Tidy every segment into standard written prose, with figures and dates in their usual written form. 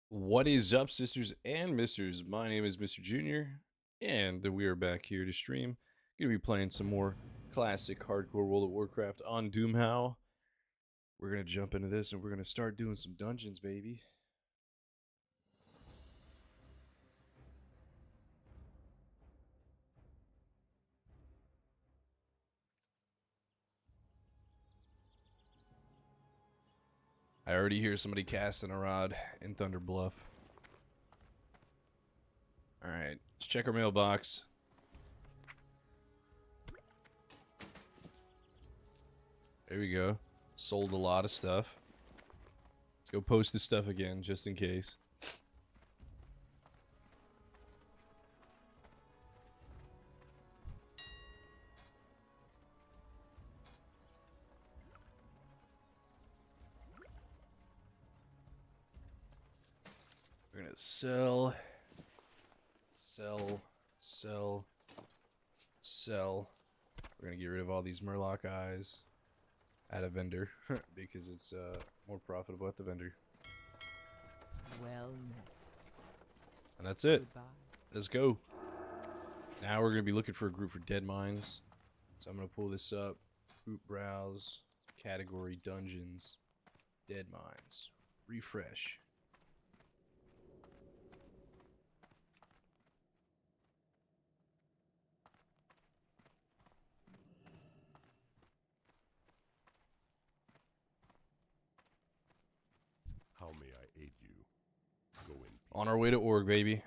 What is up, sisters and misters? My name is Mr. Junior, and we are back here to stream. Gonna be playing some more classic hardcore World of Warcraft on Doomhowl. We're gonna jump into this and we're gonna start doing some dungeons, baby. I already hear somebody casting a rod in Thunder Bluff. Alright, let's check our mailbox. There we go. Sold a lot of stuff. Let's go post this stuff again, just in case. We're gonna sell. We're gonna get rid of all these Murloc eyes at a vendor because it's more profitable at the vendor. Well met. And that's it. Goodbye. Let's go. Now we're gonna be looking for a group for dead mines. So I'm gonna pull this up. Group browse, category dungeons, dead mines, refresh. How may I aid you? Go in. On our way to org, baby.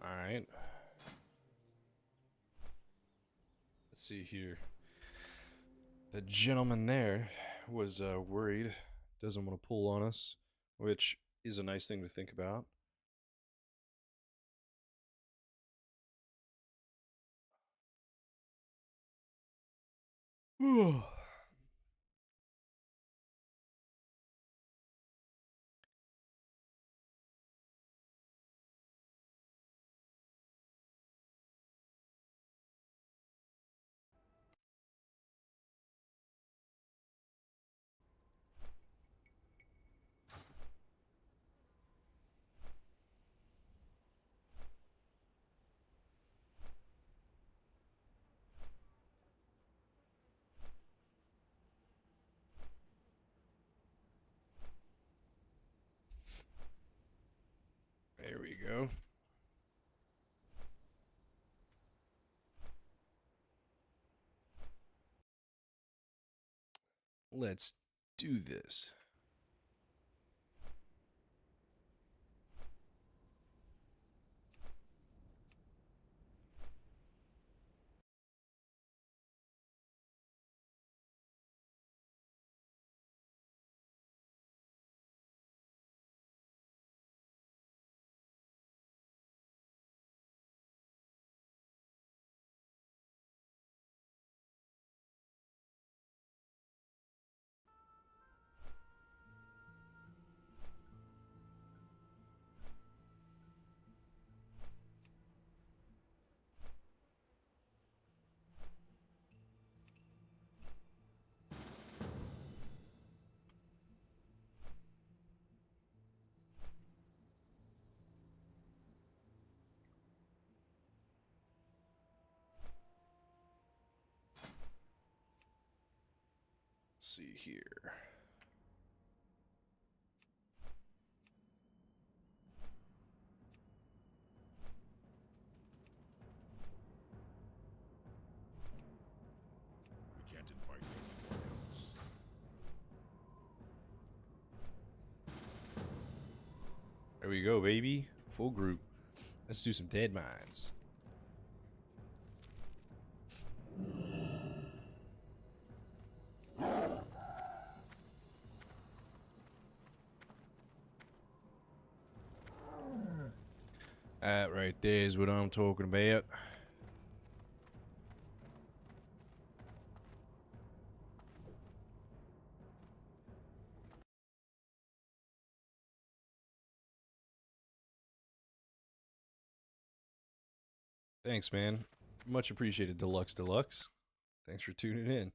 Alright. Let's see here. The gentleman there was worried, doesn't want to pull on us, which is a nice thing to think about. There we go. Let's do this. Let's see here. We can't can't invite anyone else. There we go, baby. Full group. Let's do some dead mines. That right there is what I'm talking about. Thanks, man. Much appreciated, Deluxe Deluxe. Thanks for tuning in.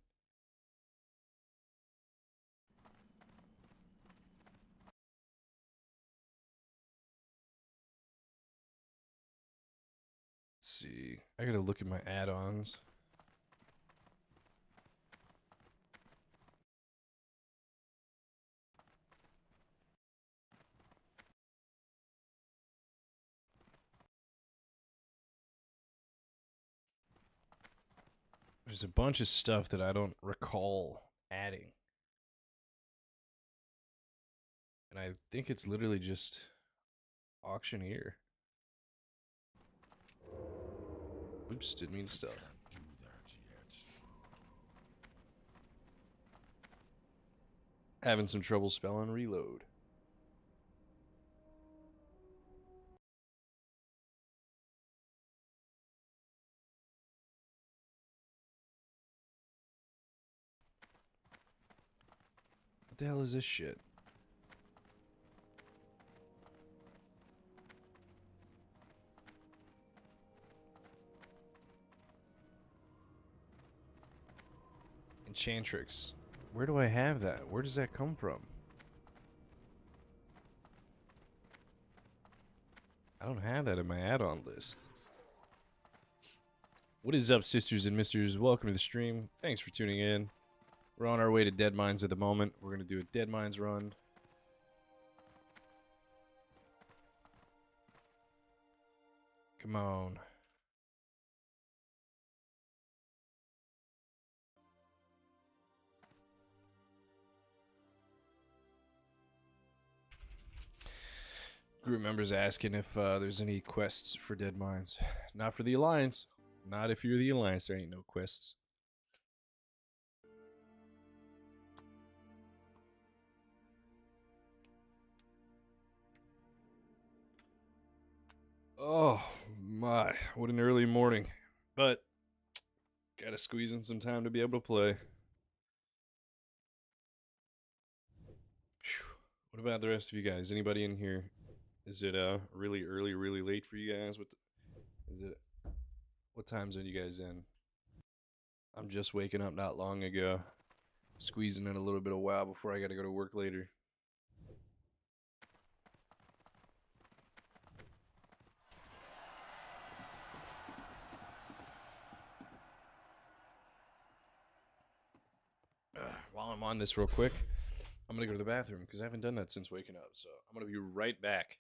Let's see. I gotta look at my add-ons. There's a bunch of stuff that I don't recall adding. And I think it's literally just auctioneer. Oops, didn't mean to stuff. Do that yet. Having some trouble spelling reload. What the hell is this shit? Enchantrix. Where do I have that? Where does that come from? I don't have that in my add-on list. What is up, sisters and misters? Welcome to the stream. Thanks for tuning in. We're on our way to Dead Mines at the moment. We're going to do a Dead Mines run. Come on. Group members asking if there's any quests for Dead Mines. Not for the Alliance. Not if you're the Alliance. There ain't no quests. Oh my, what an early morning. But gotta squeeze in some time to be able to play. Whew. What about the rest of you guys? Anybody in here? Is it really early, really late for you guys? What time zone you guys in? I'm just waking up not long ago. Squeezing in a little bit of WoW before I gotta go to work later. While I'm on this real quick, I'm gonna go to the bathroom because I haven't done that since waking up. So I'm gonna be right back.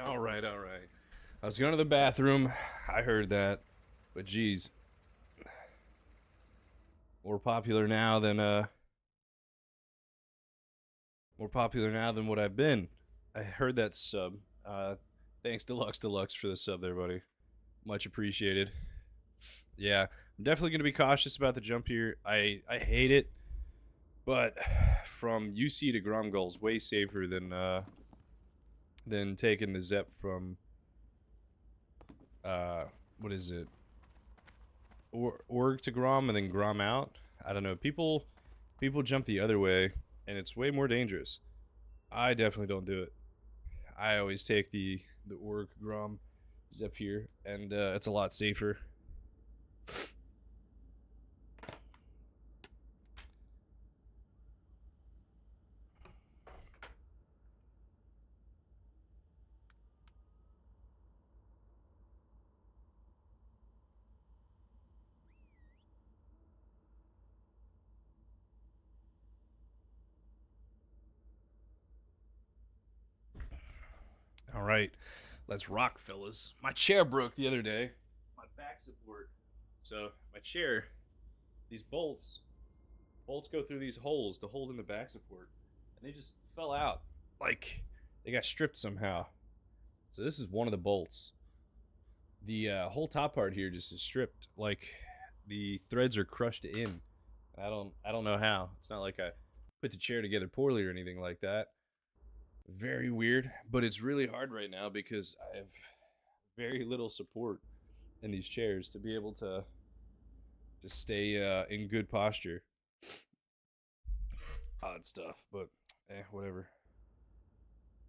All right, all right. I was going to the bathroom. I heard that. But geez. More popular now than what I've been. I heard that sub. Thanks Deluxe for the sub there, buddy. Much appreciated. Yeah, I'm definitely going to be cautious about the jump here. I hate it, but from UC to Gromgull is way safer than taking the Zep from what is it? Org to Grom and then Grom out. I don't know. People jump the other way, and it's way more dangerous. I definitely don't do it. I always take the Org Grom Zep here, and it's a lot safer. All right, let's rock, fellas. My chair broke the other day. My back support. So my chair, these bolts go through these holes to hold in the back support, and they just fell out. Like they got stripped somehow. So this is one of the bolts. The whole top part here just is stripped. Like the threads are crushed in. I don't know how. It's not like I put the chair together poorly or anything like that. Very weird, but it's really hard right now because I have very little support in these chairs to be able to stay in good posture. Odd stuff, but whatever.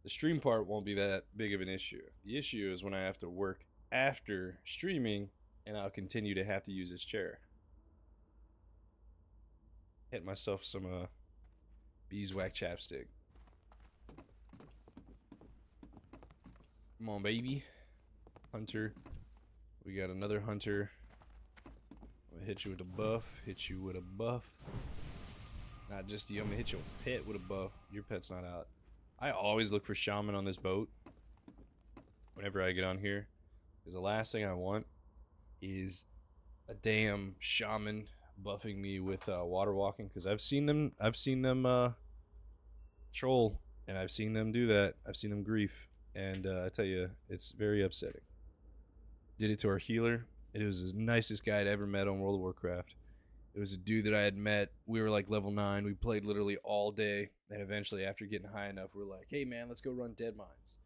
The stream part won't be that big of an issue. The issue is when I have to work after streaming and I'll continue to have to use this chair. Hit myself some beeswax chapstick. Come on, baby. Hunter. We got another hunter. I'm gonna hit you with a buff. Hit you with a buff. Not just you. I'm gonna hit your pet with a buff. Your pet's not out. I always look for shaman on this boat whenever I get on here, because the last thing I want is a damn shaman buffing me with water walking, because I've seen them troll, and I've seen them do that. I've seen them grief, and I tell you, it's very upsetting. Did it to our healer. It was the nicest guy I'd ever met on World of Warcraft. It was a dude that I had met. We were like level 9. We played literally all day. And eventually, after getting high enough, we're like, hey, man, let's go run Dead Mines.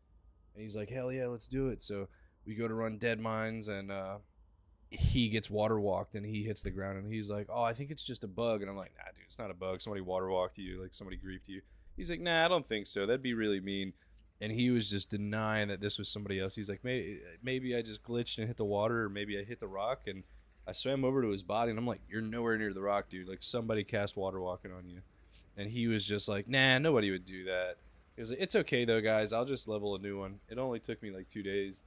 And he's like, hell yeah, let's do it. So we go to run Dead Mines, and he gets water walked, and he hits the ground. And he's like, oh, I think it's just a bug. And I'm like, nah, dude, it's not a bug. Somebody water walked you. Like, somebody griefed you. He's like, nah, I don't think so. That'd be really mean. And he was just denying that this was somebody else. He's like, maybe I just glitched and hit the water, or maybe I hit the rock. And I swam over to his body, and I'm like, you're nowhere near the rock, dude. Like, somebody cast water walking on you. And he was just like, nah, nobody would do that. He was like, it's okay, though, guys. I'll just level a new one. It only took me like 2 days.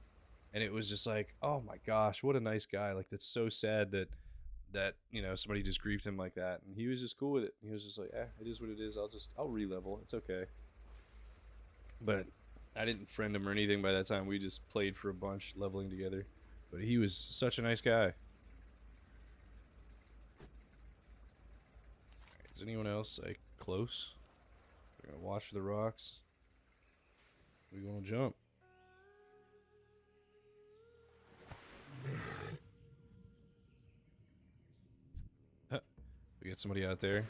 And it was just like, oh, my gosh, what a nice guy. Like, that's so sad that you know, somebody just griefed him like that. And he was just cool with it. He was just like, it is what it is. I'll re-level. It's okay. But I didn't friend him or anything by that time. We just played for a bunch, leveling together. But he was such a nice guy. Is anyone else like close? We're gonna watch for the rocks. We're gonna jump. Huh. We got somebody out there.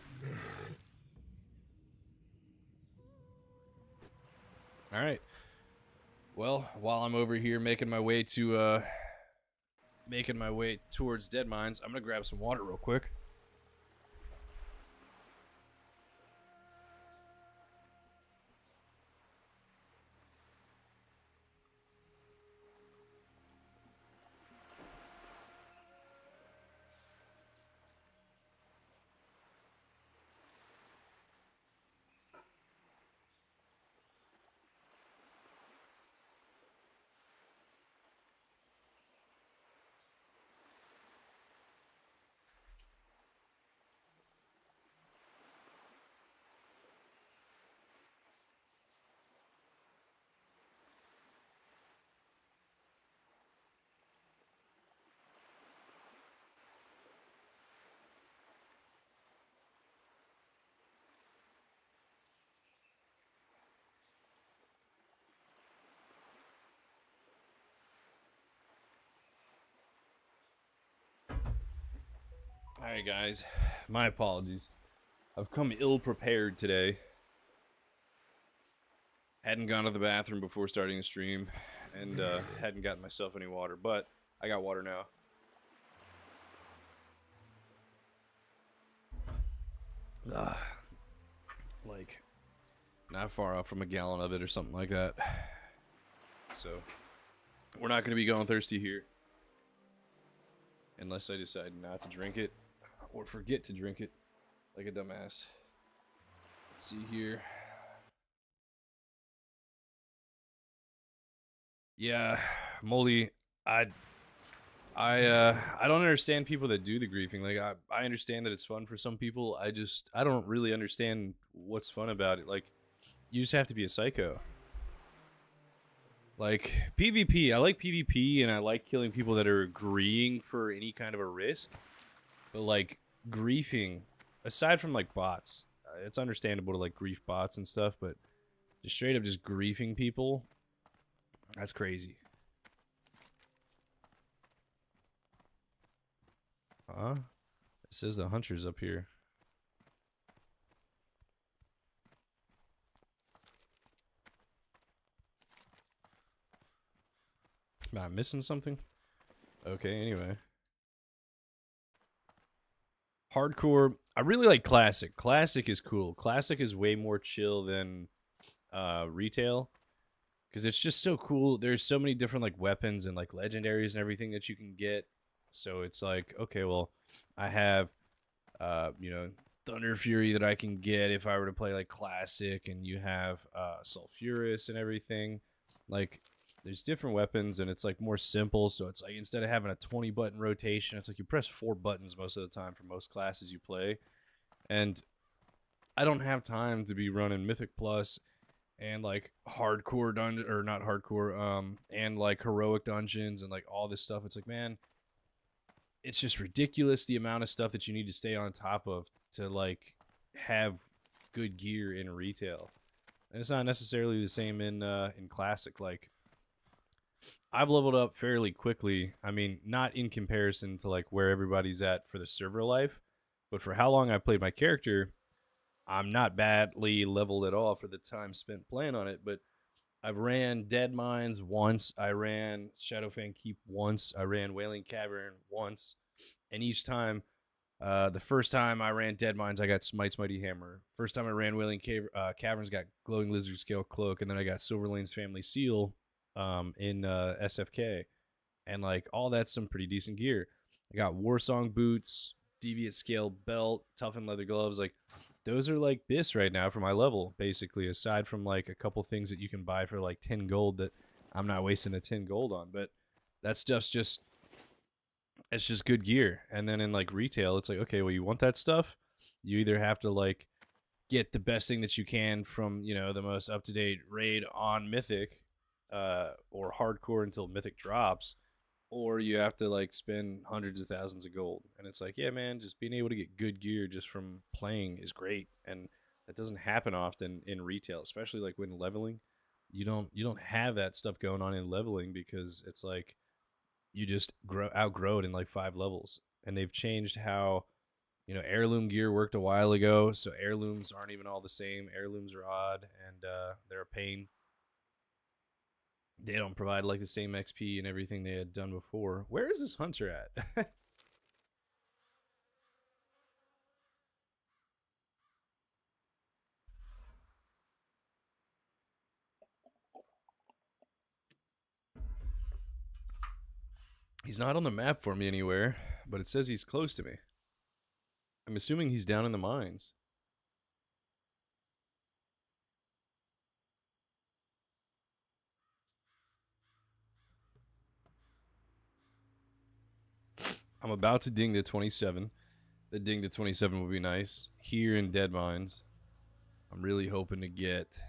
All right. Well, while I'm over here making my way towards Dead Mines, I'm gonna grab some water real quick. Alright, guys. My apologies. I've come ill prepared today. Hadn't gone to the bathroom before starting the stream, and hadn't gotten myself any water, but I got water now. Like, not far off from a gallon of it or something like that. So, we're not going to be going thirsty here. Unless I decide not to drink it, or forget to drink it, like a dumbass. Let's see here. Yeah, Molly, I don't understand people that do the griefing. Like, I understand that it's fun for some people. I don't really understand what's fun about it. Like, you just have to be a psycho. Like, PvP, I like PvP, and I like killing people that are agreeing for any kind of a risk. But, like, griefing, aside from, like, bots, it's understandable to, like, grief bots and stuff, but just straight up just griefing people, that's crazy. Huh? It says the hunter's up here. Am I missing something? Okay, anyway. Hardcore. I really like Classic. Classic is cool. Classic is way more chill than retail. Because it's just so cool. There's so many different like weapons and like legendaries and everything that you can get. So it's like, okay, well, I have, you know, Thunder Fury that I can get if I were to play like Classic. And you have Sulfurous and everything. Like, there's different weapons, and it's like more simple. So it's like instead of having a 20 button rotation, it's like you press 4 buttons most of the time for most classes you play. And I don't have time to be running Mythic Plus and like hardcore dungeon, or not hardcore, and like heroic dungeons and like all this stuff. It's like, man, it's just ridiculous the amount of stuff that you need to stay on top of to like have good gear in retail. And it's not necessarily the same in Classic. Like, I've leveled up fairly quickly. I mean, not in comparison to like where everybody's at for the server life, but for how long I've played my character, I'm not badly leveled at all for the time spent playing on it. But I've ran Dead Mines once, I ran Shadowfang Keep once, I ran Wailing Cavern once, and each time, the first time I ran Dead Mines, I got Smite's Mighty Hammer. First time I ran Wailing Caverns, got Glowing Lizard Scale Cloak, and then I got Silverlane's Family Seal in SFK, and like all that's some pretty decent gear. I got Warsong boots, Deviant Scale belt, Toughened leather gloves. Like, those are like this right now for my level, basically, aside from like a couple things that you can buy for like 10 gold that I'm not wasting the 10 gold on. But that stuff's just, it's just good gear. And then in like retail, it's like, okay, well, you want that stuff, you either have to like get the best thing that you can from, you know, the most up-to-date raid on Mythic, or hardcore until Mythic drops, or you have to like spend hundreds of thousands of gold. And it's like, yeah, man, just being able to get good gear just from playing is great, and that doesn't happen often in retail, especially like when leveling. You don't have that stuff going on in leveling, because it's like you just outgrow it in like 5 levels. And they've changed how, you know, heirloom gear worked a while ago, so heirlooms aren't even all the same. Heirlooms are odd, and they're a pain. They don't provide like the same XP and everything they had done before. Where is this hunter at? He's not on the map for me anywhere, but it says he's close to me. I'm assuming he's down in the mines. I'm about to ding to 27. The ding to 27 would be nice. Here in Dead Mines, I'm really hoping to get...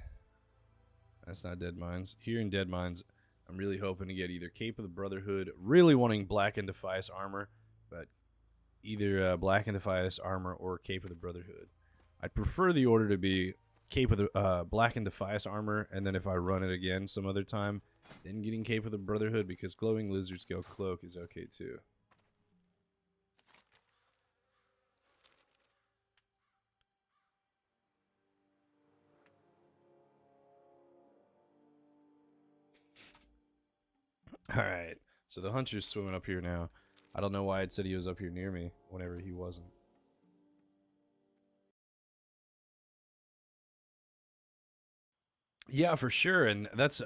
That's not Dead Mines. Here in Dead Mines, I'm really hoping to get either Cape of the Brotherhood, really wanting Black and Defias armor, but either Black and Defias armor or Cape of the Brotherhood. I'd prefer the order to be Cape of the Black and Defias armor, and then if I run it again some other time, then getting Cape of the Brotherhood, because Glowing Lizard Scale Cloak is okay too. All right. So the hunter's swimming up here now. I don't know why it said he was up here near me whenever he wasn't. Yeah, for sure. And that's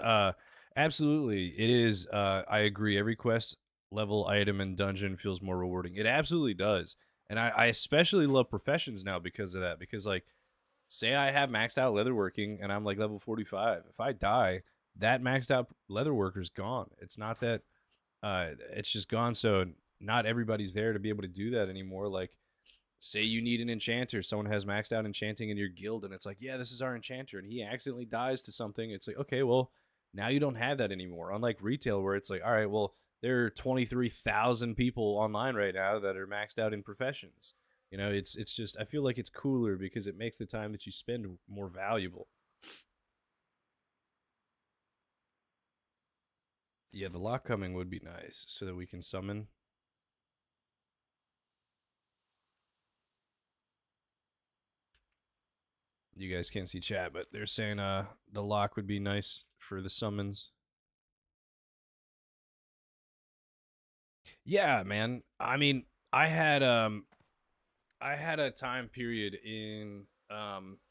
absolutely it is I agree. Every quest level item and dungeon feels more rewarding. It absolutely does. And I especially love professions now because of that. Because like say I have maxed out leatherworking and I'm like level 45. If I die, that maxed out leatherworker's gone. It's not that it's just gone. So not everybody's there to be able to do that anymore. Like say you need an enchanter, someone has maxed out enchanting in your guild, and it's like, yeah, this is our enchanter, and he accidentally dies to something. It's like, okay, well, now you don't have that anymore. Unlike retail, where it's like, all right, well, there are 23,000 people online right now that are maxed out in professions. You know, it's just I feel like it's cooler because it makes the time that you spend more valuable. Yeah, the lock coming would be nice so that we can summon. You guys can't see chat, but they're saying the lock would be nice for the summons. Yeah, man. I mean, I had I had a time period in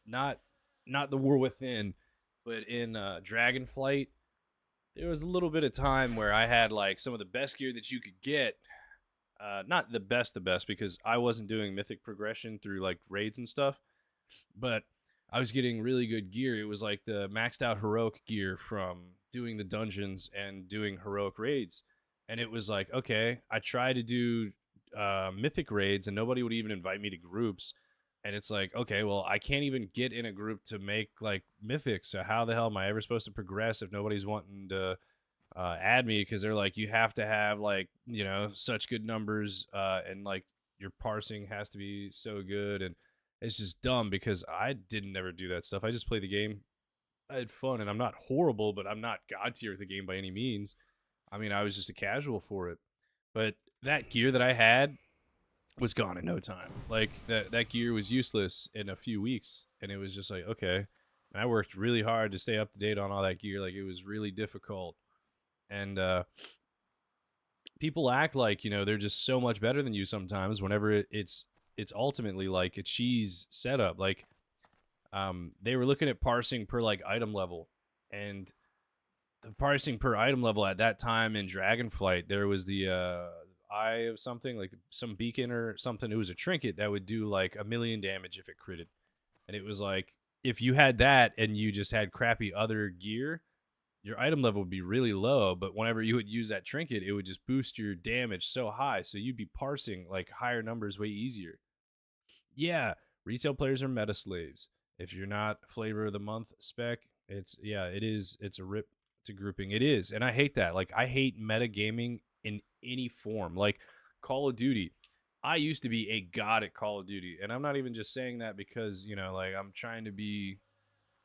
not the War Within, but in Dragonflight. There was a little bit of time where I had like some of the best gear that you could get. Not the best because I wasn't doing mythic progression through like raids and stuff, but I was getting really good gear. It was like the maxed out heroic gear from doing the dungeons and doing heroic raids. And it was like, okay, I tried to do mythic raids and nobody would even invite me to groups. And it's like, okay, well, I can't even get in a group to make like mythics. So how the hell am I ever supposed to progress if nobody's wanting to add me? Because they're like, you have to have like, you know, such good numbers and like your parsing has to be so good. And it's just dumb because I didn't ever do that stuff. I just play the game. I had fun, and I'm not horrible, but I'm not god tier at the game by any means. I mean, I was just a casual for it. But that gear that I had was gone in no time. Like that gear was useless in a few weeks, and it was just like okay. And I worked really hard to stay up to date on all that gear. Like it was really difficult, and people act like you know they're just so much better than you sometimes. Whenever it's ultimately like a cheese setup. Like they were looking at parsing per like item level, and the parsing per item level at that time in Dragonflight, there was the eye of something like some beacon or something. It was a trinket that would do like 1,000,000 damage if it critted, and it was like if you had that and you just had crappy other gear, your item level would be really low. But whenever you would use that trinket, it would just boost your damage so high, so you'd be parsing like higher numbers way easier. Yeah, retail players are meta slaves. If you're not flavor of the month spec, it's yeah, it is. It's a rip to grouping. It is, and I hate that. Like I hate meta gaming in any form. Like Call of Duty. I used to be a god at Call of Duty, and I'm not even just saying that because you know, like I'm trying to be,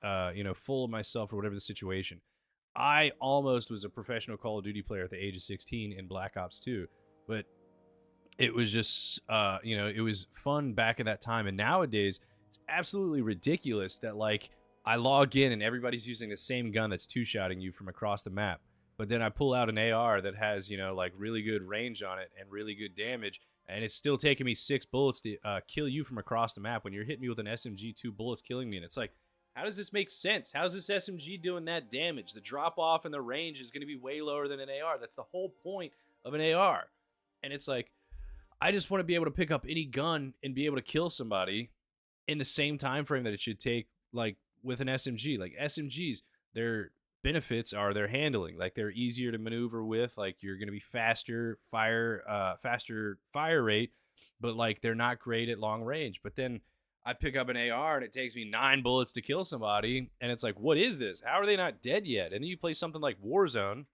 you know, full of myself or whatever the situation. I almost was a professional Call of Duty player at the age of 16 in Black Ops 2, but it was just you know it was fun back at that time, and nowadays it's absolutely ridiculous that like I log in and everybody's using the same gun that's two-shotting you from across the map, but then I pull out an AR that has you know like really good range on it and really good damage, and it's still taking me 6 bullets to kill you from across the map when you're hitting me with an SMG, 2 bullets killing me. And it's like, how does this make sense? How's this SMG doing that damage? The drop off and the range is going to be way lower than an AR. That's the whole point of an AR. And it's like, I just want to be able to pick up any gun and be able to kill somebody in the same time frame that it should take, like with an SMG. Like SMGs, their benefits are their handling. Like they're easier to maneuver with. Like you're going to be faster fire rate, but like they're not great at long range. But then I pick up an AR and it takes me 9 bullets to kill somebody, and it's like, what is this? How are they not dead yet? And then you play something like Warzone,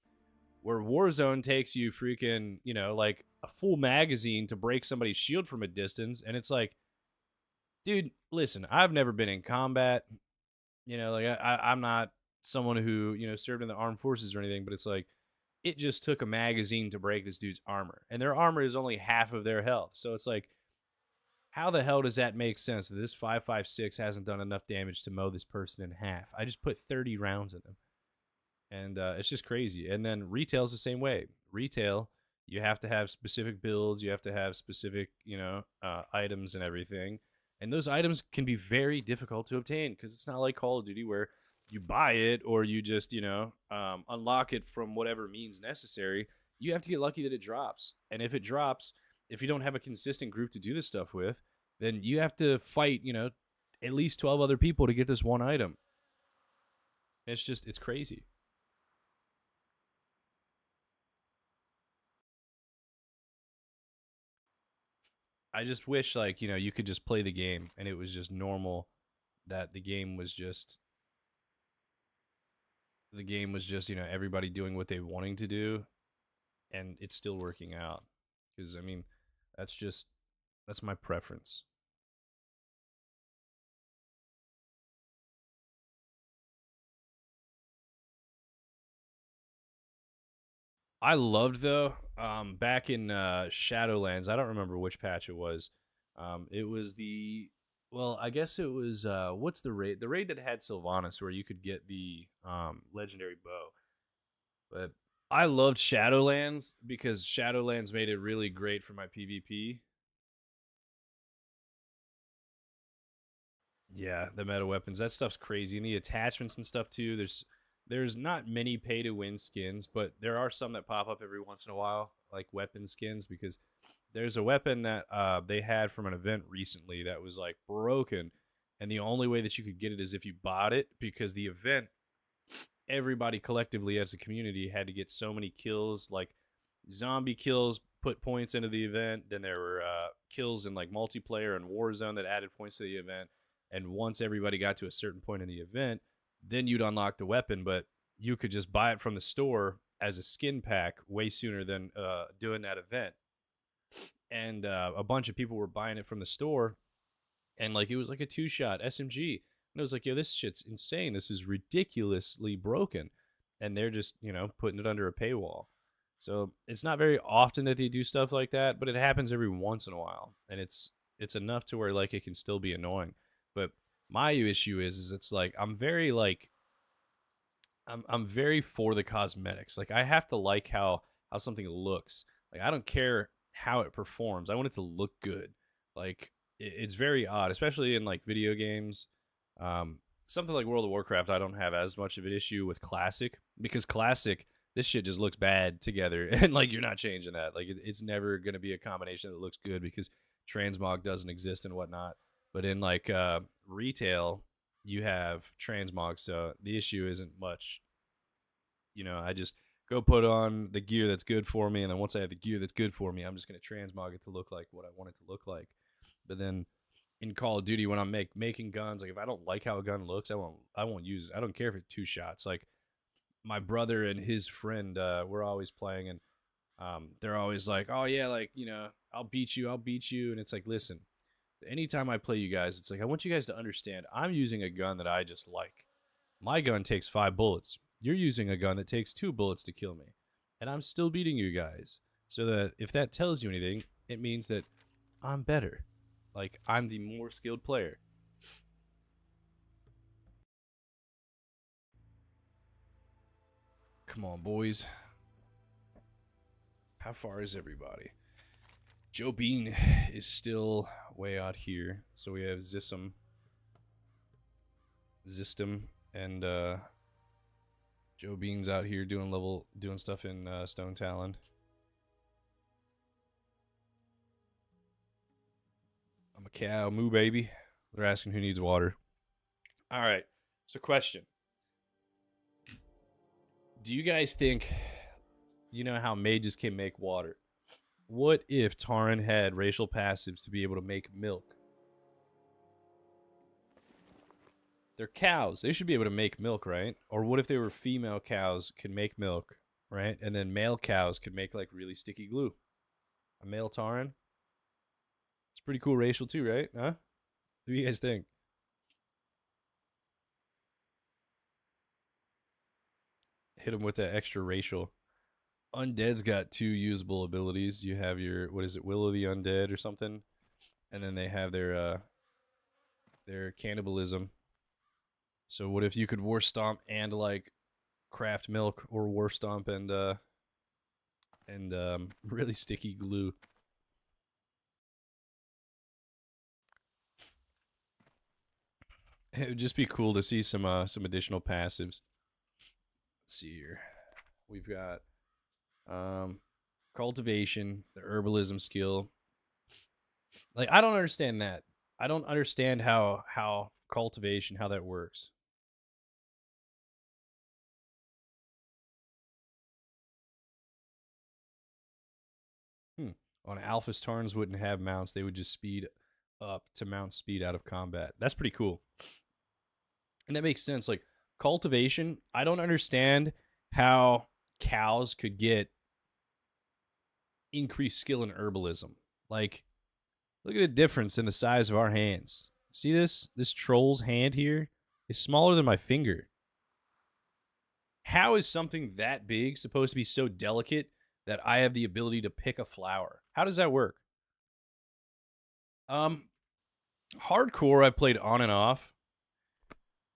where Warzone takes you freaking, you know, like a full magazine to break somebody's shield from a distance. And it's like, dude, listen, I've never been in combat. You know, like I'm not someone who, you know, served in the armed forces or anything, but it's like, it just took a magazine to break this dude's armor. And their armor is only half of their health. So it's like, how the hell does that make sense? That this 5.56 hasn't done enough damage to mow this person in half. I just put 30 rounds in them. and it's just crazy. And then retail's the same way. Retail, you have to have specific builds, you have to have specific, items and everything, and those items can be very difficult to obtain because it's not like Call of Duty where you buy it or you just unlock it from whatever means necessary. You have to get lucky that it drops, and if it drops, if you don't have a consistent group to do this stuff with, then you have to fight at least 12 other people to get this one item. It's crazy. I just wish you could just play the game and it was just normal, that the game was just everybody doing what they wanting to do, and it's still working out. Cuz I mean, that's my preference. I loved though back in Shadowlands. I don't remember which patch it was. It was the well, I guess it was what's the raid? The raid that had Sylvanas, where you could get the legendary bow. But I loved Shadowlands because Shadowlands made it really great for my PvP. Yeah, the meta weapons. That stuff's crazy. And the attachments and stuff too. There's not many pay to win skins, but there are some that pop up every once in a while, like weapon skins, because there's a weapon that they had from an event recently that was like broken, and the only way that you could get it is if you bought it, because the event, everybody collectively as a community had to get so many kills, like zombie kills put points into the event. Then there were kills in like multiplayer and Warzone that added points to the event. And once everybody got to a certain point in the event, then you'd unlock the weapon. But you could just buy it from the store as a skin pack way sooner than doing that event. And a bunch of people were buying it from the store, and like it was like a two-shot SMG, and it was like, yo, this shit's insane. This is ridiculously broken, and they're just putting it under a paywall. So it's not very often that they do stuff like that, but it happens every once in a while, and it's enough to where like it can still be annoying. But my issue is it's like I'm very for the cosmetics. Like I have to like how something looks. Like I don't care how it performs. I want it to look good. Like it's very odd, especially in like video games. Something like World of Warcraft, I don't have as much of an issue with classic, because classic, this shit just looks bad together, and like you're not changing that. Like it's never gonna be a combination that looks good because transmog doesn't exist and whatnot. But in like retail, you have transmog, so the issue isn't much. I just go put on the gear that's good for me, and then once I have the gear that's good for me, I'm just gonna transmog it to look like what I want it to look like. But then in Call of Duty, when I'm making guns, like if I don't like how a gun looks, I won't use it. I don't care if it's two shots. Like my brother and his friend, we're always playing, and they're always like, "Oh yeah, like I'll beat you," and it's like, listen, anytime I play you guys, it's like I want you guys to understand I'm using a gun that I just like. My gun takes 5 bullets. You're using a gun that takes 2 bullets to kill me, and I'm still beating you guys. So that if that tells you anything, it means that I'm better. Like I'm the more skilled player. Come on, boys. How far is everybody? Joe Bean is still way out here. So we have Zistum, and Joe Bean's out here doing stuff in Stone Talon. I'm a cow, moo baby. They're asking who needs water. All right. So question: do you guys think, how mages can make water? What if Tauren had racial passives to be able to make milk? They're cows. They should be able to make milk, right? Or what if they were female cows, could make milk, right? And then male cows could make like really sticky glue. A male Tauren? It's pretty cool racial too, right? Huh? What do you guys think? Hit him with that extra racial. Undead's got 2 usable abilities. You have your, what is it, Will of the Undead or something, and then they have their cannibalism. So what if you could war stomp and like craft milk or war stomp and really sticky glue. It would just be cool to see some additional passives. Let's see here. We've got cultivation, the herbalism skill. Like I don't understand that. I don't understand how cultivation, how that works. On Alphas, Tarns wouldn't have mounts. They would just speed up to mount speed out of combat. That's pretty cool. And that makes sense. Like cultivation, I don't understand how cows could get increased skill in herbalism. Like, look at the difference in the size of our hands. See this? This troll's hand here is smaller than my finger. How is something that big supposed to be so delicate that I have the ability to pick a flower? How does that work? Hardcore I've played on and off.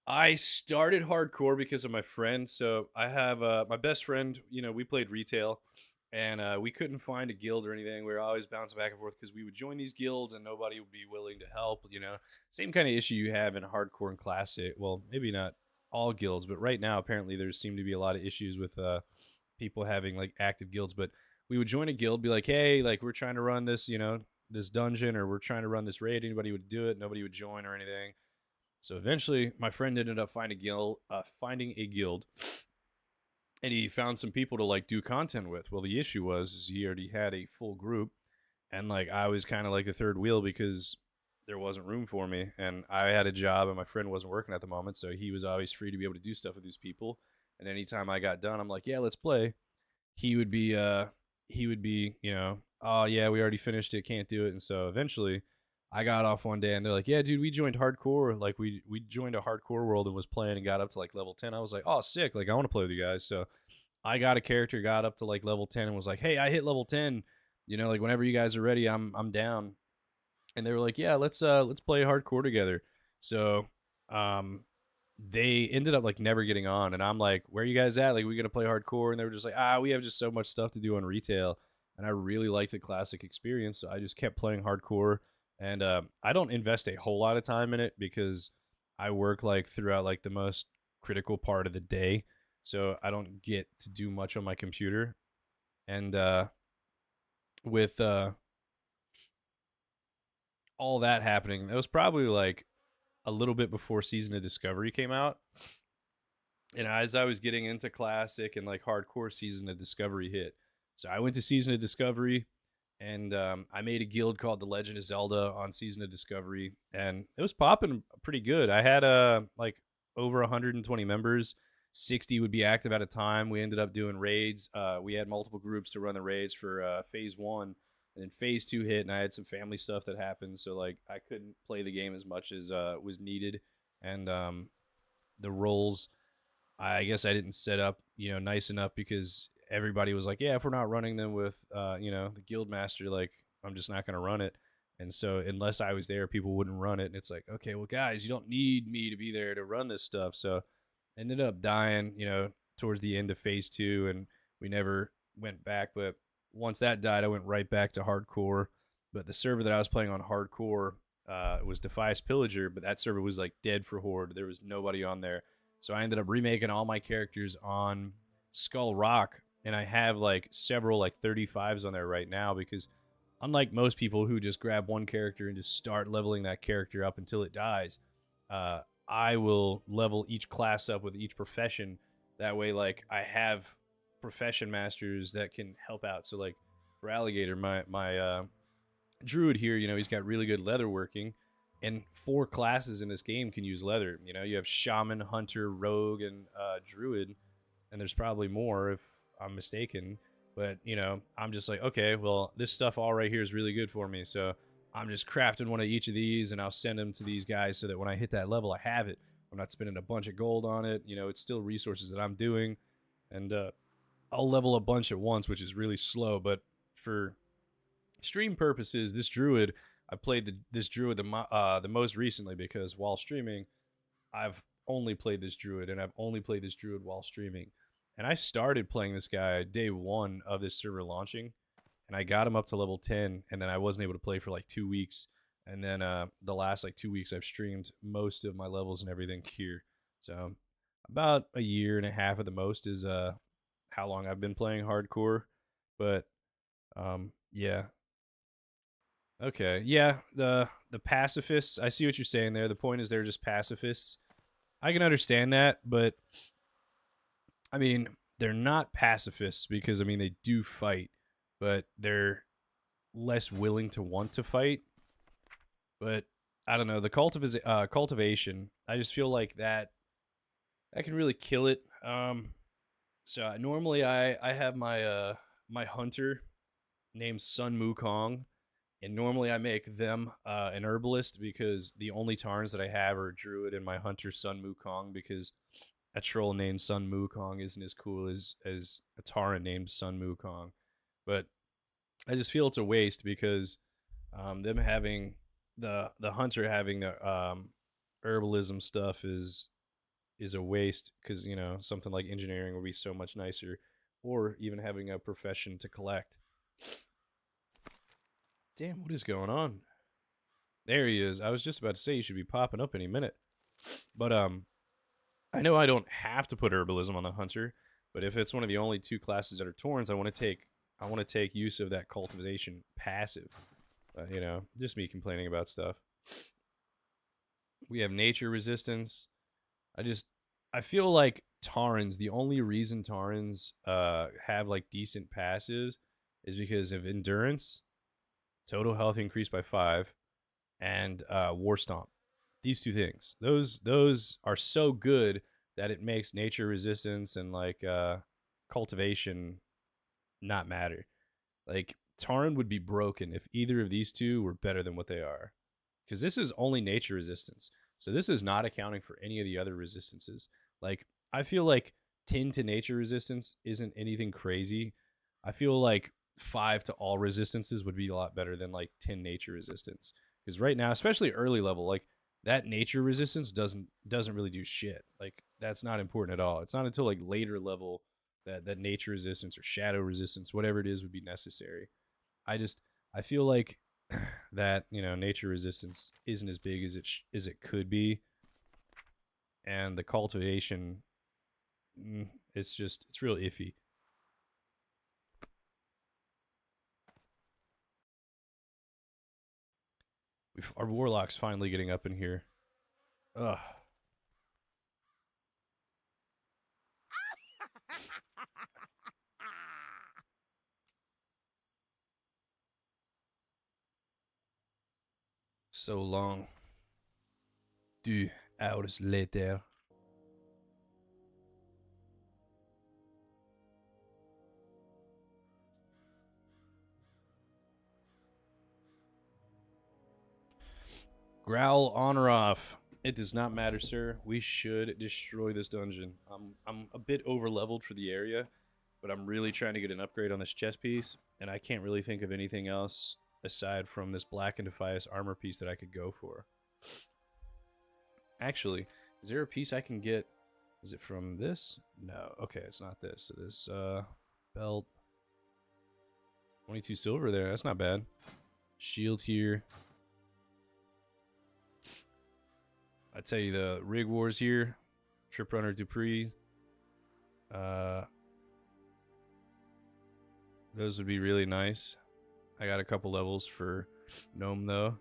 I started hardcore because of my friend. So I have my best friend, we played retail and we couldn't find a guild or anything. We were always bouncing back and forth because we would join these guilds and nobody would be willing to help, Same kind of issue you have in hardcore and classic. Well, maybe not all guilds, but right now apparently there seem to be a lot of issues with people having like active guilds. But we would join a guild, be like, hey, like we're trying to run this, this dungeon, or we're trying to run this raid. Anybody would do it. Nobody would join or anything. So eventually, my friend ended up finding a guild, and he found some people to like do content with. Well, the issue was he already had a full group, and like I was kind of like the third wheel because there wasn't room for me, and I had a job, and my friend wasn't working at the moment, so he was always free to be able to do stuff with these people. And anytime I got done, I'm like, yeah, let's play. He would be, oh yeah, we already finished it, can't do it. And so eventually I got off one day and they're like, yeah, dude, we joined hardcore. Like we joined a hardcore world and was playing and got up to like level 10. I was like, oh, sick. Like I want to play with you guys. So I got a character, got up to like level 10 and was like, hey, I hit level 10. Like whenever you guys are ready, I'm down. And they were like, yeah, let's play hardcore together. So they ended up like never getting on, and I'm like, where are you guys at? Like, we gonna play hardcore? And they were just like, we have just so much stuff to do on retail, and I really like the classic experience, so I just kept playing hardcore. And I don't invest a whole lot of time in it because I work like throughout like the most critical part of the day, so I don't get to do much on my computer. And with all that happening, it was probably like a little bit before Season of Discovery came out. And as I was getting into classic and like hardcore, Season of Discovery hit. So I went to Season of Discovery, and I made a guild called The Legend of Zelda on Season of Discovery, and it was popping pretty good. I had like over 120 members. 60 would be active at a time. We ended up doing raids. We had multiple groups to run the raids for phase 1. And then phase 2 hit, and I had some family stuff that happened, so like I couldn't play the game as much as was needed. And the roles, I guess I didn't set up nice enough because everybody was like, yeah, if we're not running them with the guild master, like I'm just not going to run it. And so unless I was there, people wouldn't run it. And it's like, okay, well guys, you don't need me to be there to run this stuff. So ended up dying towards the end of phase 2, and we never went back. But once that died, I went right back to hardcore. But the server that I was playing on hardcore was Defias Pillager, but that server was like dead for Horde. There was nobody on there. So I ended up remaking all my characters on Skull Rock, and I have like several like 35s on there right now because unlike most people who just grab one character and just start leveling that character up until it dies, I will level each class up with each profession. That way, like I have profession masters that can help out. So like for Alligator, my Druid here, he's got really good leather working, and 4 classes in this game can use leather. You have Shaman, Hunter, Rogue, and Druid, and there's probably more if I'm mistaken. But I'm just like, okay, well this stuff all right here is really good for me, so I'm just crafting one of each of these, and I'll send them to these guys so that when I hit that level, I have it. I'm not spending a bunch of gold on it. It's still resources that I'm doing, and I'll level a bunch at once, which is really slow. But for stream purposes, this Druid, I played this Druid the most recently because while streaming, I've only played this Druid, and I've only played this Druid while streaming. And I started playing this guy day 1 of this server launching, and I got him up to level 10, and then I wasn't able to play for like 2 weeks. And then the last like 2 weeks, I've streamed most of my levels and everything here. So about a year and a half at the most is how long I've been playing hardcore. But yeah. Okay. Yeah, the pacifists, I see what you're saying there. The point is they're just pacifists. I can understand that, but I mean, they're not pacifists because I mean they do fight, but they're less willing to want to fight. But I don't know, the cultivation, I just feel like that can really kill it. So normally I have my my hunter named Sun Wukong, and normally I make them an herbalist because the only Tarns that I have are Druid and my hunter Sun Wukong, because a troll named Sun Wukong isn't as cool as a Tarn named Sun Wukong. But I just feel it's a waste because them having the hunter having the herbalism stuff is a waste, because you know something like engineering would be so much nicer, or even having a profession to collect. Damn, what is going on? There he is. I was just about to say he should be popping up any minute. But I know I don't have to put herbalism on the hunter, but if it's one of the only 2 classes that are Torns, I want to take use of that cultivation passive. You know, just me complaining about stuff. We have nature resistance. I feel like Tarns, the only reason Tarns have like decent passives is because of endurance, total health increased by 5, and war stomp. These 2 things, those are so good that it makes nature resistance and like cultivation not matter. Like Tarn would be broken if either of these 2 were better than what they are, because this is only nature resistance, so this is not accounting for any of the other resistances. Like I feel like 10 to nature resistance isn't anything crazy. I feel like 5 to all resistances would be a lot better than like 10 nature resistance, because right now, especially early level, like that nature resistance doesn't really do shit. Like that's not important at all. It's not until like later level that nature resistance or shadow resistance, whatever it is, would be necessary. I feel like that, you know, nature resistance isn't as big as it could be, and the cultivation, it's real iffy. Our warlock's finally getting up in here. Ugh. So long. 2 hours later. Growl on or off? It does not matter, sir. We should destroy this dungeon. I'm a bit over leveled for the area, but I'm really trying to get an upgrade on this chest piece, and I can't really think of anything else aside from this Black and Defias armor piece that I could go for. Actually, is there a piece I can get? Is it from this? No. Okay, it's not this. So this belt. 22 silver there. That's not bad. Shield here. I tell you, the rig wars here. Trip Runner Dupree. Those would be really nice. I got a couple levels for Gnome though.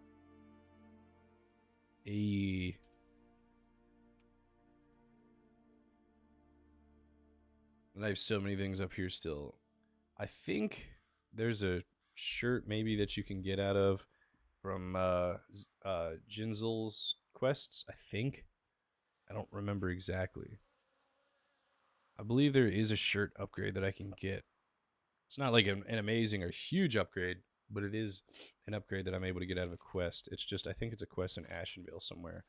And I have so many things up here still. I think there's a shirt maybe that you can get out of from Jinzel's quests, I think. I don't remember exactly. I believe there is a shirt upgrade that I can get. It's not like an amazing or huge upgrade, but it is an upgrade that I'm able to get out of a quest. It's just, I think it's a quest in Ashenvale somewhere.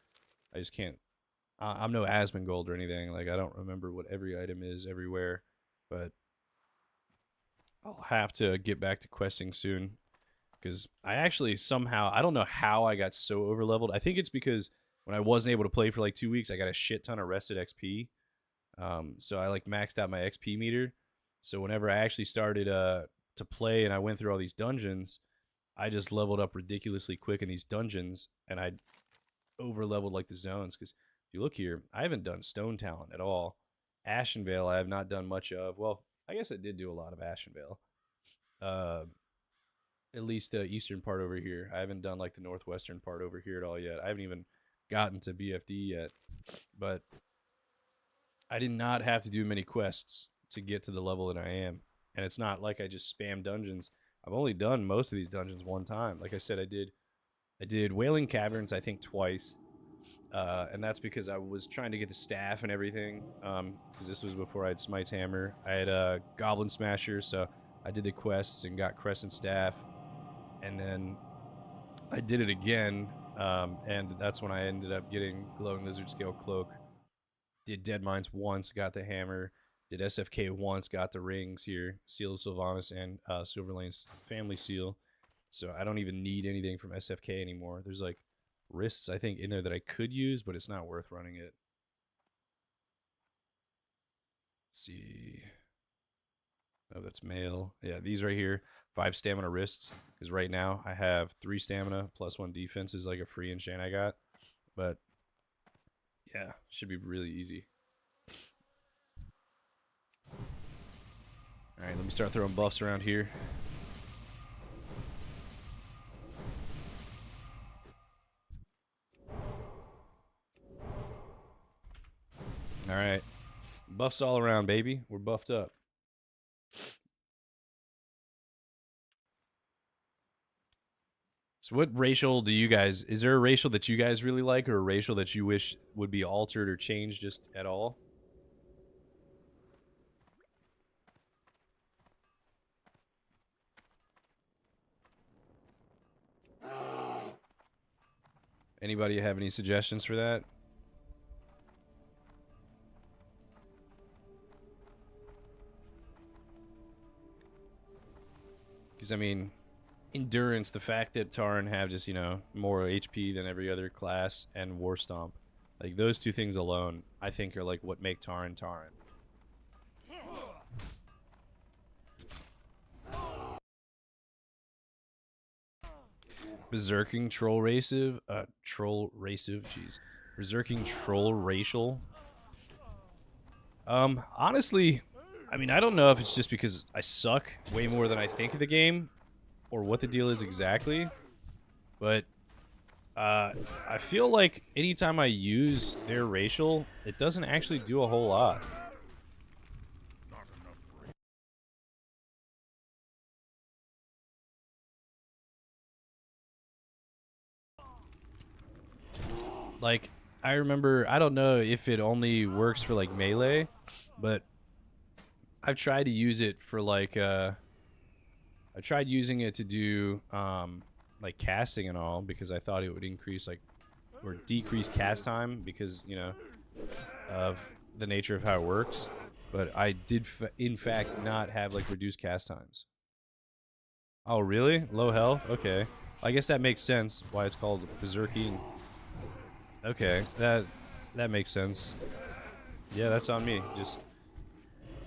I just can't. I'm no Asmongold or anything. Like, I don't remember what every item is everywhere, but I'll have to get back to questing soon, because I actually somehow, I don't know how I got so over leveled. I think it's because when I wasn't able to play for like 2 weeks, I got a shit ton of rested XP. So I like maxed out my XP meter. So whenever I actually started to play and I went through all these dungeons, I just leveled up ridiculously quick in these dungeons, and I over leveled like the zones. Because if you look here, I haven't done Stone Talent at all. Ashenvale I have not done much of. Well, I guess I did do a lot of Ashenvale. Uh, at least the eastern part over here. I haven't done like the northwestern part over here at all yet. I haven't even gotten to BFD yet. But I did not have to do many quests to get to the level that I am. And it's not like I just spam dungeons. I've only done most of these dungeons one time. Like I said, I did Wailing Caverns I think twice. And that's because I was trying to get the staff and everything. Because this was before I had Smite's Hammer. I had a Goblin Smasher, so I did the quests and got Crescent Staff. And then I did it again, and that's when I ended up getting Glowing Lizard Scale Cloak. Did Dead Mines once, got the hammer. Did SFK once, got the rings here. Seal of Sylvanas and Silverlane's Family Seal. So I don't even need anything from SFK anymore. There's like wrists, I think, in there that I could use, but it's not worth running it. Let's see. Oh, that's male. Yeah, these right here. 5 stamina wrists, because right now I have 3 stamina plus 1 defense is like a free enchant I got. But yeah, should be really easy. Alright, let me start throwing buffs around here. Alright. Buffs all around, baby. We're buffed up. So what racial do you guys, is there a racial that you guys really like, or a racial that you wish would be altered or changed just at all? Anybody have any suggestions for that? Because, I mean, endurance, the fact that Tauren have just, you know, more HP than every other class, and War Stomp. Like, those two things alone, I think, are, like, what make Tauren Tauren. Berserking Troll Racive? Troll Racive, jeez. Berserking Troll Racial? Honestly, I mean, I don't know if it's just because I suck way more than I think of the game, or what the deal is exactly, but I feel like anytime I use their racial, it doesn't actually do a whole lot. Like, I remember, I don't know if it only works for like melee, but I've tried to use it for like I tried using it to do like casting and all, because I thought it would increase like, or decrease cast time, because, you know, of the nature of how it works. But I did in fact not have like reduced cast times. Oh really? Low health? Okay, I guess that makes sense why it's called Berserking. Okay, that makes sense. Yeah, that's on me. Just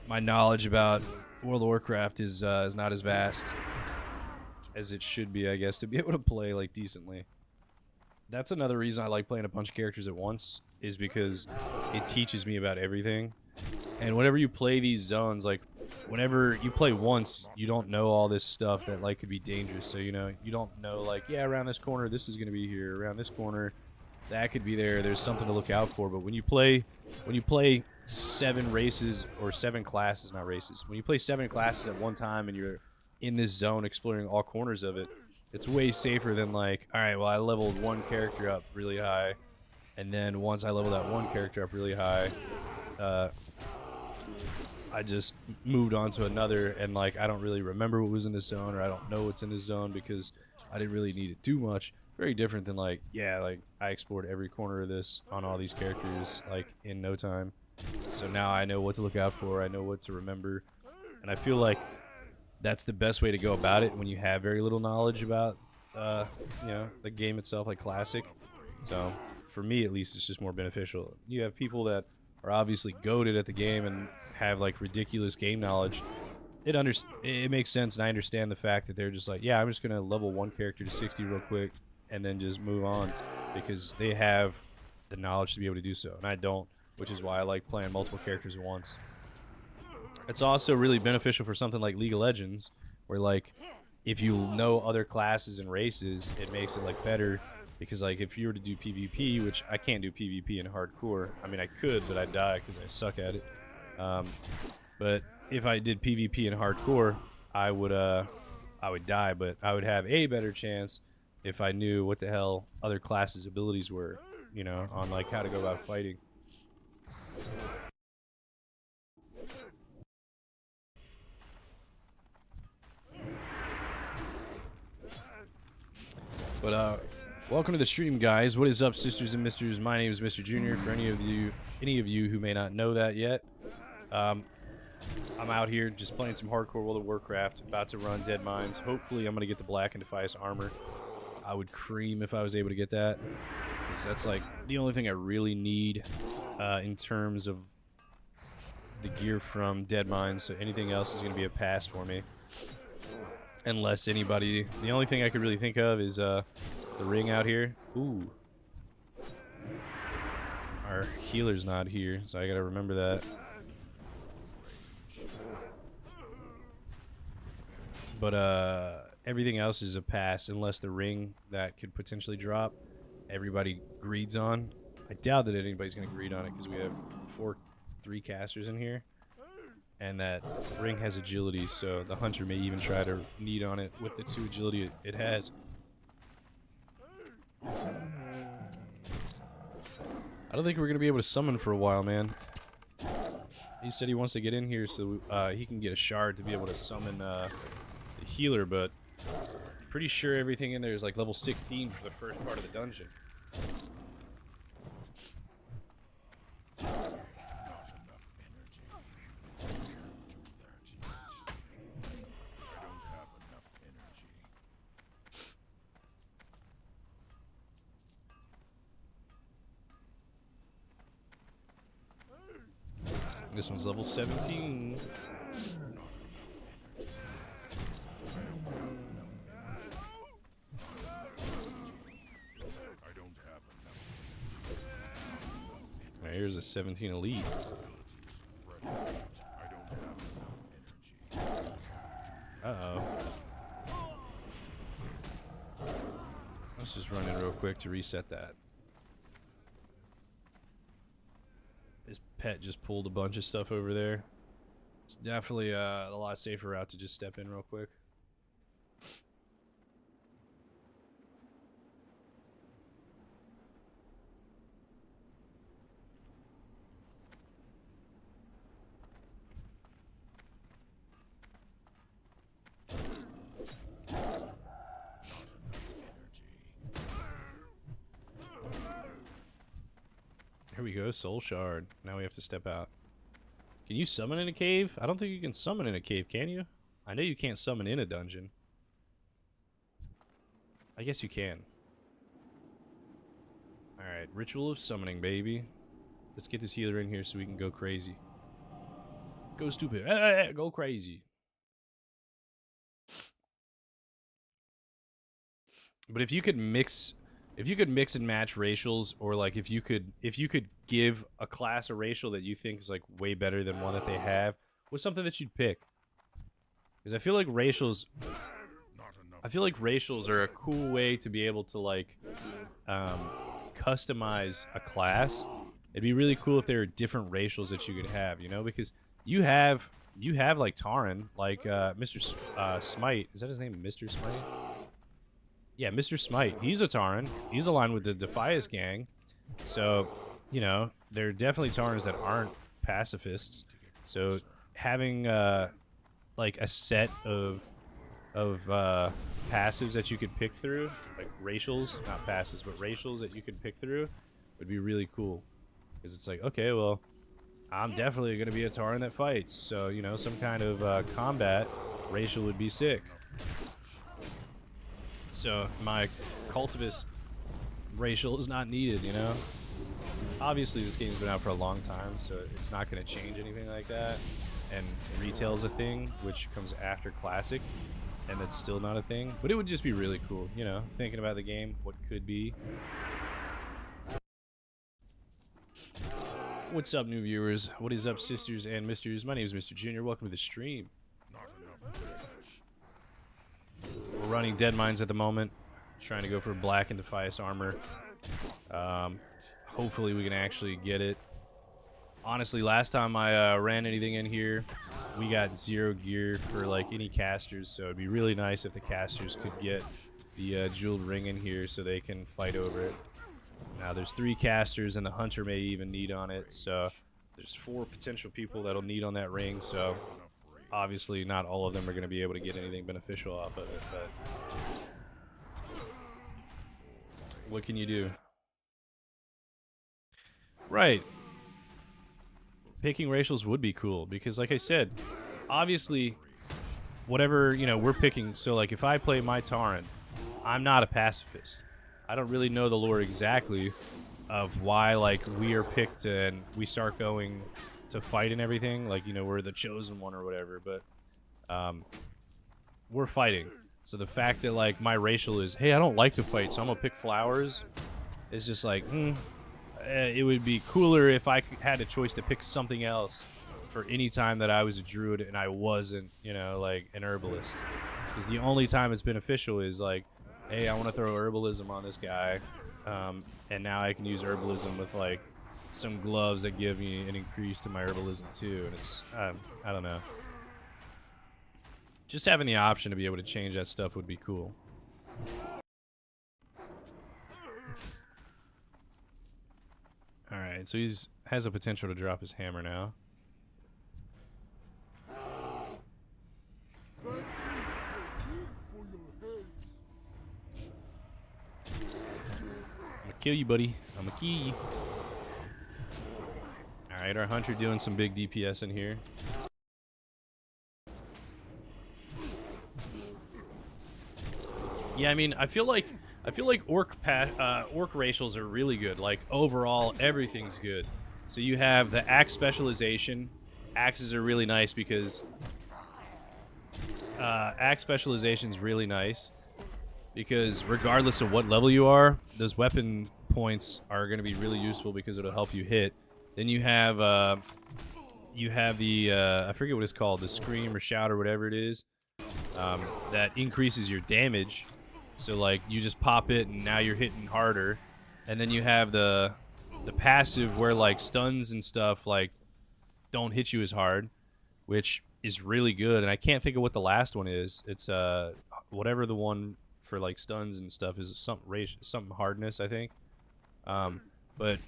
my knowledge about World of Warcraft is not as vast as it should be, I guess, to be able to play like decently. That's another reason I like playing a bunch of characters at once, is because it teaches me about everything. And whenever you play these zones, like, whenever you play once, you don't know all this stuff that like could be dangerous. So, you know, you don't know like, yeah, around this corner this is gonna be here, around this corner that could be there, there's something to look out for. But when you play 7 races, or 7 classes, not races, when you play 7 classes at one time and you're in this zone exploring all corners of it, it's way safer than like, all right, well, I leveled one character up really high, and then once I leveled that one character up really high, I just moved on to another, and like, I don't really remember what was in this zone, or I don't know what's in this zone because I didn't really need it too much. Very different than like, yeah, like I explored every corner of this on all these characters like in no time. So now I know what to look out for, I know what to remember, and I feel like that's the best way to go about it when you have very little knowledge about you know, the game itself, like Classic. So for me at least, it's just more beneficial. You have people that are obviously goated at the game and have like ridiculous game knowledge, it makes sense, and I understand the fact that they're just like, yeah, I'm just gonna level one character to 60 real quick and then just move on, because they have the knowledge to be able to do so, and I don't, which is why I like playing multiple characters at once. It's also really beneficial for something like League of Legends, where like if you know other classes and races, it makes it like better, because like if you were to do PvP, which I can't do PvP in hardcore. I mean, I could, but I'd die because I suck at it. But if I did PvP in hardcore, I would die, but I would have a better chance if I knew what the hell other classes' abilities were, you know, on like how to go about fighting. But welcome to the stream, guys. What is up, sisters and misters? My name is Mr. Junior. For any of you who may not know that yet, I'm out here just playing some hardcore World of Warcraft, about to run Dead Mines. Hopefully, I'm gonna get the Black and Defias armor. I would cream if I was able to get that, because that's like the only thing I really need in terms of the gear from Dead Mines. So anything else is gonna be a pass for me. Unless anybody... The only thing I could really think of is the ring out here. Ooh. Our healer's not here, so I gotta remember that. But everything else is a pass, unless the ring that could potentially drop, everybody greeds on. I doubt that anybody's gonna greed on it, because we have 3 casters in here. And that ring has agility, so the hunter may even try to need on it with the 2 agility it has. I don't think we're going to be able to summon for a while, man. He said he wants to get in here so he can get a shard to be able to summon the healer, but pretty sure everything in there is like level 16 for the first part of the dungeon. This one's level 17. Right, here's a 17 elite. Uh-oh. Let's just run in real quick to reset that. This pet just pulled a bunch of stuff over there. It's definitely a lot safer route to just step in real quick. Here we go, soul shard. Now we have to step out. Can you summon in a cave? I don't think you can summon in a cave, can you? I know you can't summon in a dungeon. I guess you can. Alright, ritual of summoning, baby. Let's get this healer in here so we can go crazy. Go stupid. Go crazy. But if you could mix and match racials, or like if you could give a class a racial that you think is like way better than one that they have, what's something that you'd pick? Because I feel like racials are a cool way to be able to like customize a class. It'd be really cool if there were different racials that you could have, you know, because you have like Tauren, like Mr. Smite. Is that his name, Mr. Smite? Yeah, Mr. Smite. He's a Tauren. He's aligned with the Defias gang. So, you know, there are definitely Taurens that aren't pacifists. So, having like a set of passives that you could pick through, like racials, not passives, but racials that you could pick through, would be really cool. Because it's like, okay, well, I'm definitely going to be a Tauren that fights. So, you know, some kind of combat racial would be sick. So my cultivist racial is not needed, you know? obviously this game's been out for a long time, so it's not going to change anything like that. And retail is a thing, which comes after Classic, and that's still not a thing. But it would just be really cool, you know, thinking about the game, what could be. What's up, new viewers? What is up, sisters and misters? My name is Mr. Junior. Welcome to the stream. Not enough fish. We're running Dead Mines at the moment, trying to go for Black and Defias armor. Hopefully we can actually get it. Honestly, last time I ran anything in here, we got 0 gear for like any casters, so it'd be really nice if the casters could get the jeweled ring in here so they can fight over it. Now there's 3 casters and the hunter may even need on it, so there's 4 potential people that'll need on that ring, so obviously not all of them are going to be able to get anything beneficial off of it, but what can you do? Right. Picking racials would be cool because, like I said, obviously whatever, you know, we're picking. So like if I play my Tauren, I'm not a pacifist. I don't really know the lore exactly of why like we are picked and we start going to fight and everything, like, you know, we're the chosen one or whatever, but we're fighting. So the fact that like my racial is, hey, I don't like to fight, so I'm gonna pick flowers, is just like, it would be cooler if I had a choice to pick something else for any time that I was a druid and I wasn't, you know, like an herbalist. Because the only time it's beneficial is like, hey, I want to throw herbalism on this guy, and now I can use herbalism with like some gloves that give me an increase to my herbalism too. And it's, I don't know. Just having the option to be able to change that stuff would be cool. Alright, so he's has a potential to drop his hammer now. I'm gonna kill you, buddy. I'm gonna kill you. Alright, our hunter doing some big DPS in here. Yeah, I mean, I feel like orc racials are really good. Like overall, everything's good. So you have the axe specialization. Axes are really nice because axe specialization is really nice because regardless of what level you are, those weapon points are going to be really useful because it'll help you hit. Then you have the I forget what it's called, the scream or shout or whatever it is, that increases your damage. So like you just pop it and now you're hitting harder. And then you have the passive where like stuns and stuff like don't hit you as hard, which is really good. And I can't think of what the last one is. It's whatever the one for like stuns and stuff is, something hardness, I think. But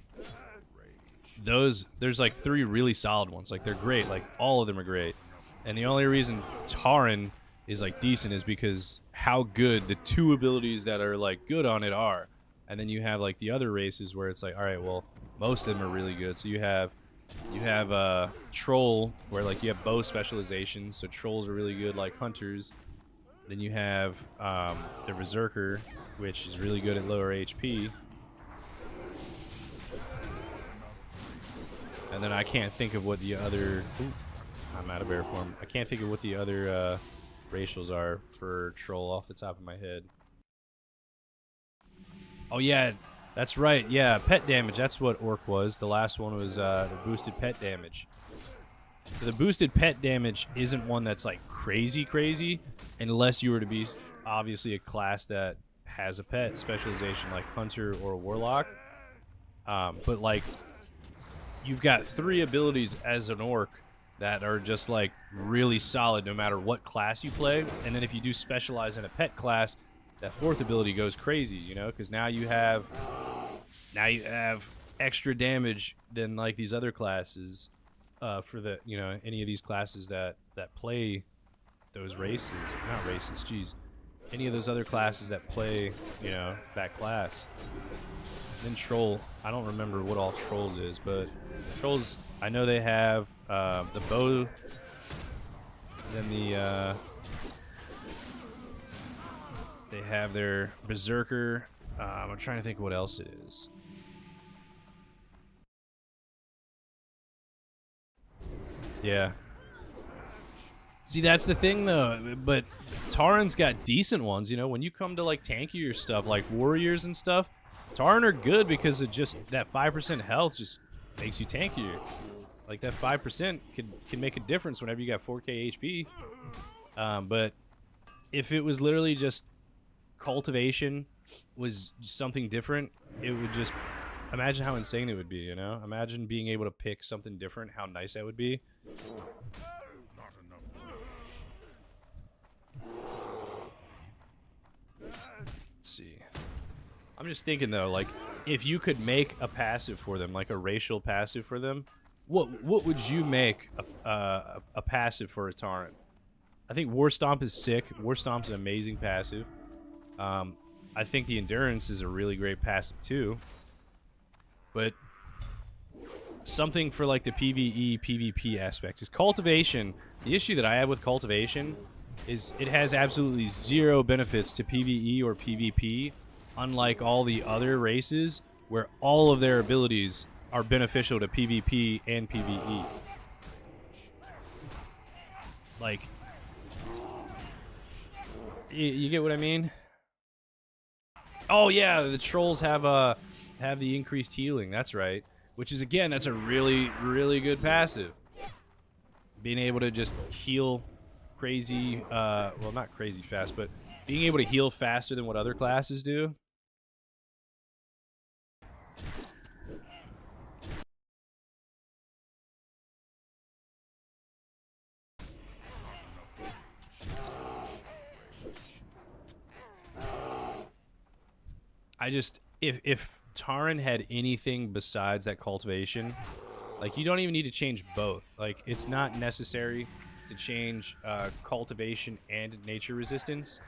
there's like 3 really solid ones. Like they're great. Like all of them are great. And the only reason Tauren is like decent is because how good the 2 abilities that are like good on it are. And then you have like the other races where it's like, all right, well, most of them are really good. So you have troll where like you have bow specializations, so trolls are really good like hunters. Then you have the berserker, which is really good at lower HP. And then I can't think of what the other I'm out of bear form. I can't think of what the other racials are for troll off the top of my head. Oh yeah, that's right. Yeah, pet damage. That's what orc was. The last one was the boosted pet damage. So the boosted pet damage isn't one that's like crazy unless you were to be obviously a class that has a pet specialization like hunter or warlock. But like you've got 3 abilities as an orc that are just like really solid no matter what class you play. And then if you do specialize in a pet class, that 4th ability goes crazy, you know, because now you have extra damage than like these other classes for the, you know, any of these classes that play those races, not races, geez, any of those other classes that play, you know, that class. Then troll, I don't remember what all trolls is, but trolls, I know they have the bow, then they have their berserker. I'm trying to think what else it is. Yeah. See, that's the thing, though. But Tauren's got decent ones, you know? When you come to, like, tankier stuff, like warriors and stuff, Tauren are good because of just that 5% health just makes you tankier. Like, that 5% can make a difference whenever you got 4k HP. But if it was literally just cultivation was something different, it would just... Imagine how insane it would be, you know? Imagine being able to pick something different, how nice that would be. Not enough. Let's see. I'm just thinking though, like, if you could make a passive for them, like a racial passive for them, what would you make a passive for a Tauren? I think War Stomp is sick. War Stomp's an amazing passive. I think the Endurance is a really great passive too. But something for like the PvE, PvP aspect is Cultivation. The issue that I have with Cultivation is it has absolutely zero benefits to PvE or PvP, unlike all the other races where all of their abilities are beneficial to PvP and PvE. Like, you get what I mean? Oh yeah, the trolls have the increased healing. That's right. Which is, again, that's a really, really good passive. Being able to just heal crazy, well, not crazy fast, but being able to heal faster than what other classes do. I just, if Tauren had anything besides that cultivation, like, you don't even need to change both. Like, it's not necessary to change cultivation and nature resistance,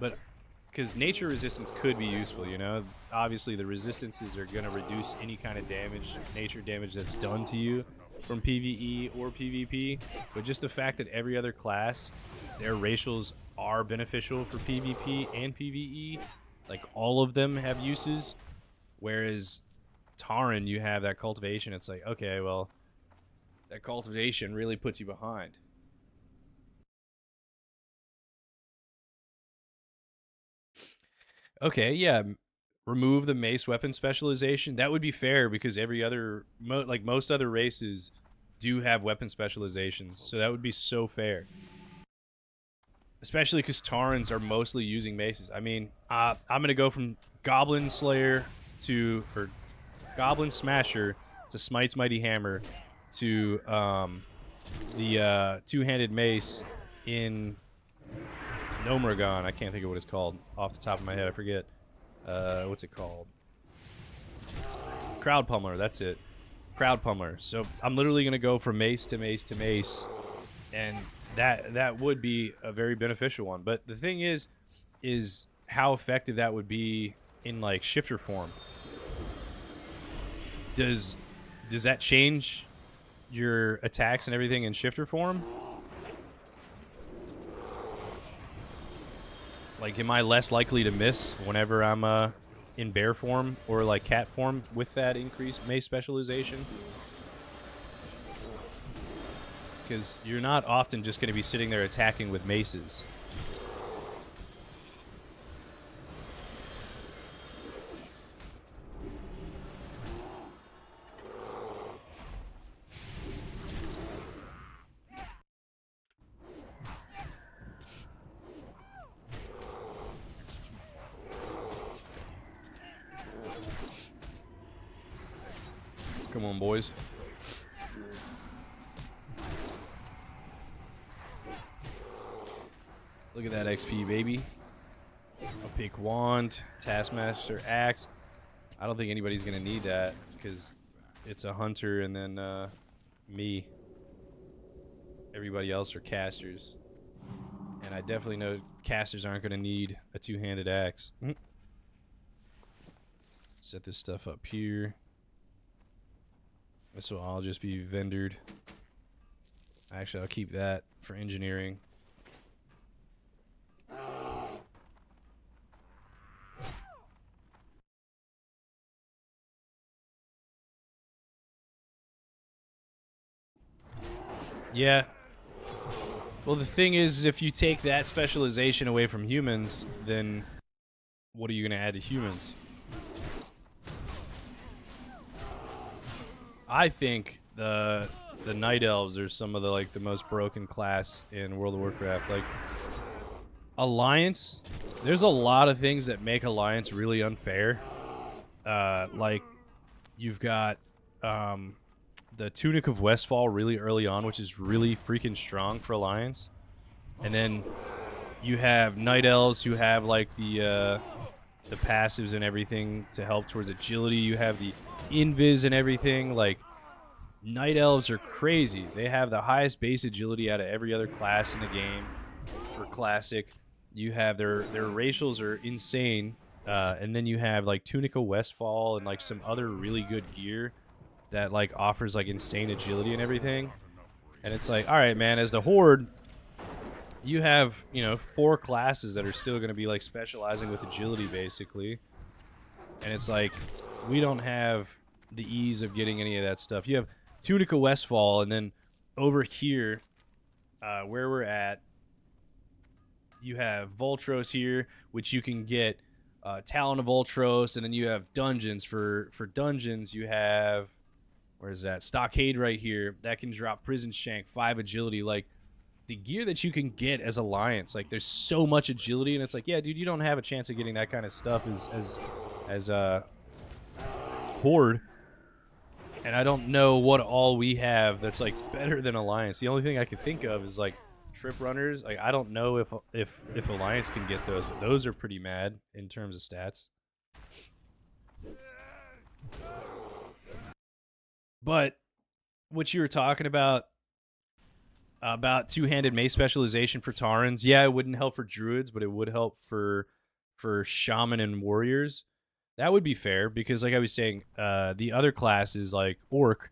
but because nature resistance could be useful, you know? Obviously, the resistances are going to reduce any kind of damage, nature damage that's done to you from PvE or PvP, but just the fact that every other class, their racials are beneficial for PvP and PvE, like, all of them have uses, whereas Tauren, you have that cultivation. It's like, okay, well, that cultivation really puts you behind. Okay, yeah, remove the mace weapon specialization. That would be fair because every other, like most other races, do have weapon specializations. So that would be so fair. Especially because Taurens are mostly using maces. I mean, I'm going to go from Goblin Slayer to, or Goblin Smasher to Smite's Mighty Hammer to the two-handed mace in Nomragon. I can't think of what it's called off the top of my head. I forget. What's it called? Crowd Pummeler. That's it. Crowd Pummeler. So I'm literally going to go from mace to mace to mace, and that would be a very beneficial one. But the thing is how effective that would be in like shifter form. Does that change your attacks and everything in shifter form? Like, am I less likely to miss whenever I'm in bear form or like cat form with that increased mace specialization? Because you're not often just going to be sitting there attacking with maces. Come on, boys. Look at that XP, baby. I'll pick Wand, Taskmaster, Axe. I don't think anybody's going to need that because it's a hunter and then me. Everybody else are casters. And I definitely know casters aren't going to need a two-handed axe. Set this stuff up here. So I'll just be vendored. Actually, I'll keep that for engineering. Yeah. Well, the thing is, if you take that specialization away from humans, then what are you going to add to humans? I think the Night Elves are some of the like the most broken class in World of Warcraft. Like Alliance, there's a lot of things that make Alliance really unfair. Like you've got the Tunic of Westfall really early on, which is really freaking strong for Alliance. And then you have Night Elves who have like the passives and everything to help towards agility. You have the invis and everything. Like Night Elves are crazy. They have the highest base agility out of every other class in the game for Classic. You have their racials are insane. And then you have like Tunica Westfall and like some other really good gear that like offers like insane agility and everything. And it's like, all right, man, as the Horde, you have, you know, 4 classes that are still going to be like specializing with agility basically. And it's like, we don't have the ease of getting any of that stuff. You have Tunica Westfall, and then over here, where we're at, you have Voltros here, which you can get Talon of Voltros, and then you have dungeons. For dungeons, you have, where's that? Stockade right here. That can drop Prison Shank, 5 agility. Like, the gear that you can get as Alliance, like, there's so much agility, and it's like, yeah, dude, you don't have a chance of getting that kind of stuff as Horde. And I don't know what all we have that's like better than Alliance. The only thing I could think of is like Trip Runners. Like I don't know if Alliance can get those, but those are pretty mad in terms of stats. But what you were talking about two-handed mace specialization for Taurens, yeah, it wouldn't help for Druids, but it would help for Shaman and Warriors. That would be fair, because like I was saying, the other classes like Orc,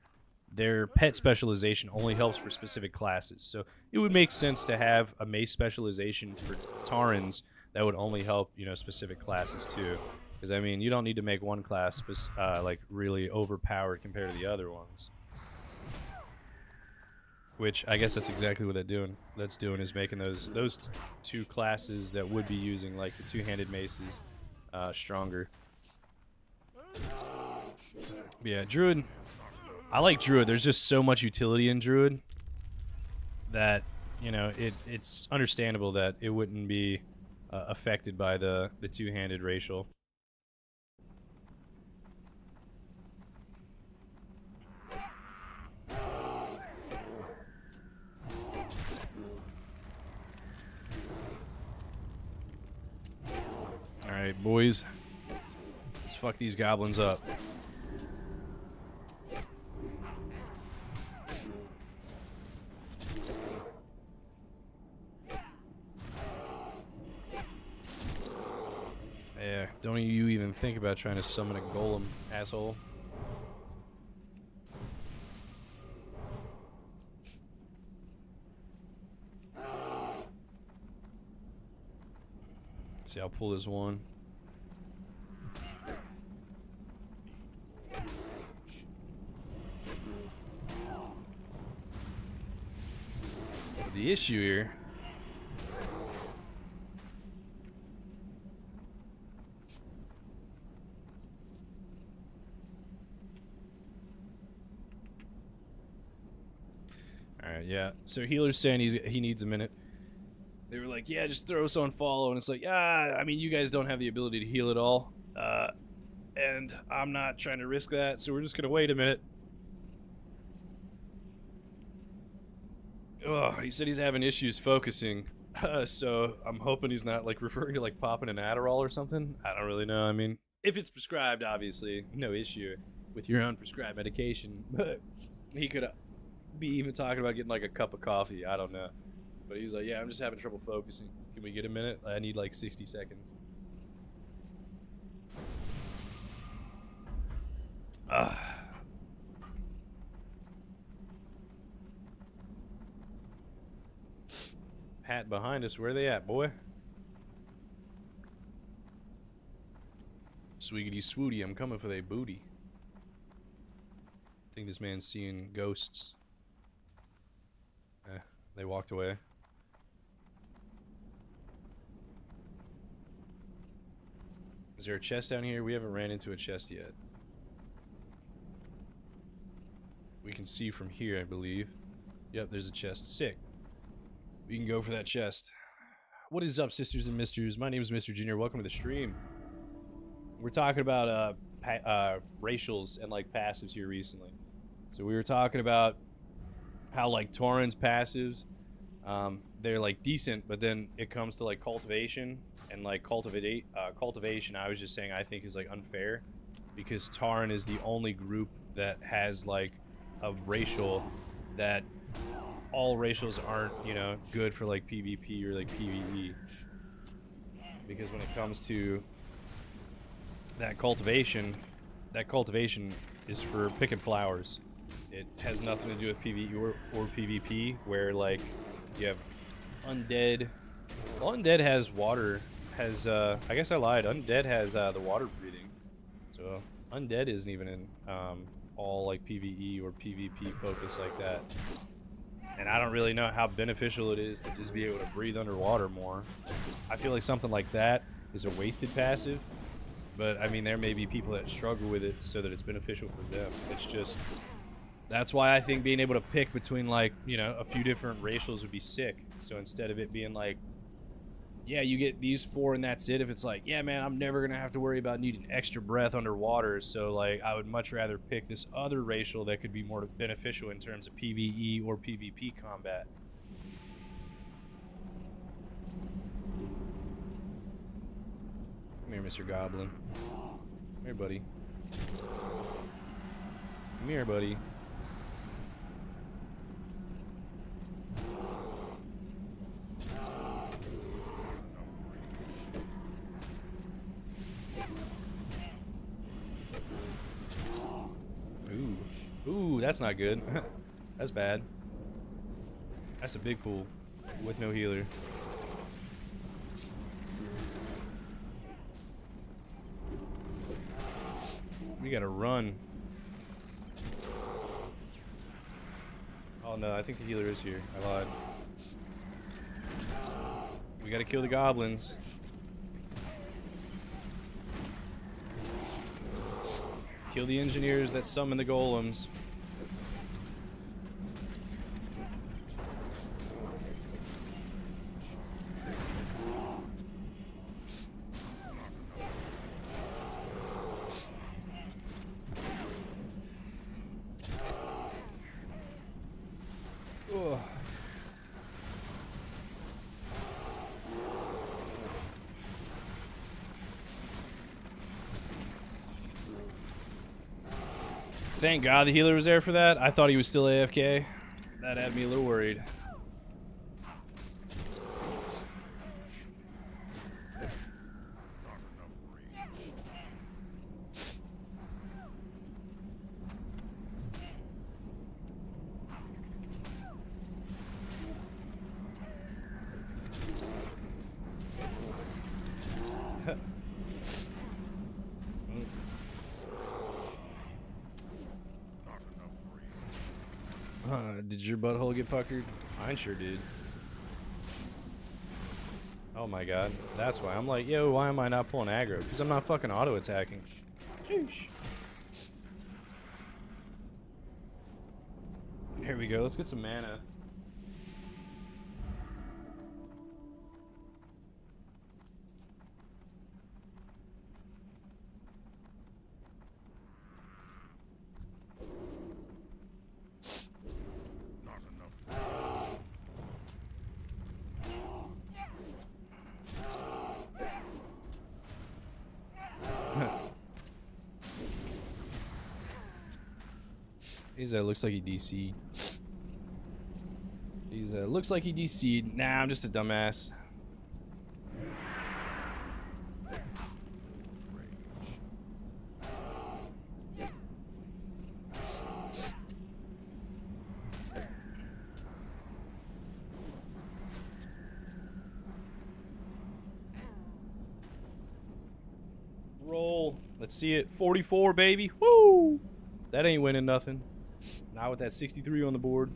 their pet specialization only helps for specific classes. So it would make sense to have a mace specialization for Taurens that would only help, you know, specific classes too. Because I mean, you don't need to make one class like really overpowered compared to the other ones. Which I guess that's exactly what that's doing is making those 2 classes that would be using like the two-handed maces stronger. But yeah, Druid. I like Druid. There's just so much utility in Druid that, you know, it's understandable that it wouldn't be affected by the two-handed racial. Alright, boys. Let's fuck these goblins up. Yeah, don't you even think about trying to summon a golem, asshole. See, I'll pull this one. But the issue here Alright, yeah. So healer's saying he needs a minute. They were like, yeah, just throw us on follow, and it's like, I mean, you guys don't have the ability to heal at all, and I'm not trying to risk that, so we're just gonna wait a minute. Ugh, he said he's having issues focusing, so I'm hoping he's not like referring to like popping an Adderall or something. I don't really know. I mean, if it's prescribed, obviously, no issue with your own prescribed medication, but he could be even talking about getting like a cup of coffee. I don't know. But he was like, yeah, I'm just having trouble focusing. Can we get a minute? I need like 60 seconds. Hat behind us. Where they at, boy? Swiggity swooty, I'm coming for they booty. I think this man's seeing ghosts. They walked away. Is there a chest down here? We haven't ran into a chest yet. We can see from here, I believe. Yep, there's a chest. Sick. We can go for that chest. What is up, sisters and misters? My name is Mr. Junior. Welcome to the stream. We're talking about racials and like passives here recently. So we were talking about how like Tauren's passives, they're like decent, but then it comes to like cultivation and like cultivation. I was just saying I think is like unfair because Tauren is the only group that has like a racial that all racials aren't, you know, good for like PvP or like PvE. Because when it comes to that cultivation is for picking flowers. It has nothing to do with PvE or PvP, where like you have undead. Well, undead has water. I guess I lied. Undead has the water breathing. So undead isn't even in all like PvE or PvP focus like that. And I don't really know how beneficial it is to just be able to breathe underwater more. I feel like something like that is a wasted passive. But I mean, there may be people that struggle with it so that it's beneficial for them. It's just, that's why I think being able to pick between like, you know, a few different racials would be sick. So instead of it being like, yeah, you get these 4 and that's it. If it's like, yeah, man, I'm never gonna have to worry about needing extra breath underwater. So like, I would much rather pick this other racial that could be more beneficial in terms of PvE or PvP combat. Come here, Mr. Goblin. Come here, buddy. Come here, buddy. Ooh, that's not good. That's bad. That's a big pool with no healer. We gotta run. Oh no, I think the healer is here. I lied. We gotta kill the goblins. Kill the engineers that summon the golems. Ugh. Thank God the healer was there for that. I thought he was still AFK. That had me a little worried. Did your butthole get puckered? Mine sure did. Oh my god. That's why. I'm like, yo, why am I not pulling aggro? Because I'm not fucking auto-attacking. Sheesh. Here we go. Let's get some mana. He's looks like he DC'd. He's looks like he DC'd. Nah, I'm just a dumbass. Roll. Let's see it. 44, baby. Woo! That ain't winning nothing. Not with that 63 on the board.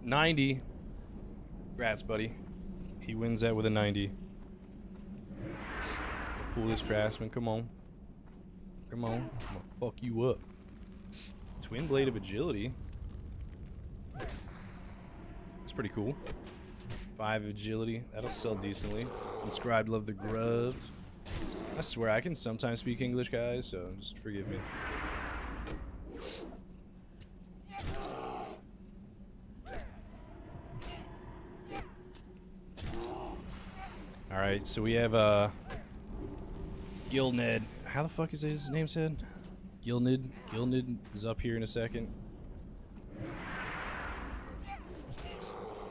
90. Congrats, buddy. He wins that with a 90. Pull this craftsman. Come on. Come on. I'm gonna fuck you up. Twin blade of agility. That's pretty cool. 5 agility. That'll sell decently. Inscribed love the grubs. I swear I can sometimes speak English, guys, so just forgive me. Alright, so we have Gilned. How the fuck is his name said? Gilned. Gilned is up here in a second.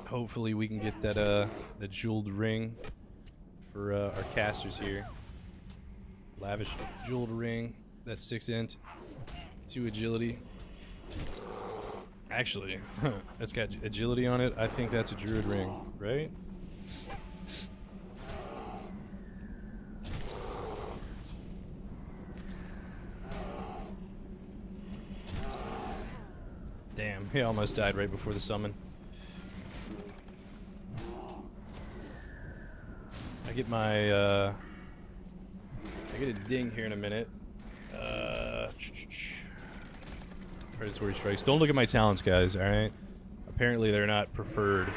Hopefully we can get that the jeweled ring for our casters here. Lavish jeweled ring. That's 6 int, 2 agility. Actually, it's got agility on it. I think that's a druid ring, right? Damn, he almost died right before the summon. I get my, I get a ding here in a minute. Predatory strikes. Don't look at my talents, guys, alright? Apparently they're not preferred.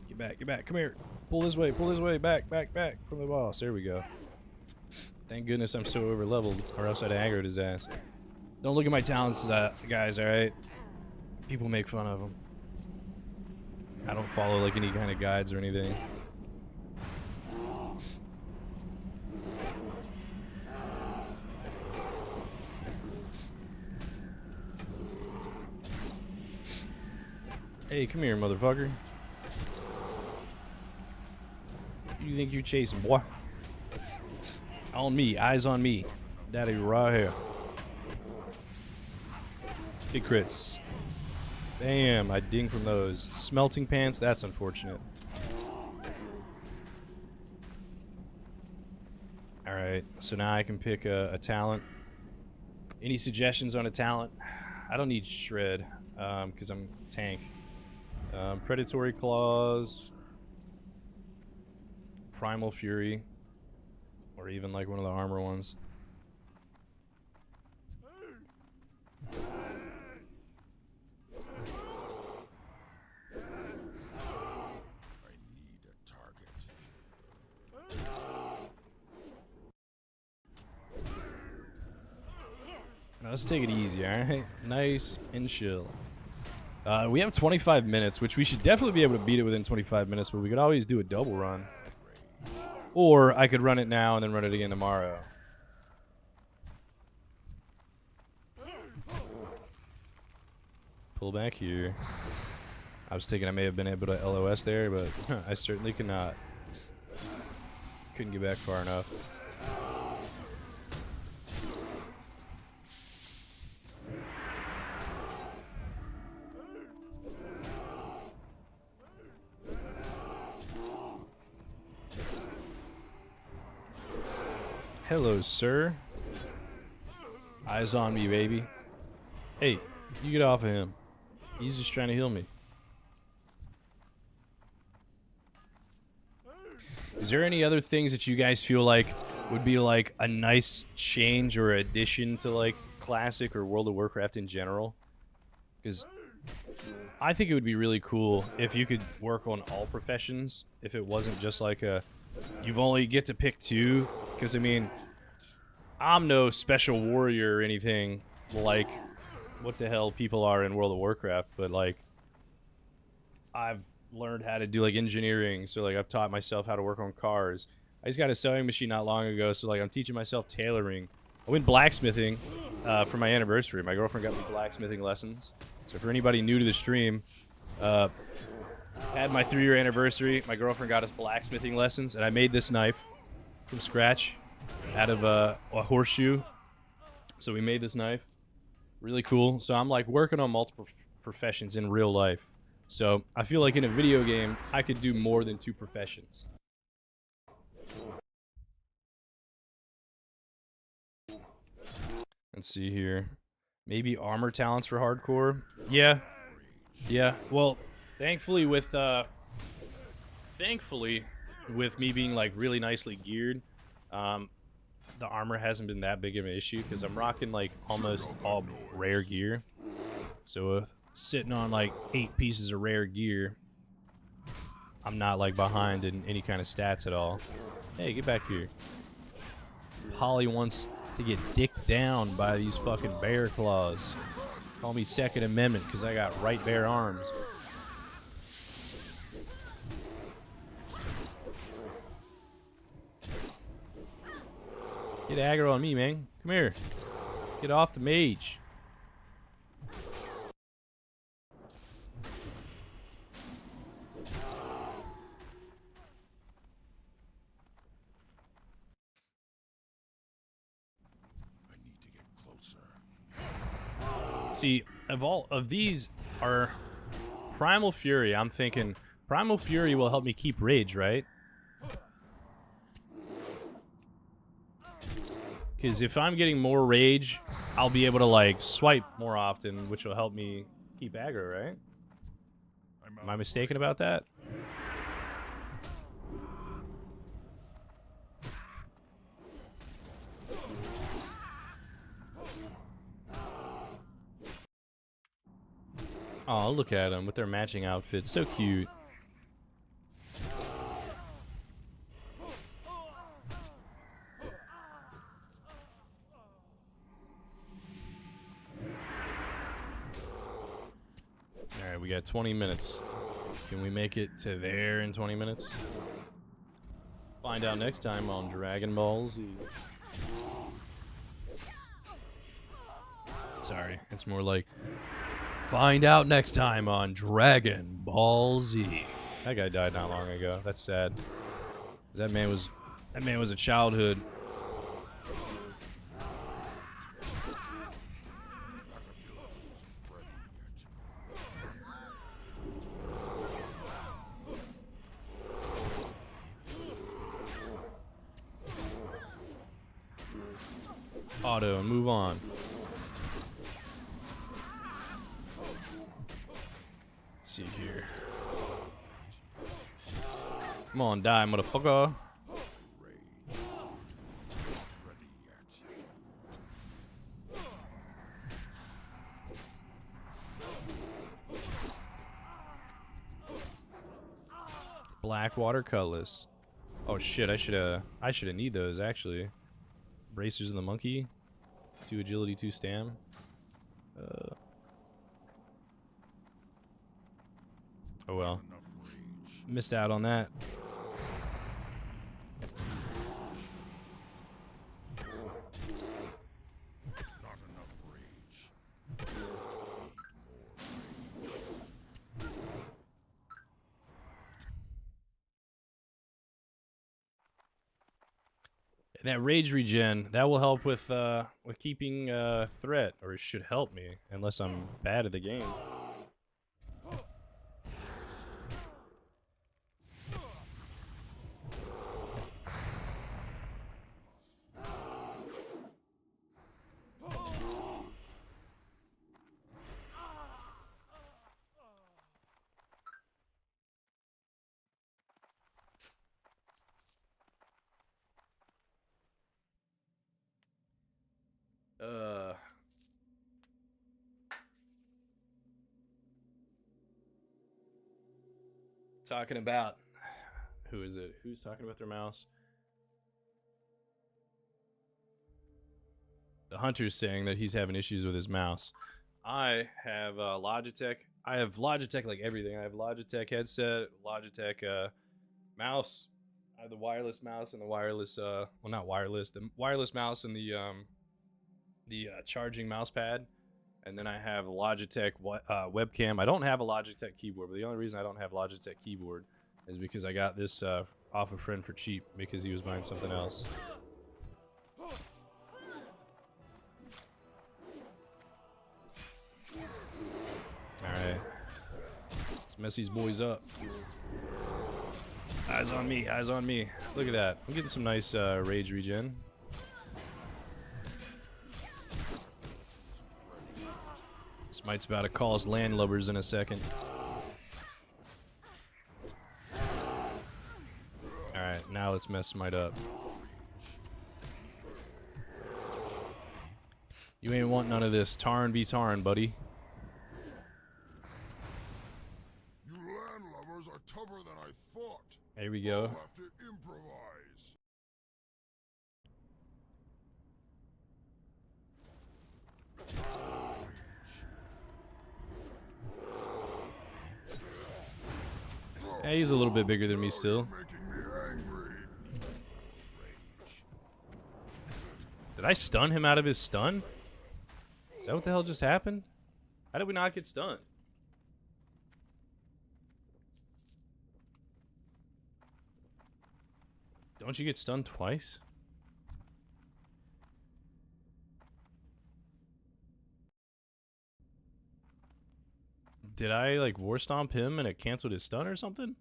Get back, come here. Pull this way, back from the boss. There we go. Thank goodness I'm so over leveled, or else I'd aggroed his ass. Don't look at my talents, guys, alright? People make fun of them. I don't follow like any kind of guides or anything. Hey, come here, motherfucker. Who do you think you're chasing, boy? On me, eyes on me. Daddy right here. Big crits. Damn, I ding from those. Smelting pants, that's unfortunate. Alright, so now I can pick a talent. Any suggestions on a talent? I don't need shred, because I'm tank. Predatory claws. Primal fury. Or even like one of the armor ones. Now let's take it easy, alright? Nice and chill. We have 25 minutes, which we should definitely be able to beat it within 25 minutes, but we could always do a double run. Or I could run it now and then run it again tomorrow. Pull back here. I was thinking I may have been able to LOS there, but I certainly could not. Couldn't get back far enough. Hello, sir. Eyes on me, baby. Hey, you get off of him. He's just trying to heal me. Is there any other things that you guys feel like would be like a nice change or addition to like Classic or World of Warcraft in general? Because I think it would be really cool if you could work on all professions. If it wasn't just like a, you've only get to pick 2. Because I mean, I'm no special warrior or anything like what the hell people are in World of Warcraft, but like I've learned how to do like engineering, so like I've taught myself how to work on cars. I just got a sewing machine not long ago, so like I'm teaching myself tailoring. I went blacksmithing for my anniversary. My girlfriend got me blacksmithing lessons. So for anybody new to the stream, had my 3-year anniversary. My girlfriend got us blacksmithing lessons, and I made this knife from scratch out of a horseshoe. So we made this knife. Really cool. So I'm like working on multiple professions in real life. So I feel like in a video game, I could do more than 2 professions. Let's see here. Maybe armor talents for hardcore. Yeah. Yeah, well, thankfully with me being like really nicely geared, um, the armor hasn't been that big of an issue because I'm rocking like almost all rare gear. So sitting on like 8 pieces of rare gear, I'm not like behind in any kind of stats at all. Hey, get back here. Polly wants to get dicked down by these fucking bear claws. Call me Second Amendment because I got right bear arms. Get aggro on me, man. Come here. Get off the mage. I need to get closer. See, of all of these are Primal Fury. I'm thinking Primal Fury will help me keep rage, right? Because if I'm getting more rage, I'll be able to like swipe more often, which will help me keep aggro, right? Am I mistaken about that? Oh, look at them with their matching outfits. So cute. Alright, we got 20 minutes. Can we make it to there in 20 minutes? Find out next time on Dragon Ball Z. Sorry, it's more like find out next time on Dragon Ball Z. That guy died not long ago. That's sad. That man was a childhood. Auto and move on. Let's see here. Come on, die, motherfucker. Blackwater Cutlass. Oh shit, I should need those actually. Bracers of the Monkey. 2 agility, 2 stam. Oh well. Missed out on that. Not enough rage. And that rage regen, that will help with keeping threat, or it should help me, unless I'm bad at the game. Talking about, who is it? Who's talking about their mouse? The hunter's saying that he's having issues with his mouse. I have Logitech. I have Logitech like everything. I have Logitech headset, Logitech mouse. I have the wireless mouse and the wireless, well, not wireless, the wireless mouse and the charging mouse pad. And then I have a Logitech webcam. I don't have a Logitech keyboard, but the only reason I don't have a Logitech keyboard is because I got this off a friend for cheap because he was buying something else. Alright. Let's mess these boys up. Eyes on me, eyes on me. Look at that. I'm getting some nice rage regen. Smite's about to call us landlubbers in a second. Alright, now let's mess Smite up. You ain't want none of this. Tarn be Tarn, buddy. You landlubbers are tougher than I thought. There we I'll go. have to improvise. Yeah, he's a little bit bigger than me still. Making me angry. Did I stun him out of his stun? Is that what the hell just happened? How did we not get stunned? Don't you get stunned twice? Did I like war stomp him and it canceled his stun or something?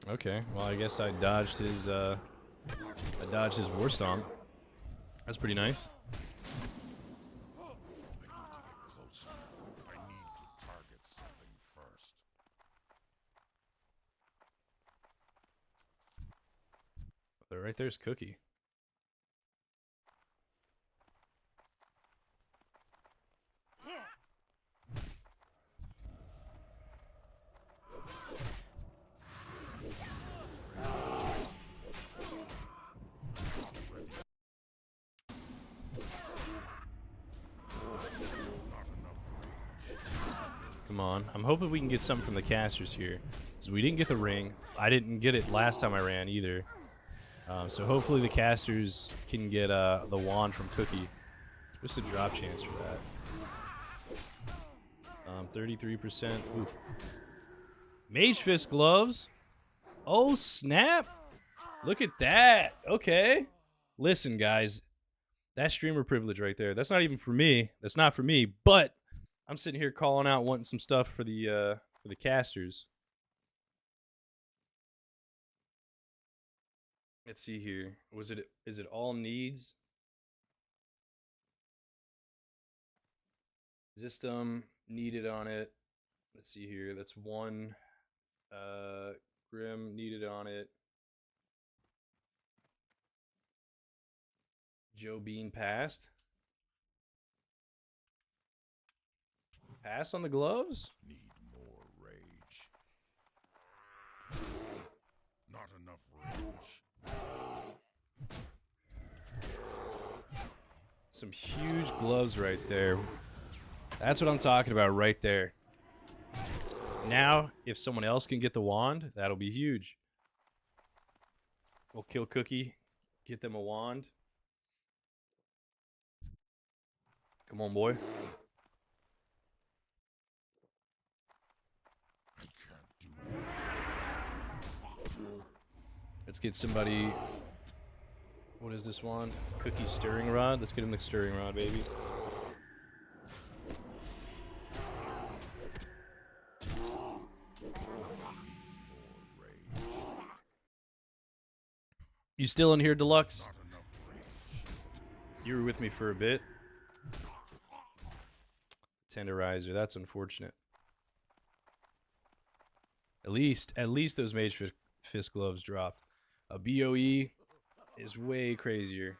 Okay, well I guess I dodged his war stomp. That's pretty nice. I need to get closer. I need to target something first. Right there's Cookie. Come on. I'm hoping we can get something from the casters here. Because we didn't get the ring. I didn't get it last time I ran either. So hopefully the casters can get the wand from Cookie. Just a drop chance for that. 33%. Oof. Mage Fist gloves. Oh, snap. Look at that. Okay. Listen, guys. That's streamer privilege right there. That's not even for me. That's not for me. But I'm sitting here calling out, wanting some stuff for the casters. Let's see here. Is it all needs? Zystem needed on it. Let's see here. That's one. Grim needed on it. Joe Bean passed. Pass on the gloves? Need more rage. Not enough rage. Some huge gloves right there. That's what I'm talking about right there. Now, if someone else can get the wand, that'll be huge. We'll kill Cookie. Get them a wand. Come on, boy. I can't do it. Let's get somebody. What is this wand? Cookie stirring rod. Let's get him the stirring rod, baby. You still in here, Deluxe? Not enough rage. You were with me for a bit. Tenderizer. That's unfortunate. At least those Mage Fist gloves dropped. A BOE is way crazier.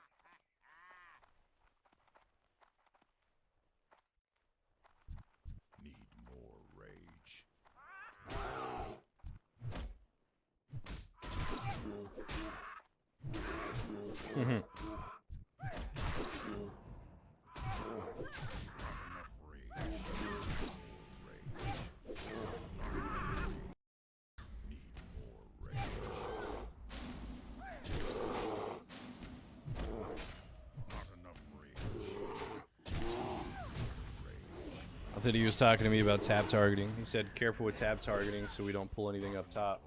Need more rage. Mhm. I thought he was talking to me about tab targeting. He said, careful with tab targeting so we don't pull anything up top.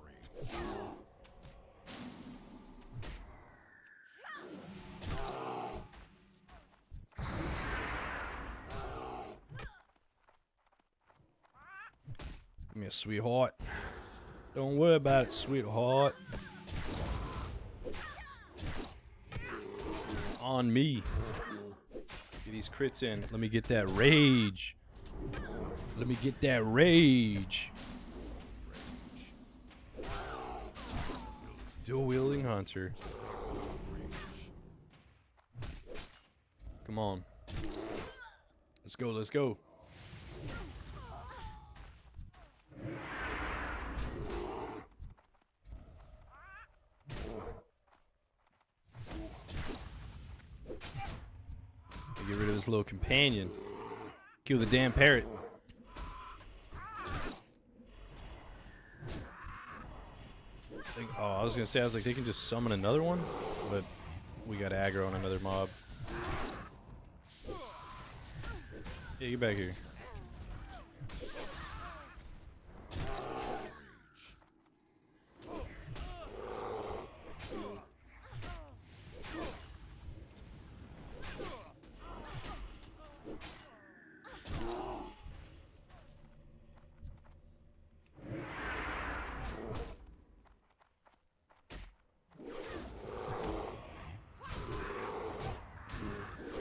Give me a sweetheart. Don't worry about it, sweetheart. On me. Get these crits in. Let me get that rage. Let me get that rage. Dual wielding hunter. Come on. Let's go, let's go. Get rid of this little companion. Kill the damn parrot. Oh, I was gonna say, I was like, they can just summon another one, but we got aggro on another mob. Yeah, get back here.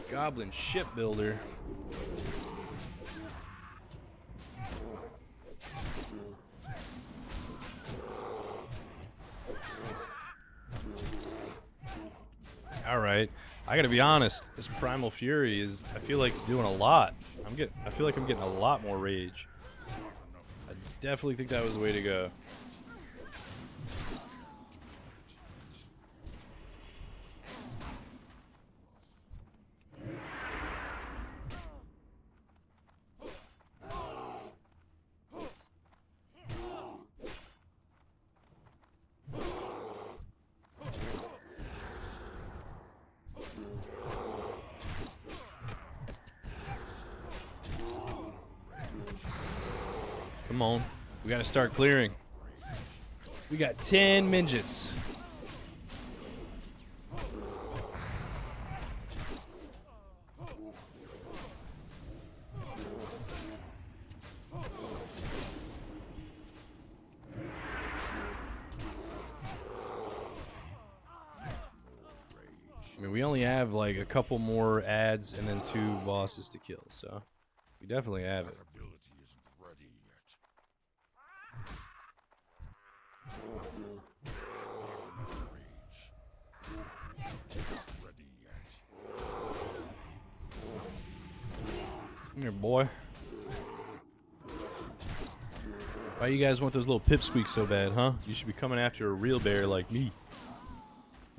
Goblin shipbuilder. All right, I gotta be honest. This Primal Fury is, I feel like it's doing a lot. I feel like I'm getting a lot more rage. I definitely think that was the way to go. Come on. We gotta start clearing. We got 10 midgets. I mean, we only have like a couple more ads and then 2 bosses to kill, so we definitely have it. Come here, boy. Why you guys want those little pipsqueaks so bad, huh? You should be coming after a real bear like me.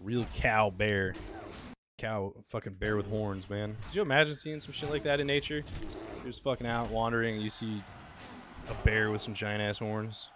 Real cow bear. Cow fucking bear with horns, man. Could you imagine seeing some shit like that in nature? You're just fucking out wandering and you see a bear with some giant ass horns.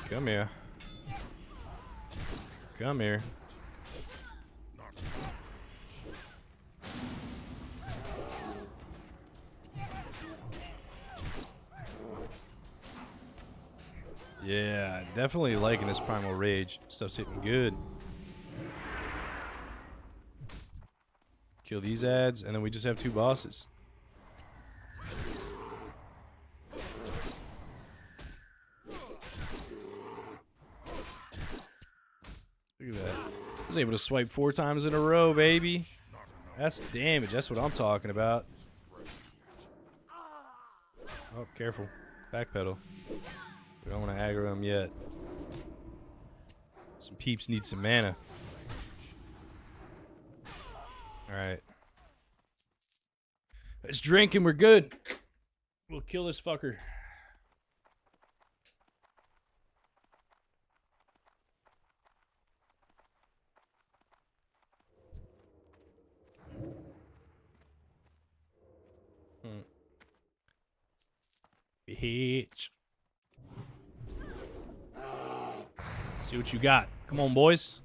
Come here. Come here. Yeah, definitely liking this Primal Rage. Stuff's hitting good. Kill these ads, and then we just have 2 bosses. Look at that. I was able to swipe 4 times in a row, baby. That's damage. That's what I'm talking about. Oh, careful. Backpedal. We don't want to aggro him yet. Some peeps need some mana. Alright. Let's drink and we're good. We'll kill this fucker. Bitch. See what you got. Come on, boys.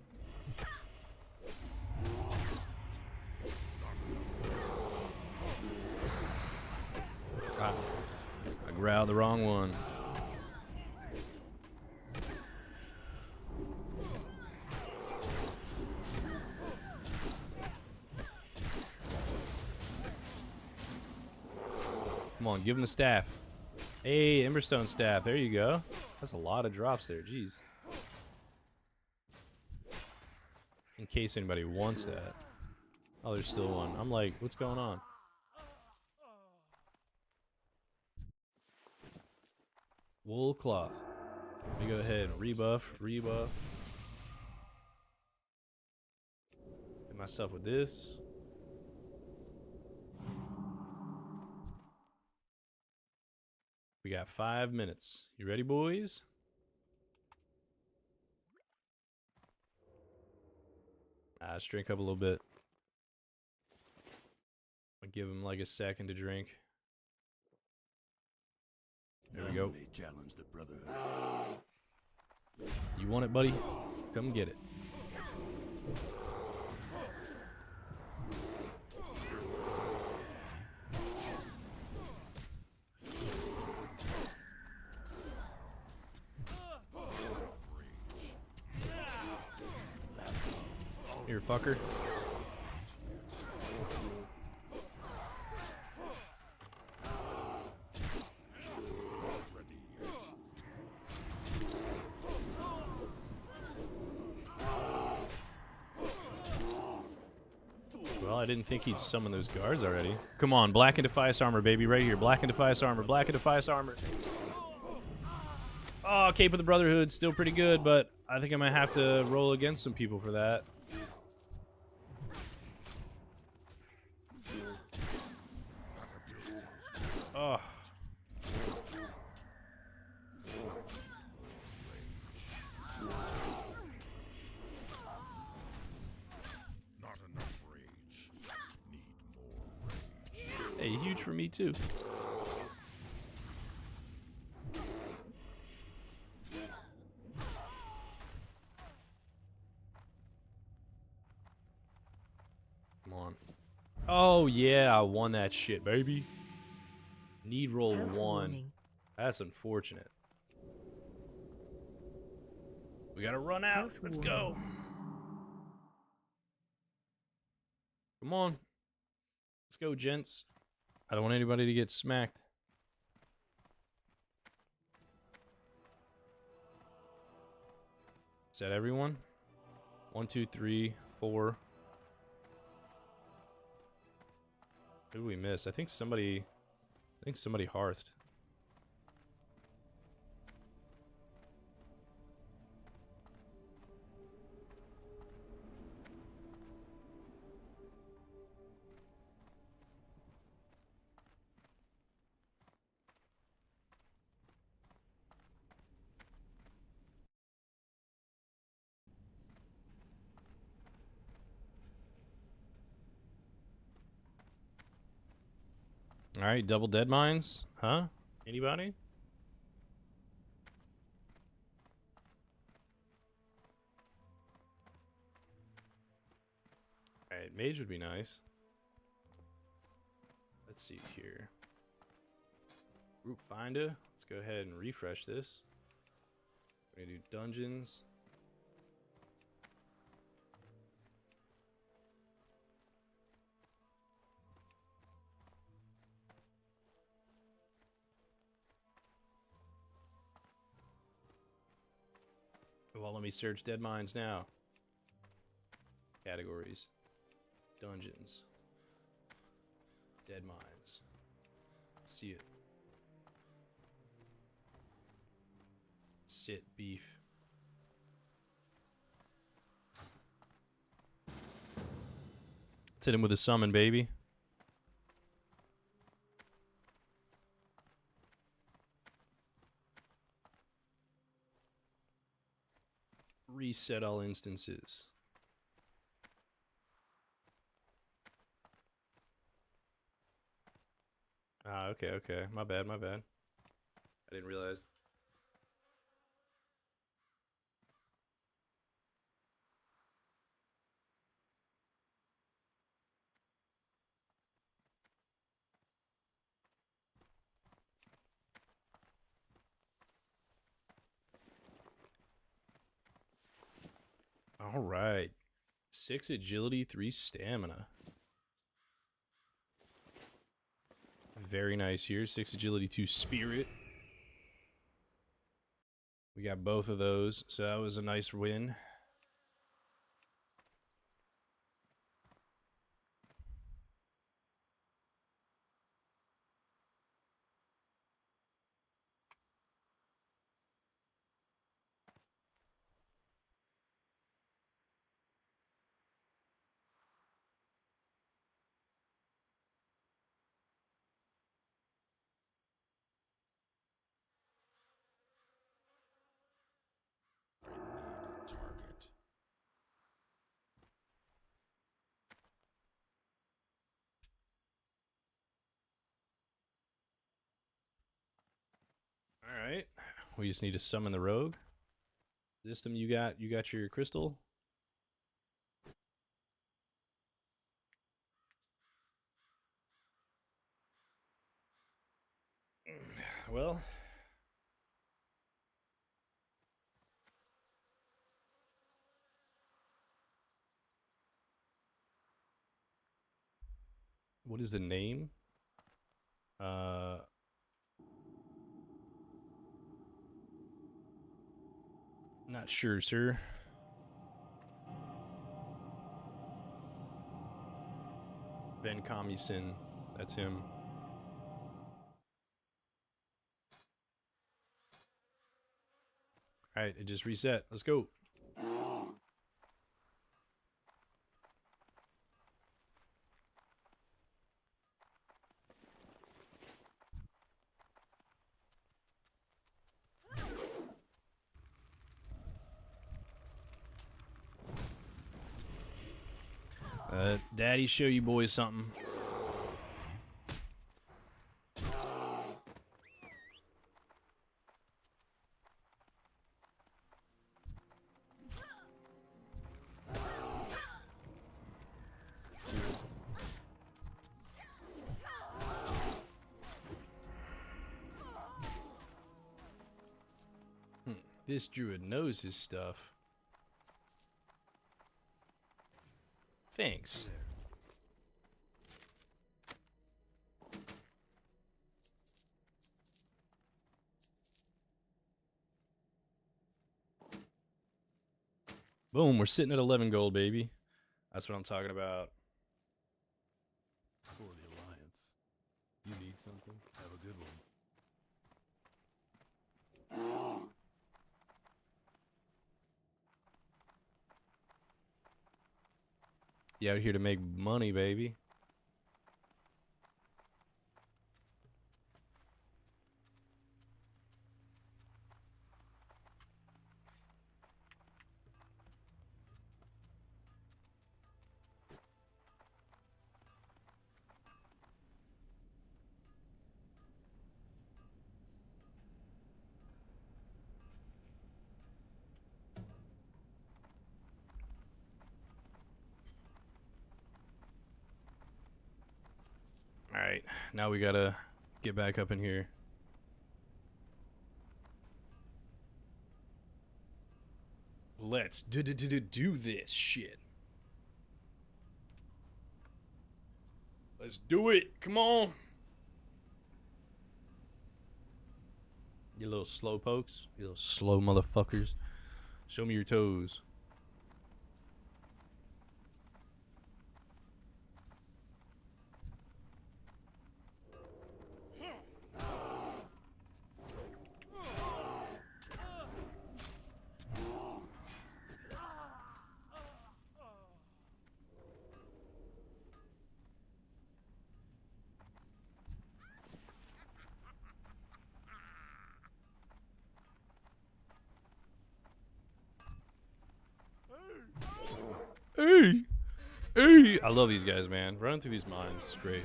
Ah, I growled the wrong one. Come on, give him the staff. Hey, Emberstone staff. There you go. That's a lot of drops there. Jeez. In case anybody wants that. Oh, there's still one. I'm like, what's going on? Wool cloth. Let me go ahead and rebuff. Hit myself with this. We got 5 minutes. You ready, boys? Let's drink up a little bit. I'll give him like a second to drink. There we go. Challenge the brotherhood. You want it, buddy? Come get it. Here, fucker. Well, I didn't think he'd summon those guards already. Come on, Black and Defias armor, baby, right here. Black and Defias armor, Black and Defias armor. Oh, Cape of the Brotherhood, still pretty good, but I think I might have to roll against some people for that. Oh. Not enough rage. Need more rage. Hey, huge for me too. Come on. Oh yeah, I won that shit, baby. Need roll Health 1. warning. That's unfortunate. We gotta run out. Health Let's warning. go. Come on. Let's go, gents. I don't want anybody to get smacked. Is that everyone? 1, 2, 3, 4. Who did we miss? I think somebody hearthed. All right, double dead mines, huh? Anybody? All right, mage would be nice. Let's see here. Group finder. Let's go ahead and refresh this. We're gonna do dungeons. Well, let me search dead mines now. Categories. Dungeons. Dead mines. Let's see it. Sit beef. Let's hit him with a summon, baby. Reset all instances. Ah, okay. My bad. I didn't realize. All right. 6 agility, 3 stamina. Very nice here. 6 agility, 2 spirit. We got both of those, so that was a nice win. I need a target. All right. We just need to summon the rogue. System, you got your crystal? Well, what is the name? Not sure, sir. Ben Kamison. That's him. All right, it just reset. Let's go. Daddy, show you boys something. This druid knows his stuff. Thanks. Boom, we're sitting at 11 gold, baby. That's what I'm talking about. For the Alliance. You need something? Have a good one. You out here to make money, baby. Alright, now we gotta get back up in here. Let's do this shit. Let's do it. Come on. You little slow pokes. You little slow motherfuckers. Show me your toes. Hey! Hey! I love these guys, man. Running through these mines is great.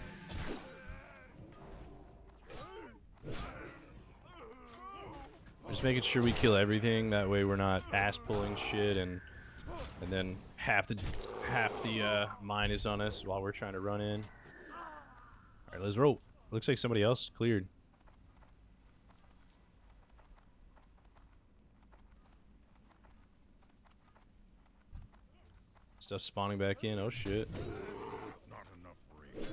Just making sure we kill everything. That way we're not ass pulling shit and then half the mine is on us while we're trying to run in. All right, let's roll. Looks like somebody else cleared. Stuff spawning back in. Oh shit. Not enough rage.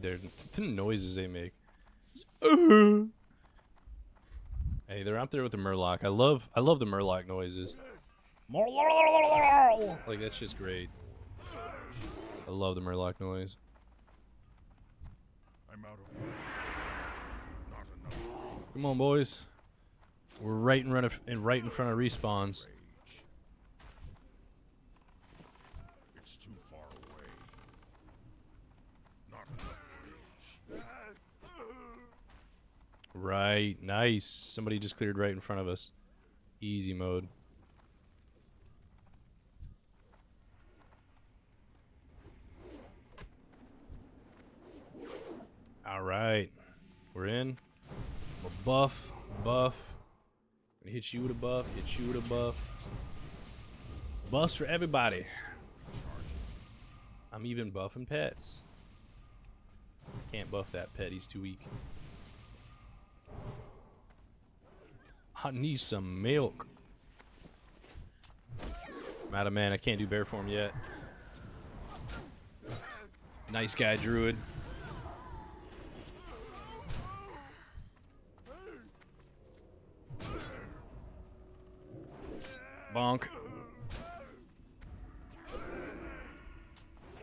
They're the noises they make. Hey, they're out there with the murloc. I love the murloc noises. Like that's just great. I love the murloc noise. I'm out of rage. Not enough Come on, boys. We're right in front of respawns. rage. It's too far away. Not enough rage. Right, nice. Somebody just cleared right in front of us. Easy mode. All right, we're in. We're buff. Gonna hit you with a buff. Hit you with a buff. Buffs for everybody. I'm even buffing pets. Can't buff that pet. He's too weak. I need some milk. I'm out of man. I can't do bear form yet. Nice guy, Druid. Bonk.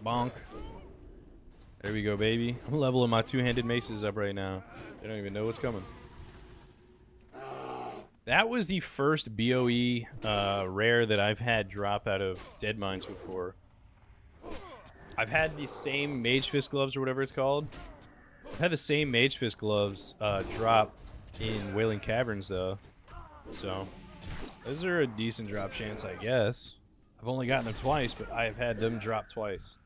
Bonk. There we go, baby. I'm leveling my two-handed maces up right now. They don't even know what's coming. That was the first BOE rare that I've had drop out of Dead Mines before. I've had the same Mage Fist gloves or whatever it's called. I've had the same Mage Fist gloves drop in Wailing Caverns though. So those are a decent drop chance, I guess. I've only gotten them twice, but I have had them drop twice.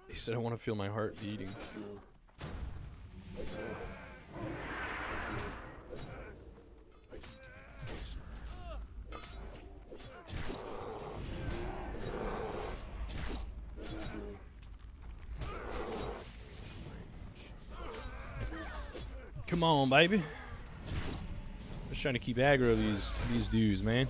He said, I want to feel my heart beating. Come on, baby. Just trying to keep aggro these dudes, man.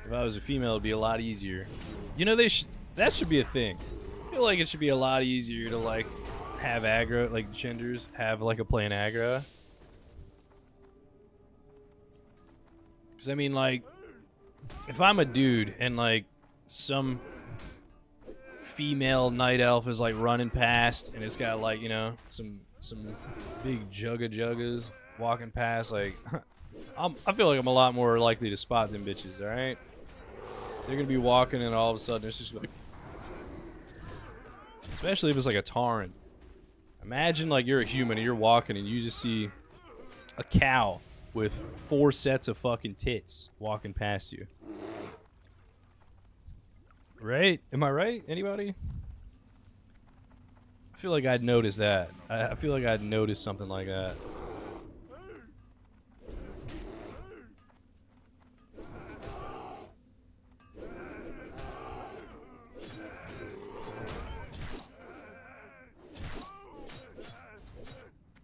If I was a female, it'd be a lot easier. You know, that should be a thing. I feel like it should be a lot easier to like have aggro, like genders have like a plain aggro. Because I mean, like, if I'm a dude and like some female night elf is like running past and it's got like, you know, some big juggas walking past, like I feel like I'm a lot more likely to spot them bitches. All right, they're gonna be walking and all of a sudden it's just like, especially if it's like a torrent. Imagine like you're a human and you're walking and you just see a cow with 4 sets of fucking tits walking past you. Right? Am I right? Anybody? I feel like I'd notice that. I feel like I'd notice something like that.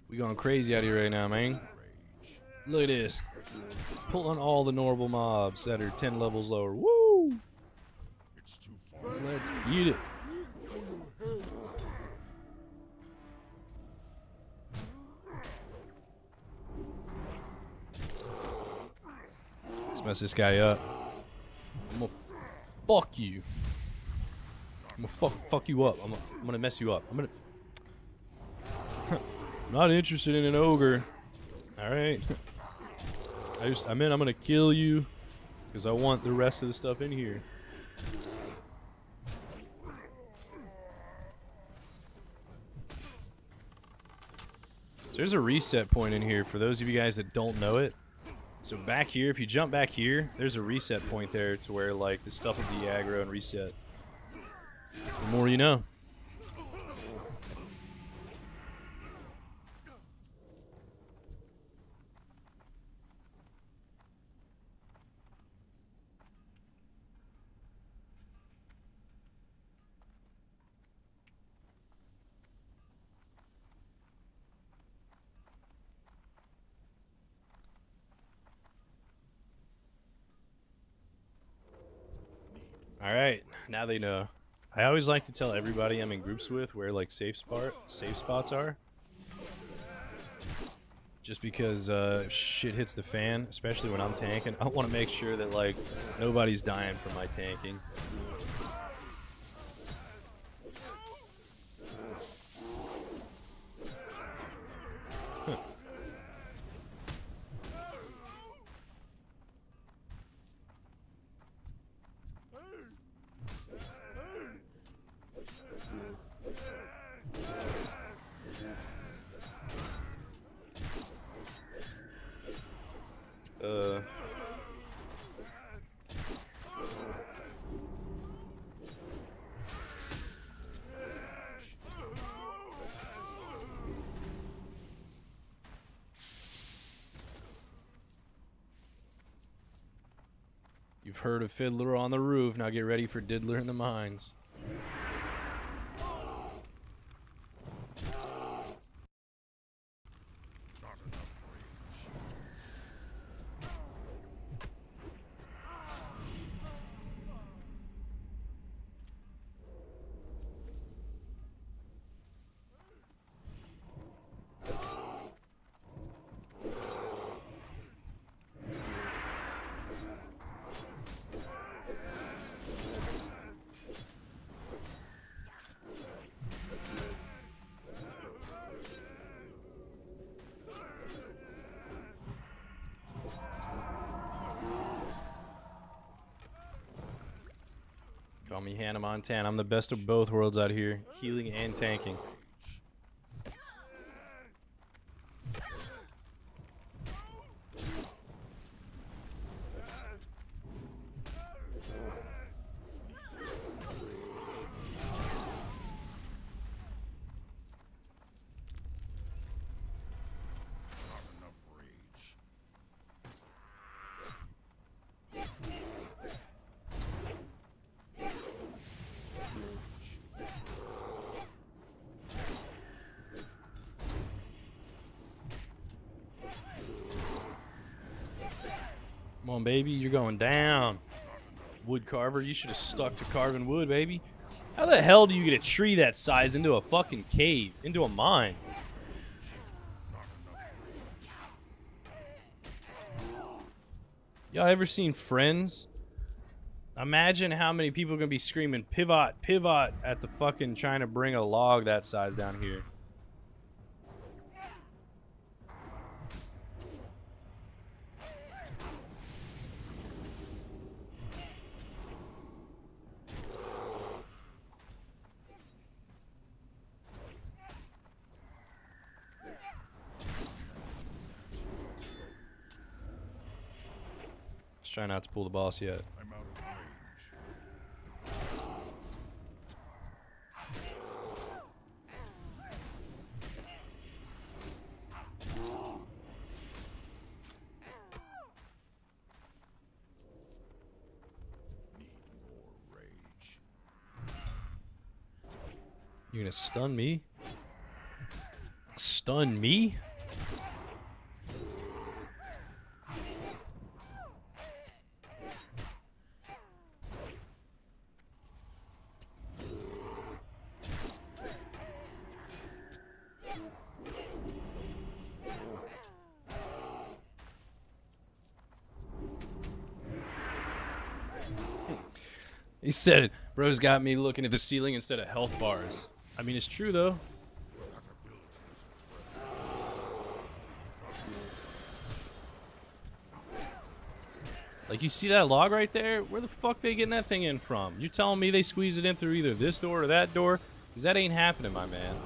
We going crazy out here right now, man. Look at this. Pulling all the normal mobs that are 10 levels lower. Woo! It's too far. Let's eat it. Let's mess this guy up. I'm gonna fuck you. I'm gonna fuck you up. I'm gonna mess you up. I'm not interested in an ogre. All right. I'm gonna kill you because I want the rest of the stuff in here. So there's a reset point in here for those of you guys that don't know it. So back here, if you jump back here, there's a reset point there to where like the stuff will be aggro and reset. The more you know. Alright, now they know. I always like to tell everybody I'm in groups with where like safe spots are. Just because if shit hits the fan, especially when I'm tanking, I want to make sure that like nobody's dying from my tanking. You've heard of Fiddler on the Roof, now get ready for Diddler in the Mines. Call me Hannah Montana. I'm the best of both worlds out here, healing and tanking. Come on, baby, you're going down. Wood carver, you should have stuck to carving wood, baby. How the hell do you get a tree that size into a fucking cave, into a mine? Y'all ever seen Friends? Imagine how many people are gonna be screaming pivot, pivot at the fucking trying to bring a log that size down here. Try not to pull the boss yet. I'm out of range. Need more rage. You gonna stun me? Stun me? He said it. Bro's got me looking at the ceiling instead of health bars. I mean, it's true, though. Like, you see that log right there? Where the fuck they getting that thing in from? You telling me they squeeze it in through either this door or that door? Because that ain't happening, my man.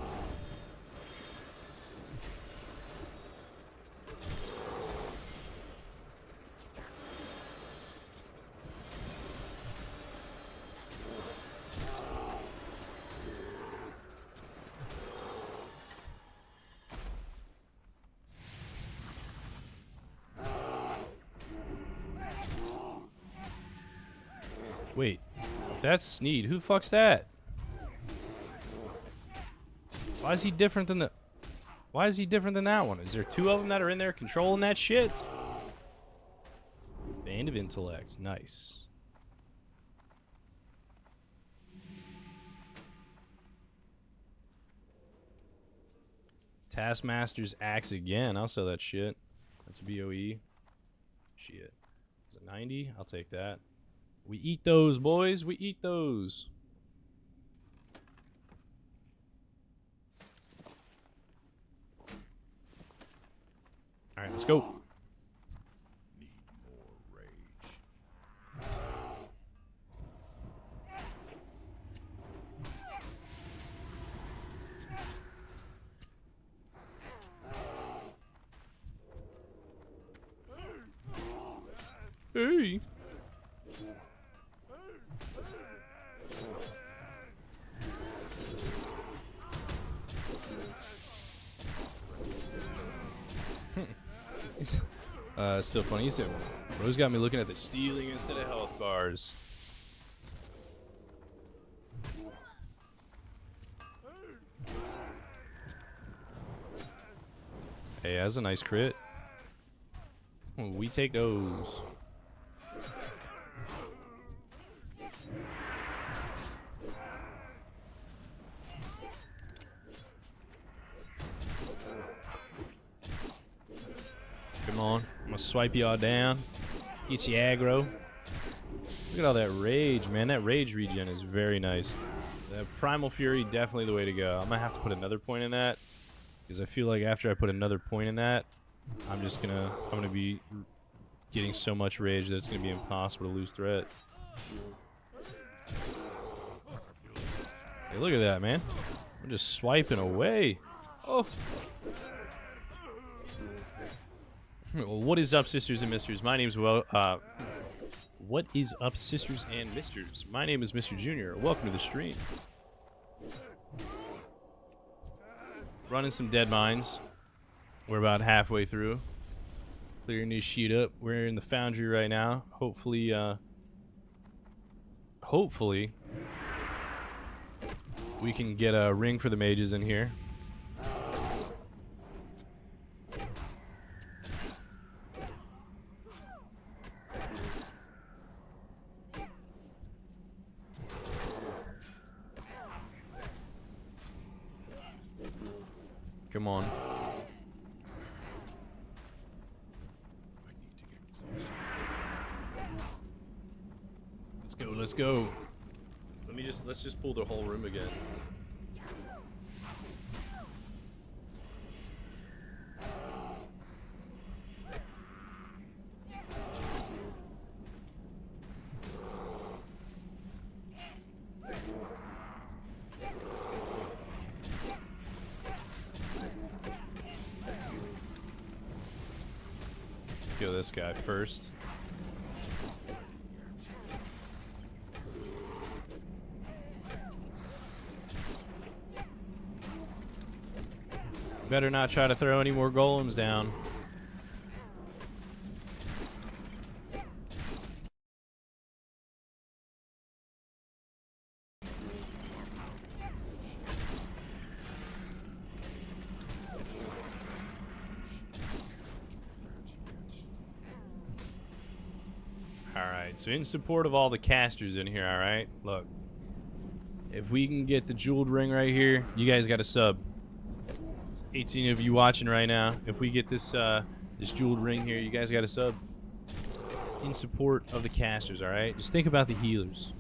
Wait, if that's Sneed, who the fuck's that? Why is he different than the... Why is he different than that one? Is there two of them that are in there controlling that shit? Band of Intellect. Nice. Taskmaster's Axe again. I'll sell that shit. That's a BOE. Shit. Is it 90? I'll take that. We eat those, boys. We eat those. Alright, let's go. Need more rage. Hey. Still funny. You said, Rose got me looking at the stealing instead of health bars. Hey, that's a nice crit. Ooh, we take those. Come on, I'm gonna swipe y'all down. Get you aggro. Look at all that rage, man. That rage regen is very nice. That Primal Fury, definitely the way to go. I'm gonna have to put another point in that, because I feel like after I put another point in that, I'm gonna be getting so much rage that it's gonna be impossible to lose threat. Hey, look at that, man. I'm just swiping away. Oh. Well, what is up, sisters and misters? My name's what is up, sisters and misters? My name is Mr. Junior. Welcome to the stream. Running some dead mines. We're about halfway through. Clearing this sheet up. We're in the foundry right now. Hopefully, we can get a ring for the mages in here. Come on. I need to get closer. Let's go, let's go. Let's just pull the whole room again. Let's kill this guy first. Better not try to throw any more golems down. Alright, so in support of all the casters in here, alright? Look. If we can get the jeweled ring right here, you guys got a sub. 18 of you watching right now. If we get this this jeweled ring here, you guys got a sub. In support of the casters, alright? Just think about the healers.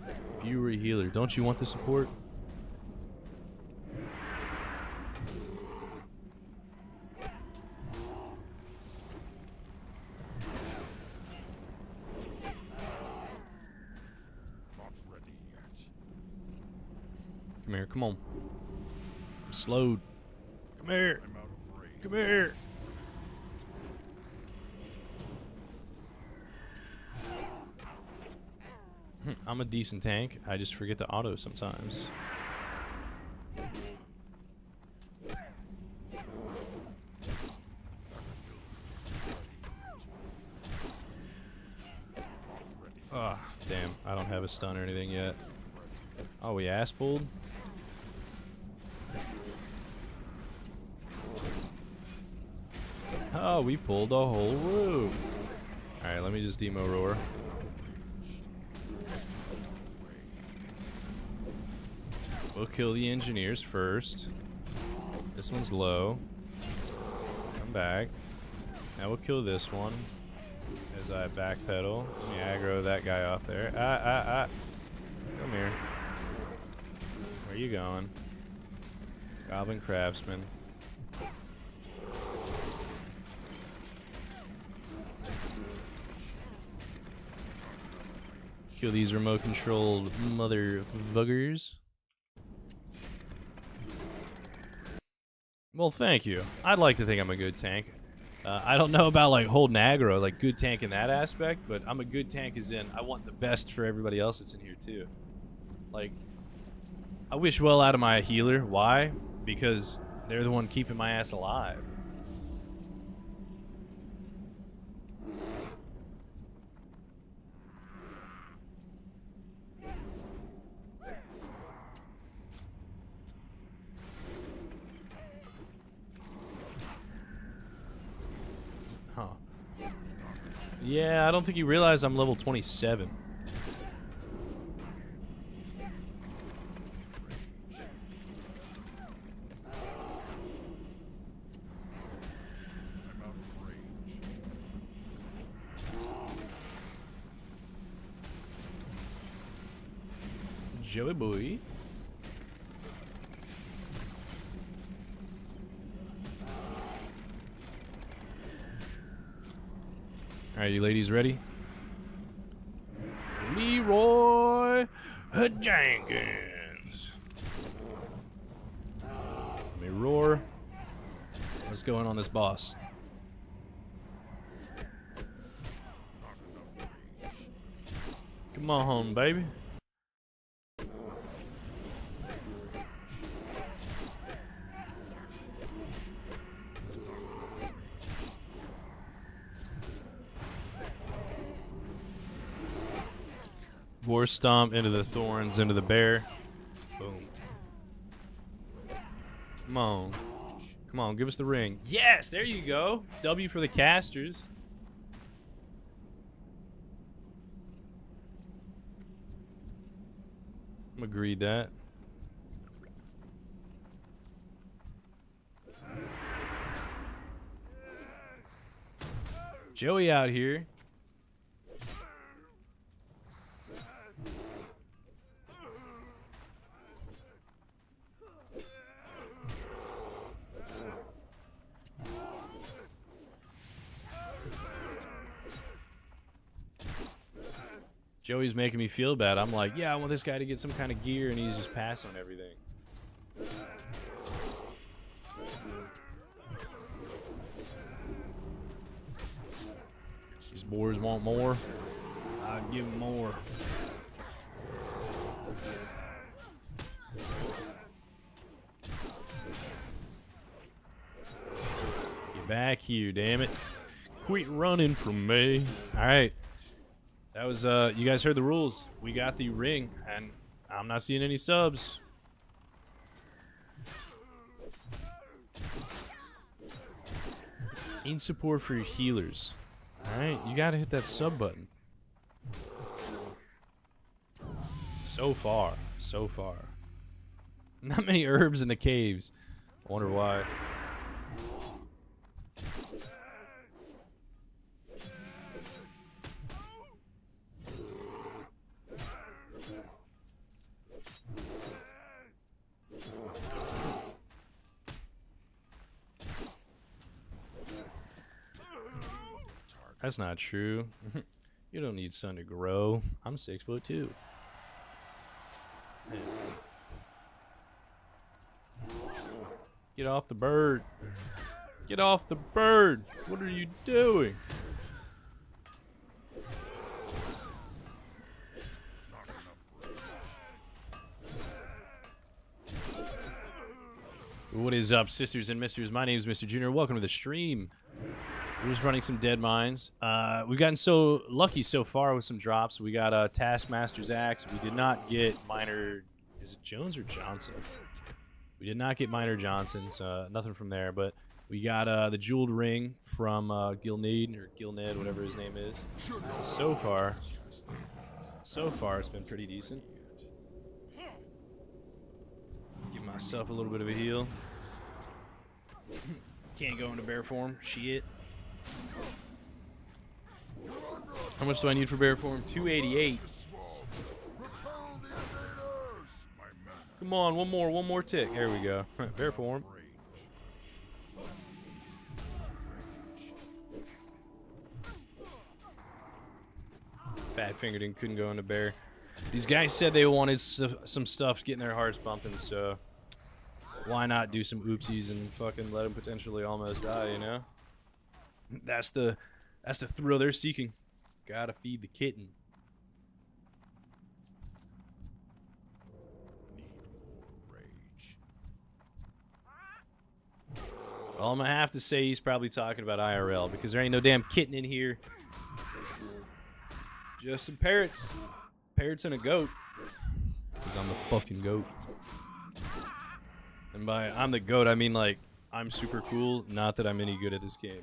If you were a healer, don't you want the support? Not ready yet. Come here, come on. I'm slowed. Come here. I'm out of rage. Come here. I'm a decent tank. I just forget to auto sometimes. Ah, damn. I I don't have a stun or anything yet. Oh, we ass pulled? Oh, we pulled a whole room. Alright, let me just demo roar. We'll kill the engineers first. This one's low. Come back. Now we'll kill this one. As I backpedal. Let me aggro that guy off there. Come here. Where you going? Goblin Craftsman. Kill these remote controlled motherfuckers. Well, thank you. I'd like to think I'm a good tank. I don't know about like holding aggro, like good tank in that aspect, but I'm a good tank as in I want the best for everybody else that's in here too. Like, I wish well out of my healer. Why? Because they're the one keeping my ass alive. Huh. Yeah, I don't think you realize I'm level 27. Joey boy. Alright, you ladies ready? Leroy Jenkins. Let me roar. Let's go in on this boss. Come on, baby. War stomp into the thorns, into the bear. Boom. Come on. Come on, give us the ring. Yes, there you go. W for the casters. I'm agreed that. Joey out here. Joey's making me feel bad. I'm like, yeah, I want this guy to get some kind of gear, and he's just passing on everything. These boars want more. I'll give them more. Get back here, damn it. Quit running from me. All right. That was, you guys heard the rules. We got the ring, and I'm not seeing any subs. In support for your healers. Alright, you gotta hit that sub button. So far. Not many herbs in the caves. I wonder why. That's not true. You don't need sun to grow. I'm 6'2". Get off the bird. Get off the bird. What are you doing? What is up, sisters and misters? My name is Mr. Junior. Welcome to the stream. We're just running some dead mines. We've gotten so lucky so far with some drops. We got Taskmaster's Axe. We did not get Miner. Is it Jones or Johnson? We did not get Miner Johnson, so nothing from there. But we got the Jeweled Ring from Gilned or Gilned, whatever his name is. So far, it's been pretty decent. Give myself a little bit of a heal. Can't go into bear form. Shit. How much do I need for bear form? 288. Come on, one more tick. There we go. Bear form. Fat fingered and couldn't go into bear. These guys said they wanted some stuff getting their hearts bumping, so why not do some oopsies and fucking let them potentially almost die, you know? That's the thrill they're seeking. Gotta feed the kitten. Need more rage. Well, I'm gonna have to say he's probably talking about IRL because there ain't no damn kitten in here. Just some parrots. Parrots and a goat. Because I'm the fucking goat. And by I'm the goat, I mean like I'm super cool, not that I'm any good at this game.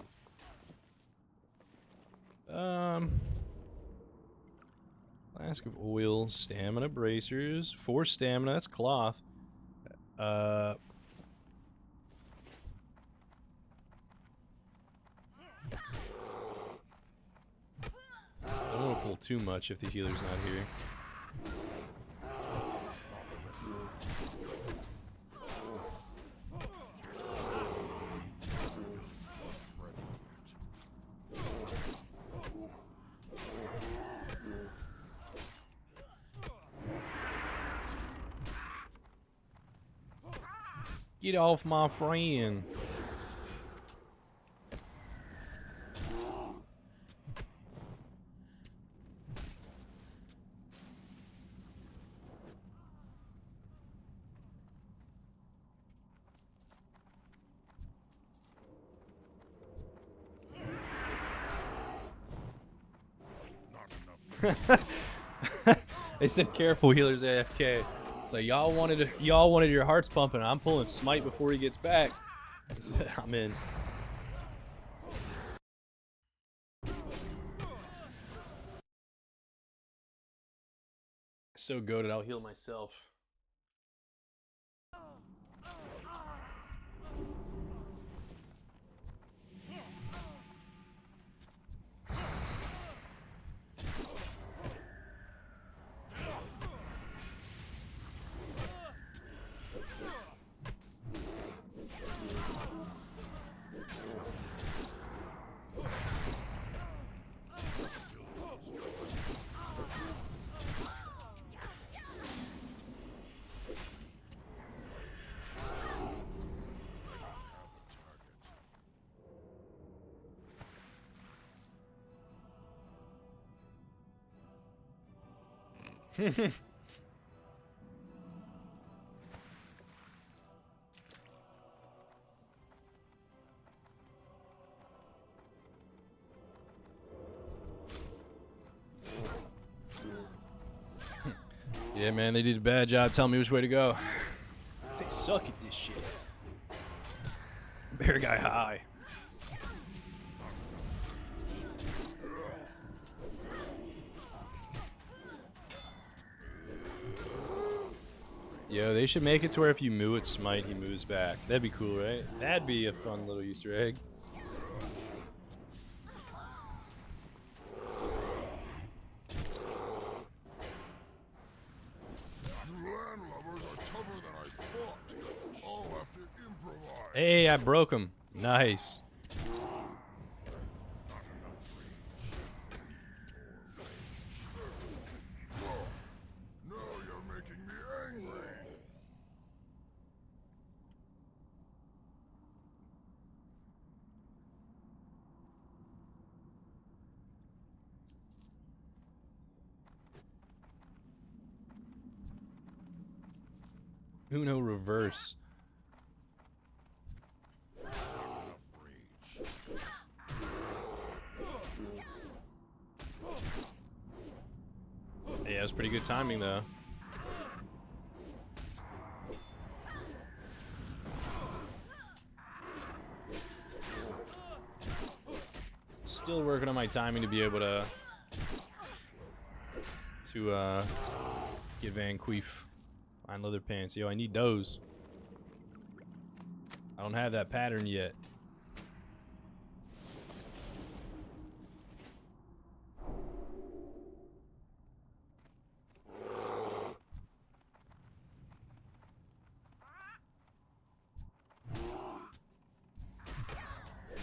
Flask of oil, stamina bracers, 4 stamina, that's cloth. I don't want to pull too much if the healer's not here. Get off my friend. They said careful, healers AFK. It's like y'all wanted your hearts pumping. I'm pulling smite before he gets back. I'm in. So goated, I'll heal myself. Yeah, man, they did a bad job telling me which way to go. They suck at this shit. Bear guy high. Yo, they should make it to where if you moo at smite, he moves back. That'd be cool, right? That'd be a fun little Easter egg. Hey, I broke him. Nice. No, you're making me angry. Uno reverse. was pretty good timing, though. Still working on my timing to be able to get Van Queef fine leather pants. Yo, I need those. I don't have that pattern yet.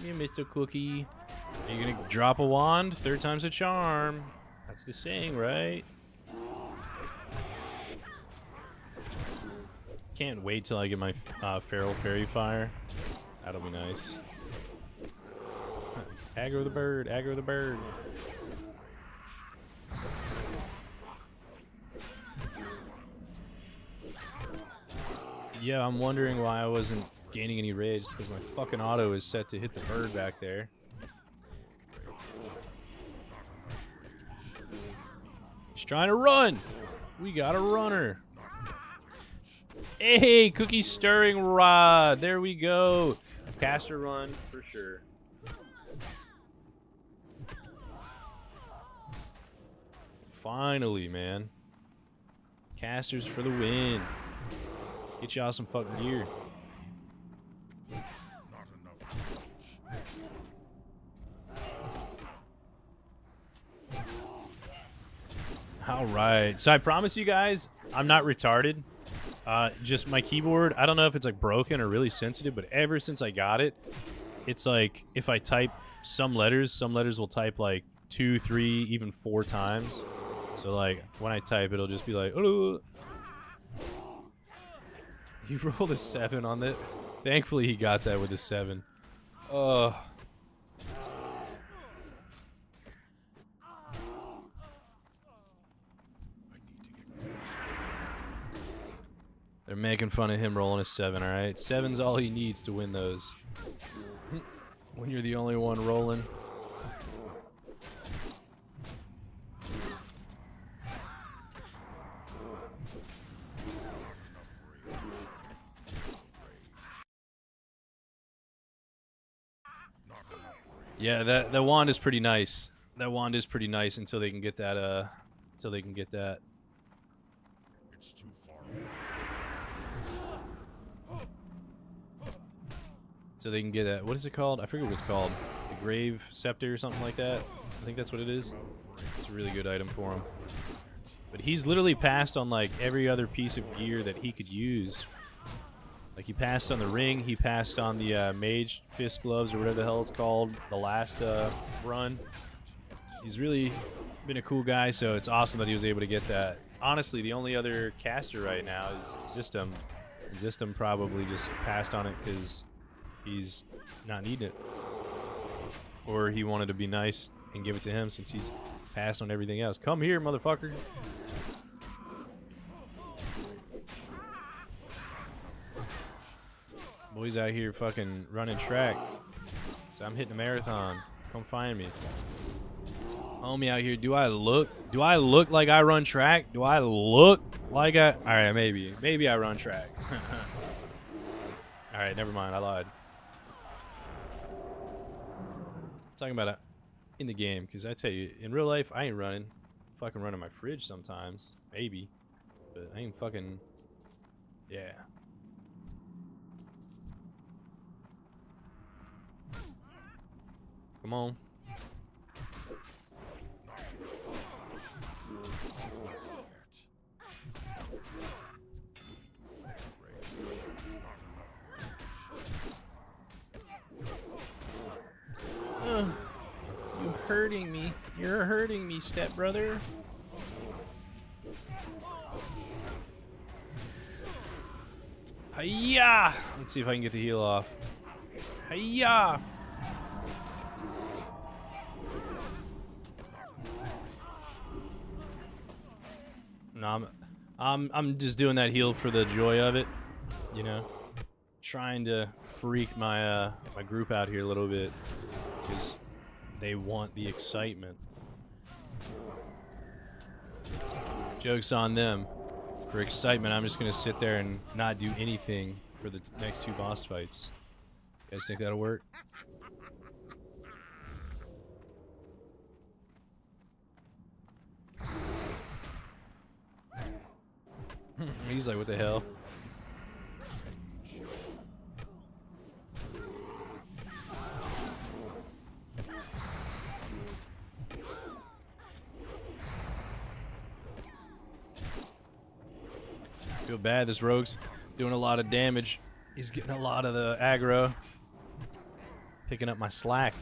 You Mr. Cookie. Are you gonna drop a wand? Third time's a charm. That's the saying, right? Can't wait till I get my feral fairy fire. That'll be nice. Aggro the bird, aggro the bird. Yeah, I'm wondering why I wasn't gaining any rage, because my fucking auto is set to hit the bird back there. He's trying to run! We got a runner. Hey, cookie stirring rod! There we go! Caster run, for sure. Finally, man. Casters for the win. Get y'all some fucking gear. Alright, so I promise you guys, I'm not retarded. Just my keyboard, I don't know if it's like broken or really sensitive, but ever since I got it, it's like if I type some letters will type like 2, 3, even 4 times. So like when I type, it'll just be like, oh. He rolled a 7 on that. Thankfully, he got that with a 7. They're making fun of him rolling a 7, alright? 7's all he needs to win those. When you're the only one rolling. Yeah, that wand is pretty nice. That wand is pretty nice until they can get that, until they can get that. It's too far. So they can get that. What is it called? I forget what it's called. The Grave Scepter or something like that. I think that's what it is. It's a really good item for him. But he's literally passed on like every other piece of gear that he could use. Like he passed on the ring. He passed on the Mage Fist Gloves or whatever the hell it's called. The last run. He's really been a cool guy, so it's awesome that he was able to get that. Honestly, the only other caster right now is Zistum. Zistum probably just passed on it because he's not needing it. Or he wanted to be nice and give it to him since he's passed on everything else. Come here, motherfucker. Boys out here fucking running track. So I'm hitting a marathon. Come find me. Homie out here, do I look like I run track? Do I look like I... Alright, maybe I run track. Alright, never mind, I lied. Talking about it in the game, because I tell you, in real life, I ain't running. Fucking running my fridge sometimes, maybe, but I ain't fucking, yeah. Come on. You're hurting me. You're hurting me, stepbrother. Hiya! Let's see if I can get the heal off. Hiya! No, I'm just doing that heal for the joy of it, you know. Trying to freak my my group out here a little bit because they want the excitement. Joke's on them. For excitement, I'm just gonna sit there and not do anything for the next 2 boss fights. You guys think that'll work? He's like, what the hell? Feel bad, this rogue's doing a lot of damage. He's getting a lot of the aggro. Picking up my slack.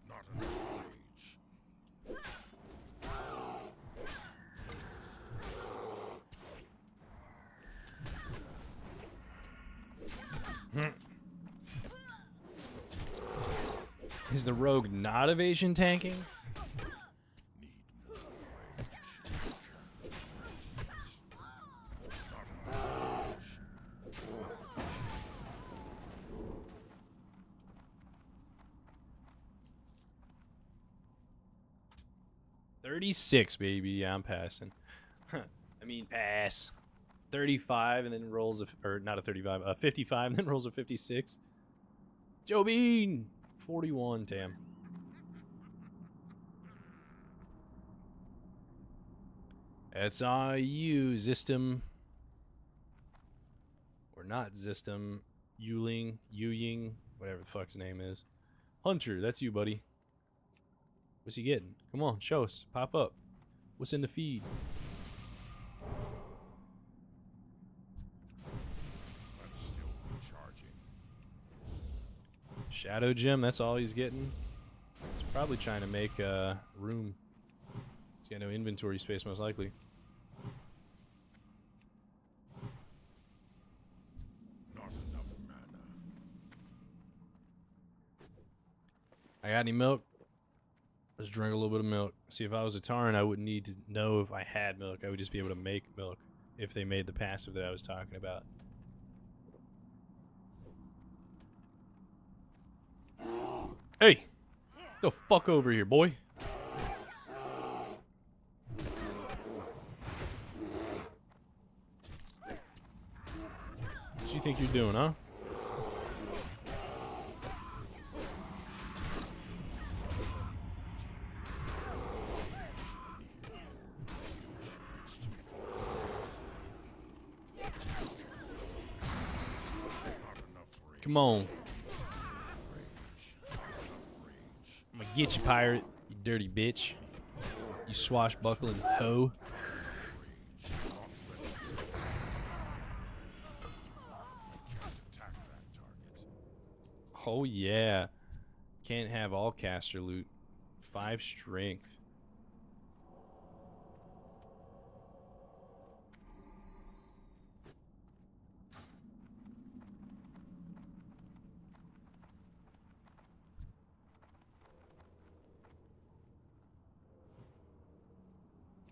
Not enough rage. Is the rogue not evasion tanking? Need more rage. 36, baby. Yeah, I'm passing. I mean, pass. 35 and then rolls or not a 35, a 55 and then rolls a 56. Joe Bean, 41. Damn. It's on you, Zistum. Or not Zistum. Yuying, whatever the fuck his name is. Hunter, that's you, buddy. What's he getting? Come on, show us. Pop up. What's in the feed? That's still recharging. Shadow Gem, that's all he's getting. He's probably trying to make room. He's got no inventory space, most likely. Not enough mana. I got any milk? Let's drink a little bit of milk. See, if I was a Taran, I wouldn't need to know if I had milk. I would just be able to make milk if they made the passive that I was talking about. Hey! The fuck over here, boy. What you think you're doing, huh? Come on. I'm gonna get you, pirate. You dirty bitch. You swashbuckling hoe. Attack that target. Oh, yeah. Can't have all caster loot. 5 strength.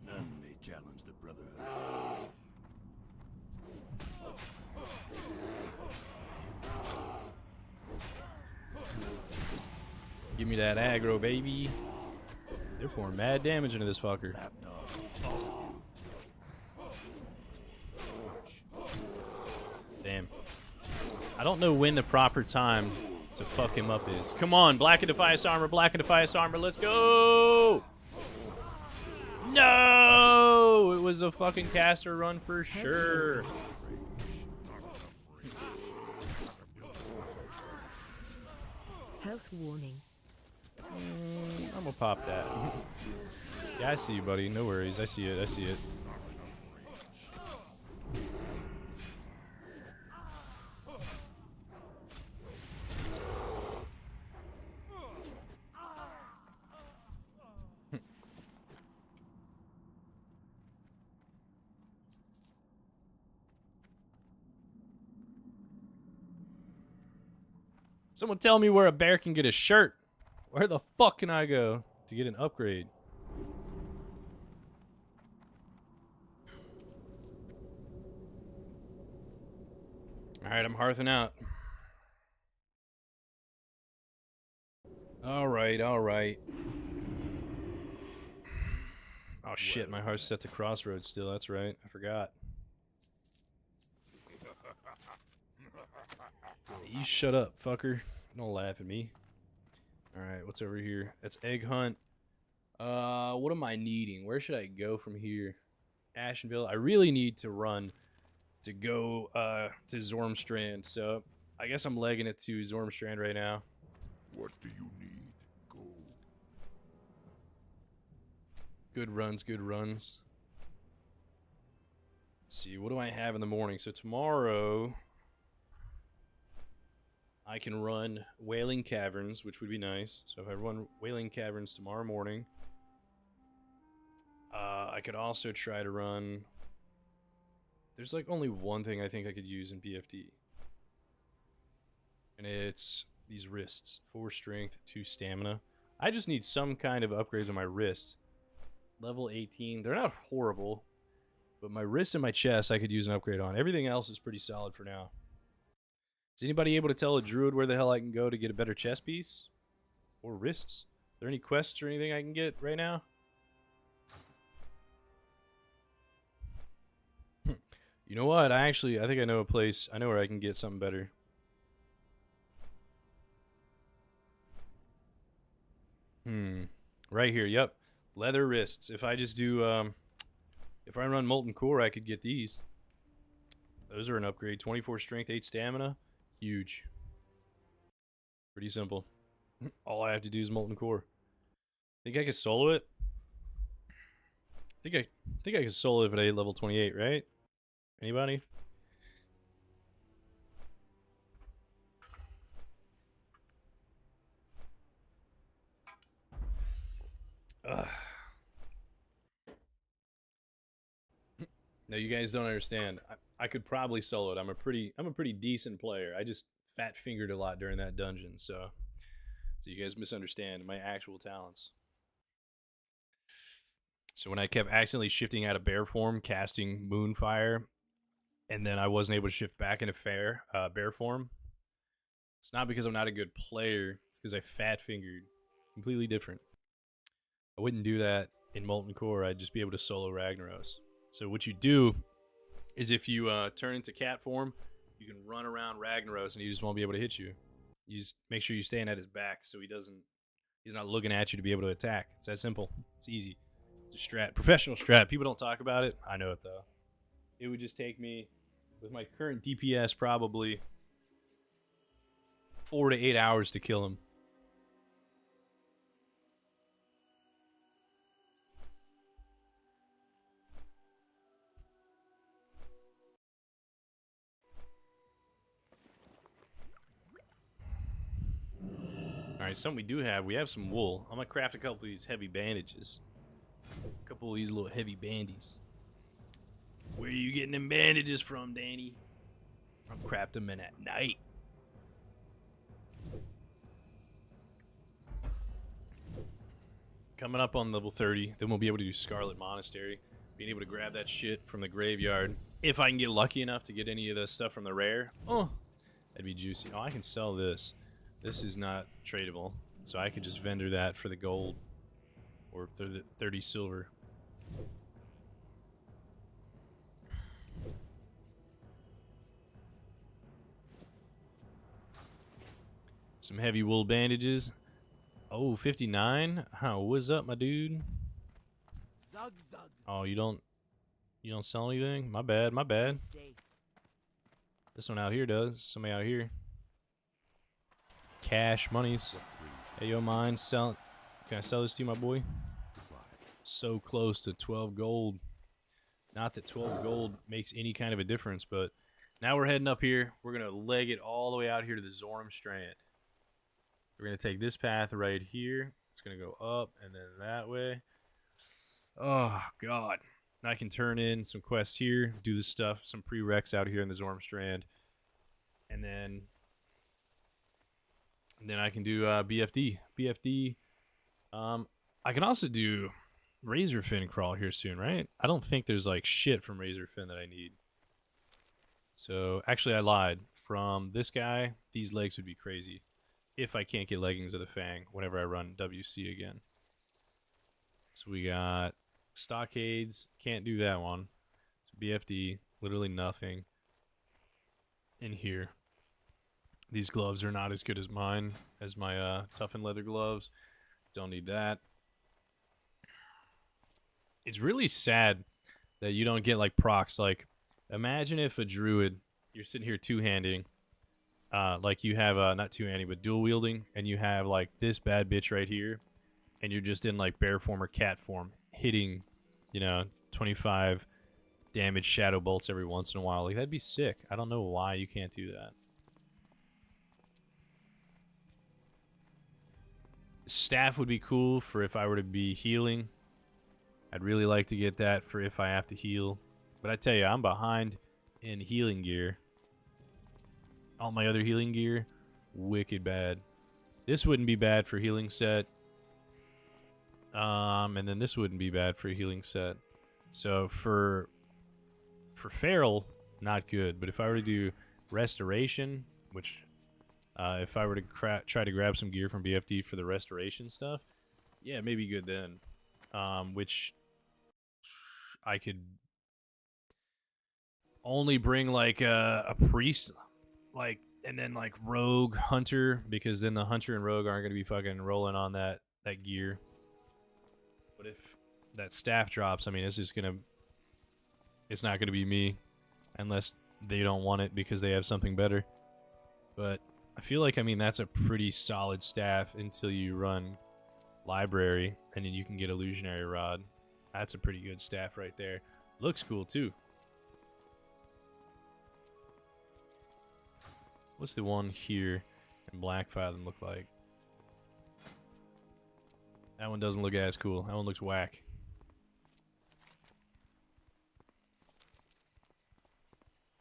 None may challenge the Brotherhood. Give me that aggro, baby. They're pouring mad damage into this fucker. Damn. I don't know when the proper time to fuck him up is. Come on, Black and Defias armor, Black and Defias armor, let's go! No! It was a fucking caster run for sure. Health warning. I'm gonna pop that. Yeah, I see you, buddy. No worries. I see it. I see it. Someone tell me where a bear can get a shirt. Where the fuck can I go to get an upgrade? Alright, I'm hearthing out. right, all right. Oh shit, my heart's set to crossroads still. That's right. I forgot. You shut up, fucker. Don't laugh at me. Alright, what's over here? That's egg hunt. What am I needing? Where should I go from here? Ashenville. I really need to run to go to Zormstrand, so I guess I'm legging it to Zormstrand right now. What do you need? Go. Good runs, good runs. Let's see, what do I have in the morning? So tomorrow I can run Wailing Caverns, which would be nice. So if I run Wailing Caverns tomorrow morning, I could also try to run... There's like only one thing I think I could use in BFD. And it's these wrists. 4 strength, 2 stamina. I just need some kind of upgrades on my wrists. Level 18. They're not horrible. But my wrists and my chest I could use an upgrade on. Everything else is pretty solid for now. Is anybody able to tell a druid where the hell I can go to get a better chest piece? Or wrists? Are there any quests or anything I can get right now? You know what? I think I know a place. I know where I can get something better. Right here, yep. Leather wrists. If I just do, if I run Molten Core, I could get these. Those are an upgrade. 24 strength, 8 stamina. Huge. Pretty simple. All I have to do is Molten Core. Think I could solo it? Think I could solo it at level 28, right? Anybody? No, you guys don't understand. I could probably solo it. I'm a pretty decent player. I just fat fingered a lot during that dungeon, so you guys misunderstand my actual talents. So when I kept accidentally shifting out of bear form, casting Moonfire, and then I wasn't able to shift back into bear form, it's not because I'm not a good player. It's because I fat fingered. Completely different. I wouldn't do that in Molten Core. I'd just be able to solo Ragnaros. So what you do is if you turn into cat form, you can run around Ragnaros and he just won't be able to hit you. You just make sure you're staying at his back so he's not looking at you to be able to attack. It's that simple. It's easy. It's a strat. Professional strat. People don't talk about it. I know it though. It would just take me, with my current DPS, probably 4 to 8 hours to kill him. Alright, something we do have. We have some wool. I'm going to craft a couple of these heavy bandages. A couple of these little heavy bandies. Where are you getting them bandages from, Danny? I'm crafting them in at night. Coming up on level 30, then we'll be able to do Scarlet Monastery. Being able to grab that shit from the graveyard. If I can get lucky enough to get any of the stuff from the rare. Oh, that'd be juicy. Oh, I can sell this. This is not tradable. So I could just vendor that for the gold. Or 30 silver. Some heavy wool bandages. Oh, 59? Huh, what's up, my dude? Zug zug. Oh, you don't sell anything? My bad, my bad. Say. This one out here does. Somebody out here. Cash monies. Hey, yo, mine. Sell. Can I sell this to you, my boy? So close to 12 gold. Not that 12 gold makes any kind of a difference, but now we're heading up here. We're going to leg it all the way out here to the Zormstrand. We're going to take this path right here. It's going to go up and then that way. Oh, God. I can turn in some quests here, do this stuff, some prereqs out here in the Zormstrand. And then I can do BFD. BFD. I can also do Razorfin crawl here soon, right? I don't think there's like shit from Razorfin that I need. So, actually I lied. From this guy, these legs would be crazy. if I can't get Leggings of the Fang whenever I run WC again. So we got Stockades. Can't do that one. So BFD, literally nothing in here. These gloves are not as good as mine, as my toughened leather gloves. Don't need that. It's really sad that you don't get like procs. Like, imagine if a druid, you're sitting here two-handing, like you have not two-handing but dual wielding, and you have like this bad bitch right here, and you're just in like bear form or cat form, hitting, 25 damage shadow bolts every once in a while. Like, that'd be sick. I don't know why you can't do that. Staff would be cool for if I were to be healing. I'd really like to get that for if I have to heal. But I tell you, I'm behind in healing gear. All my other healing gear, wicked bad. This wouldn't be bad for healing set. And then this wouldn't be bad for a healing set. So for feral, not good. But if I were to do restoration, which if I were to try to grab some gear from BFD for the restoration stuff, yeah, maybe good then. Which I could only bring like a priest, like, and then like rogue hunter, because then the hunter and rogue aren't gonna be fucking rolling on that gear. But if that staff drops, I mean, it's not gonna be me, unless they don't want it because they have something better. But I feel like, I mean, that's a pretty solid staff until you run library, and then you can get illusionary rod. That's a pretty good staff right there. Looks cool too. What's the one here in Black Fathom look like? That one doesn't look as cool. That one looks whack.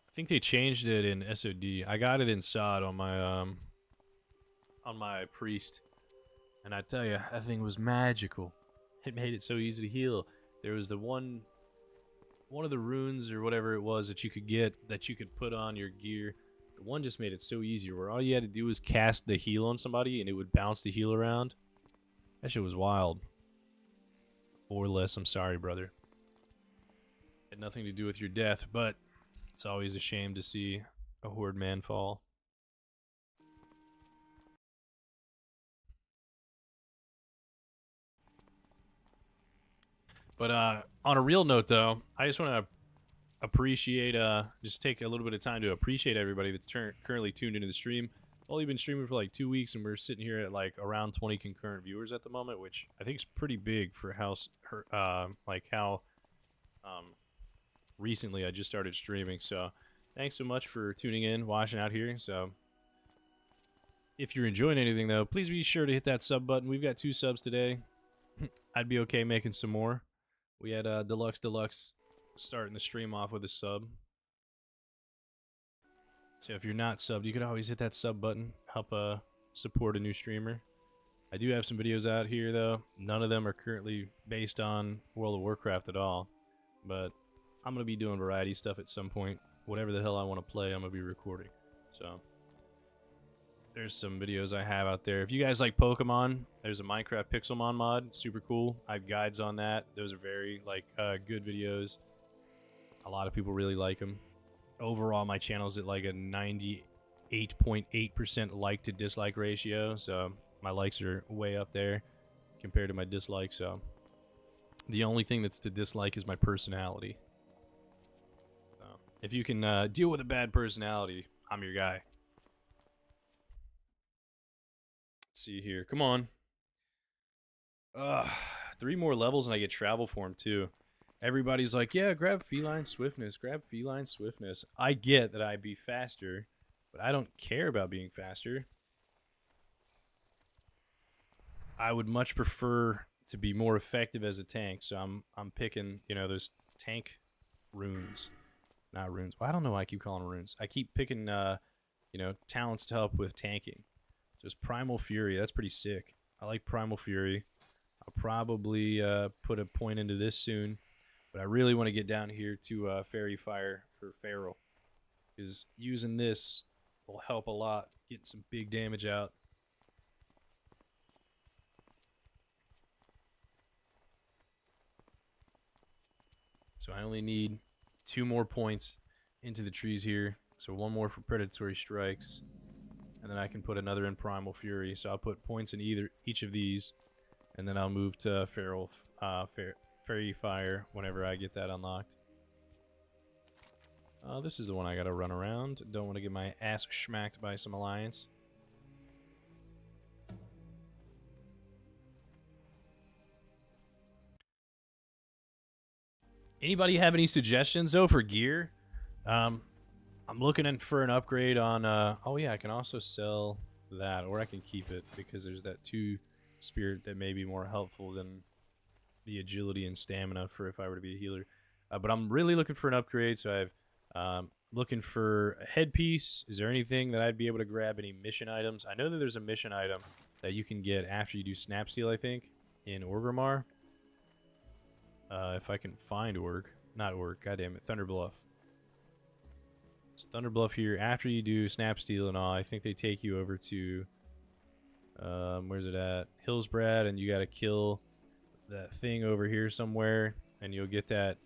I think they changed it in SOD. I got it in SOD on my priest. And I tell you, that thing was magical. It made it so easy to heal. There was the one of the runes or whatever it was that you could get, that you could put on your gear. The one just made it so easier, where all you had to do was cast the heal on somebody and it would bounce the heal around. That shit was wild. Or less, I'm sorry, brother. Had nothing to do with your death, but it's always a shame to see a horde man fall. But on a real note, though, I just want to appreciate, just take a little bit of time to appreciate everybody that's currently tuned into the stream. Only been streaming for like 2 weeks, and we're sitting here at like around 20 concurrent viewers at the moment, which I think is pretty big for how recently I just started streaming. So thanks so much for tuning in, watching out here. So if you're enjoying anything, though, please be sure to hit that sub button. We've got 2 subs today. I'd be okay making some more. We had Deluxe starting the stream off with a sub. So if you're not subbed, you could always hit that sub button. Help support a new streamer. I do have some videos out here, though. None of them are currently based on World of Warcraft at all. But I'm going to be doing variety stuff at some point. Whatever the hell I want to play, I'm going to be recording. So there's some videos I have out there. If you guys like Pokemon, there's a Minecraft Pixelmon mod. Super cool. I have guides on that. Those are very good videos. A lot of people really like them. Overall, my channel's at like a 98.8% like to dislike ratio. So my likes are way up there compared to my dislikes. So the only thing that's to dislike is my personality. So if you can deal with a bad personality, I'm your guy. Let's see here. Come on. 3 more levels and I get travel form too. Everybody's like, yeah, grab feline swiftness. Grab feline swiftness. I get that I'd be faster, but I don't care about being faster. I would much prefer to be more effective as a tank, so I'm picking, those tank runes. Not runes. Well, I don't know why I keep calling them runes. I keep picking, talents to help with tanking. Just Primal Fury. That's pretty sick. I like Primal Fury. I'll probably put a point into this soon. But I really want to get down here to Fairy Fire for Feral. Because using this will help a lot. Getting some big damage out. So I only need 2 more points into the trees here. So 1 more for predatory strikes. And then I can put another in primal fury. So I'll put points in each of these. And then I'll move to fairy fire whenever I get that unlocked. This is the one I gotta run around. Don't want to get my ass schmacked by some alliance. Anybody have any suggestions though for gear? I'm looking for an upgrade on. Oh yeah, I can also sell that, or I can keep it because there's that 2 spirit that may be more helpful than the agility and stamina for if I were to be a healer. But I'm really looking for an upgrade, so I've looking for a headpiece. Is there anything that I'd be able to grab? Any mission items? I know that there's a mission item that you can get after you do Snap Seal, I think, in Orgrimmar. If I can find not Org, goddammit, Thunderbluff. So Thunderbluff here, after you do Snap Steal and all, I think they take you over to, where's it at? Hillsbrad, and you gotta kill that thing over here somewhere, and you'll get that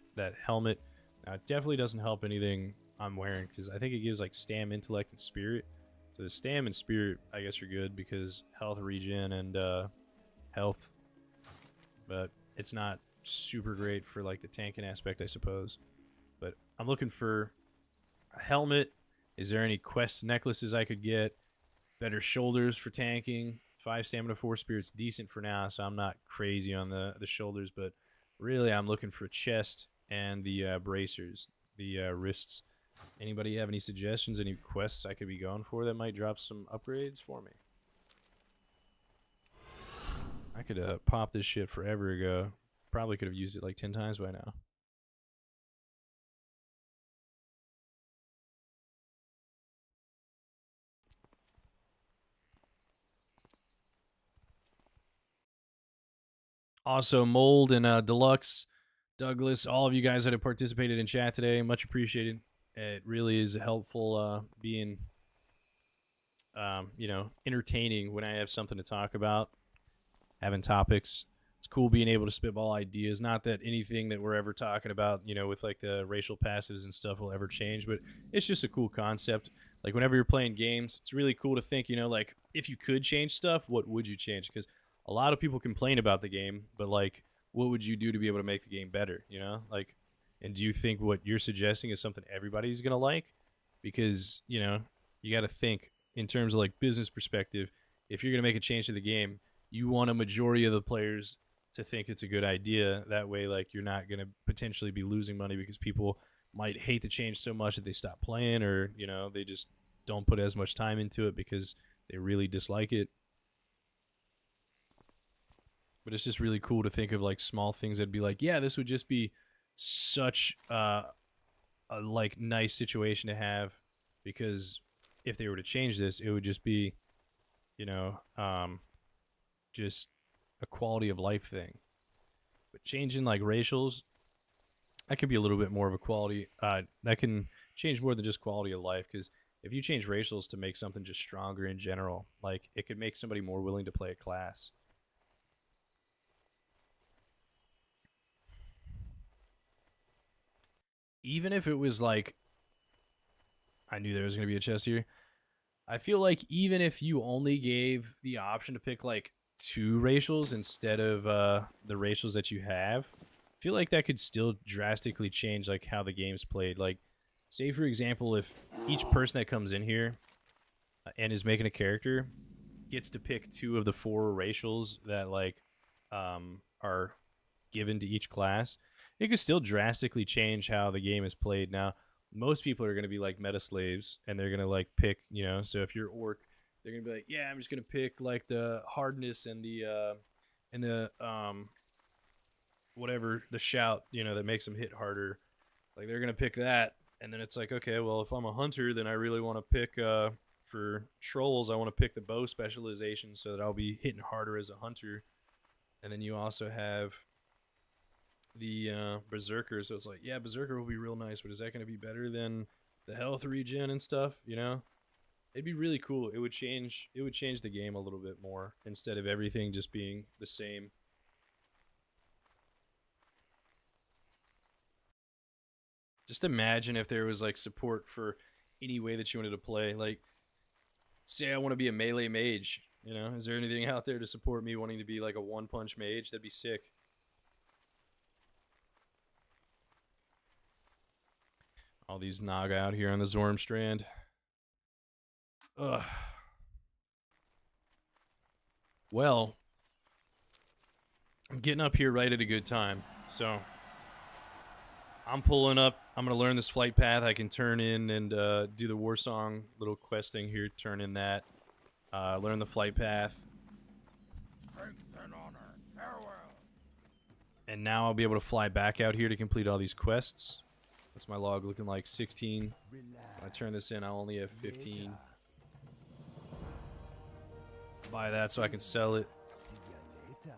helmet. Now, it definitely doesn't help anything I'm wearing, because I think it gives, like, Stam, Intellect, and Spirit. So the Stam and Spirit, I guess, are good, because health regen and, health. But it's not super great for, like, the tanking aspect, I suppose. But I'm looking for a helmet. Is there any quest necklaces I could get? Better shoulders for tanking. 5 stamina, 4 spirits, decent for now, so I'm not crazy on the shoulders, but really I'm looking for a chest and the bracers, the wrists. Anybody have any suggestions, any quests I could be going for that might drop some upgrades for me? I could pop this shit forever ago. Probably could have used it like 10 times by now. Also, Mold and Deluxe, Douglas, all of you guys that have participated in chat today, much appreciated. It really is helpful being, you know, entertaining when I have something to talk about, having topics. It's cool being able to spitball ideas. Not that anything that we're ever talking about, you know, with like the racial passives and stuff will ever change, but it's just a cool concept. Like whenever you're playing games, it's really cool to think, you know, like if you could change stuff, what would you change? Because a lot of people complain about the game, but like, what would you do to be able to make the game better, you know? Like, and do you think what you're suggesting is something everybody's going to like? Because, you know, you got to think in terms of like business perspective. If you're going to make a change to the game, you want a majority of the players to think it's a good idea. That way, like, you're not going to potentially be losing money because people might hate the change so much that they stop playing, or, you know, they just don't put as much time into it because they really dislike it. But it's just really cool to think of like small things that'd be like, yeah, this would just be such a like nice situation to have, because if they were to change this, it would just be, you know, just a quality of life thing. But changing like racials, that could be a little bit more of a quality. That can change more than just quality of life, because if you change racials to make something just stronger in general, like it could make somebody more willing to play a class. Even if it was like, I knew there was going to be a chest here. I feel like even if you only gave the option to pick like 2 racials instead of the racials that you have, I feel like that could still drastically change like how the game's played. Like, say for example, if each person that comes in here and is making a character gets to pick 2 of the 4 racials that like are given to each class, it could still drastically change how the game is played. Now, most people are going to be like meta slaves, and they're going to like pick, you know, so if you're orc, they're going to be like, yeah, I'm just going to pick like the hardness and the whatever, the shout, you know, that makes them hit harder. Like they're going to pick that, and then it's like, okay, well, if I'm a hunter, then I really want to pick for trolls, I want to pick the bow specialization so that I'll be hitting harder as a hunter. And then you also have the berserker, so it's like, yeah, berserker will be real nice, but is that going to be better than the health regen and stuff, you know? It'd be really cool. It would change the game a little bit more instead of everything just being the same. Just imagine if there was like support for any way that you wanted to play. Like, say I want to be a melee mage. You know, is there anything out there to support me wanting to be like a one-punch mage? That'd be sick. All these Naga out here on the Zormstrand. Ugh. Well, I'm getting up here right at a good time. So, I'm pulling up. I'm going to learn this flight path. I can turn in and do the Warsong little quest thing here. Turn in that. Learn the flight path. Strength and honor. Farewell. And now I'll be able to fly back out here to complete all these quests. What's my log looking like? 16. When I turn this in, I'll only have 15. Buy that so I can sell it. See ya later.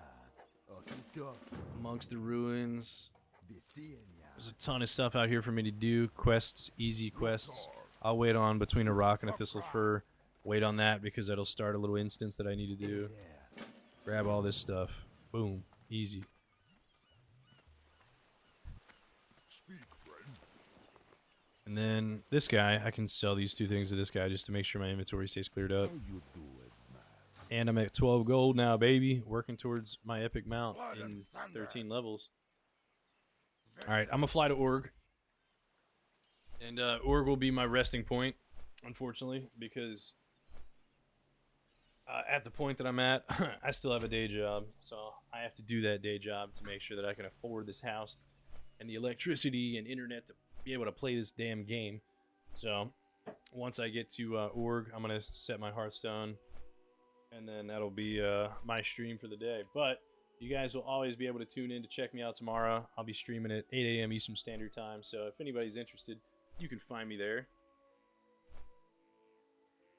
Okito. Amongst the ruins. Be seeing ya. There's a ton of stuff out here for me to do. Quests, easy quests. I'll wait on Between a Rock and a Thistle Fur. Wait on that because that'll start a little instance that I need to do. There. Grab all this stuff. Boom. Easy. Speak, friend. And then this guy, I can sell these two things to this guy just to make sure my inventory stays cleared up. How you do it, man? And I'm at 12 gold now, baby. Working towards my epic mount Blood and in thunder. 13 levels. Alright, I'm going to fly to Org. And Org will be my resting point, unfortunately, because at the point that I'm at, I still have a day job. So I have to do that day job to make sure that I can afford this house and the electricity and internet to be able to play this damn game. So once I get to Org, I'm going to set my Hearthstone. And then that'll be my stream for the day. But you guys will always be able to tune in to check me out tomorrow. I'll be streaming at 8 a.m. Eastern Standard Time. So if anybody's interested, you can find me there.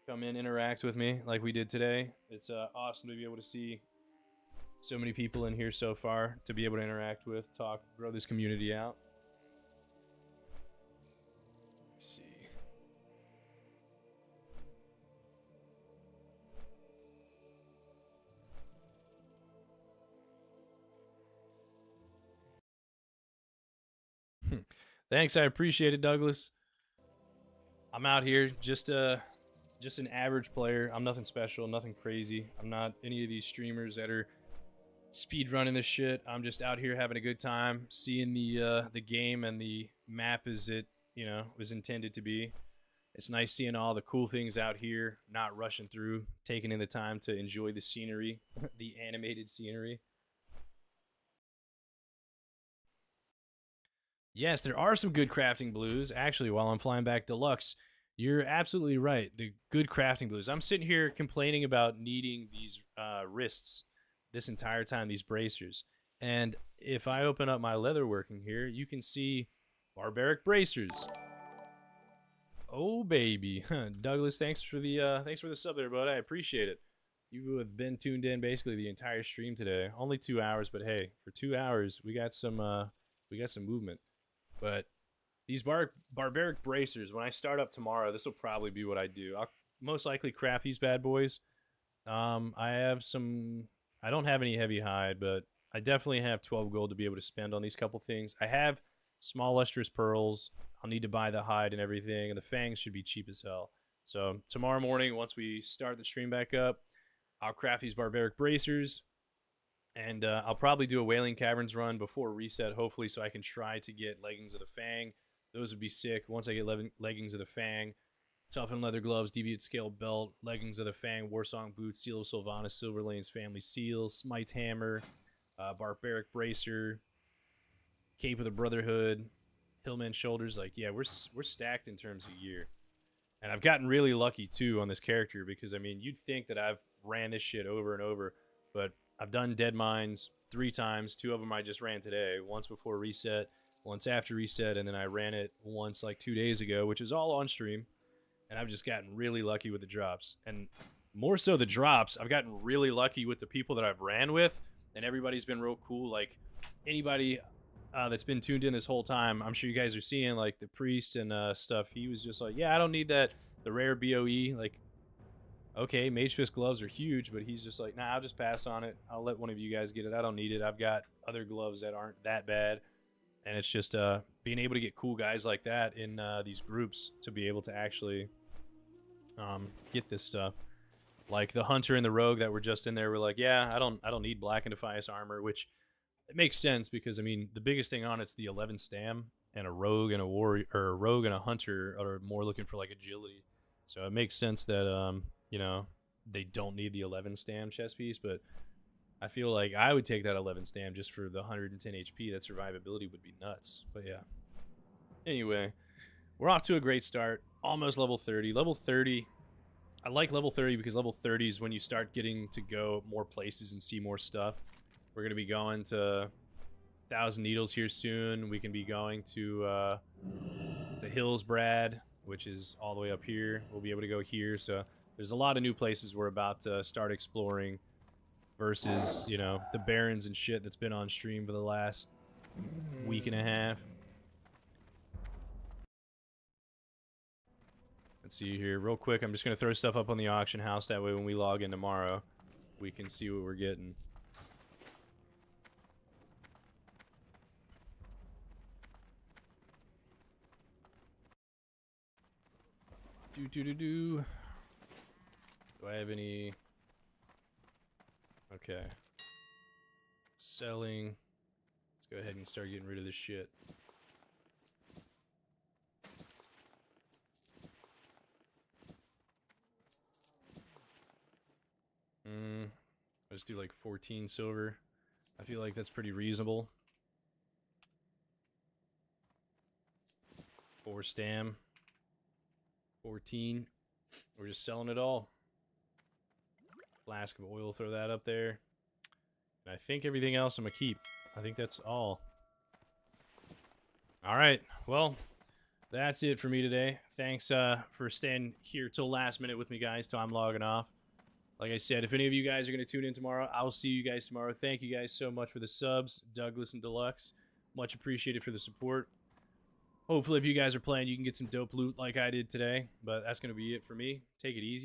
Come in, interact with me like we did today. It's awesome to be able to see so many people in here so far, to be able to interact with, talk, grow this community out. Let's see. Thanks, I appreciate it, Douglas. I'm out here just an average player. I'm nothing special, nothing crazy. I'm not any of these streamers that are speed running this shit. I'm just out here having a good time, seeing the game and the map as it, you know, was intended to be. It's nice seeing all the cool things out here, not rushing through, taking in the time to enjoy the scenery, the animated scenery. Yes, there are some good crafting blues. Actually, while I'm flying back deluxe, you're absolutely right. The good crafting blues. I'm sitting here complaining about needing these wrists this entire time, these bracers. And if I open up my leatherworking here, you can see barbaric bracers. Oh baby, Douglas, thanks for the sub there, bud. I appreciate it. You have been tuned in basically the entire stream today. Only 2 hours, but hey, for 2 hours we got some movement. But these barbaric bracers, when I start up tomorrow, this will probably be what I do. I'll most likely craft these bad boys. I don't have any heavy hide, but I definitely have 12 gold to be able to spend on these couple things. I have small lustrous pearls. I'll need to buy the hide and everything, and the fangs should be cheap as hell. So tomorrow morning, once we start the stream back up, I'll craft these barbaric bracers. And I'll probably do a Wailing Caverns run before reset, hopefully, so I can try to get Leggings of the Fang. Those would be sick. Once I get Leggings of the Fang, Toughened Leather Gloves, Deviate Scale Belt, Leggings of the Fang, Warsong Boots, Seal of Sylvanas, Silverlane's Family Seal, Smite's Hammer, Barbaric Bracer, Cape of the Brotherhood, Hillman Shoulders. Like, yeah, we're stacked in terms of gear. And I've gotten really lucky, too, on this character because, I mean, you'd think that I've ran this shit over and over, but I've done Dead Mines 3 times. 2 of them I just ran today. Once before reset, once after reset, and then I ran it once like 2 days ago, which is all on stream. And I've just gotten really lucky with the drops. And more so the drops, I've gotten really lucky with the people that I've ran with, and everybody's been real cool. Like, anybody that's been tuned in this whole time, I'm sure you guys are seeing, like, the priest and stuff. He was just like, yeah, I don't need the rare BOE. Like, okay, Mage Fist gloves are huge, but he's just like, nah, I'll just pass on it. I'll let one of you guys get it. I don't need it. I've got other gloves that aren't that bad. And it's just being able to get cool guys like that in these groups to be able to actually get this stuff. Like the hunter and the rogue that were just in there were like, yeah, I don't need black and defiance armor, which it makes sense because I mean the biggest thing on it's the 11 stam, and a rogue and a warrior, or a rogue and a hunter are more looking for like agility. So it makes sense that you know, they don't need the 11 stam chest piece, but I feel like I would take that 11 stam just for the 110 HP. That survivability would be nuts. But yeah. Anyway, we're off to a great start. Almost level 30. Level 30. I like level 30 because level 30 is when you start getting to go more places and see more stuff. We're going to be going to 1,000 Needles here soon. We can be going to Hillsbrad, which is all the way up here. We'll be able to go here. So there's a lot of new places we're about to start exploring versus, you know, the Barrens and shit that's been on stream for the last week and a half. Let's see here real quick. I'm just going to throw stuff up on the auction house. That way when we log in tomorrow, we can see what we're getting. Do I have any? Okay. Selling. Let's go ahead and start getting rid of this shit. Let's do like 14 silver. I feel like that's pretty reasonable. 4 stam. 14. We're just selling it all. Flask of oil, throw that up there. And I think everything else I'm gonna keep. I think that's all. Alright, well, that's it for me today. Thanks for staying here till last minute with me, guys, till I'm logging off. Like I said, if any of you guys are going to tune in tomorrow, I'll see you guys tomorrow. Thank you guys so much for the subs, Douglas and Deluxe. Much appreciated for the support. Hopefully, if you guys are playing, you can get some dope loot like I did today. But that's going to be it for me. Take it easy.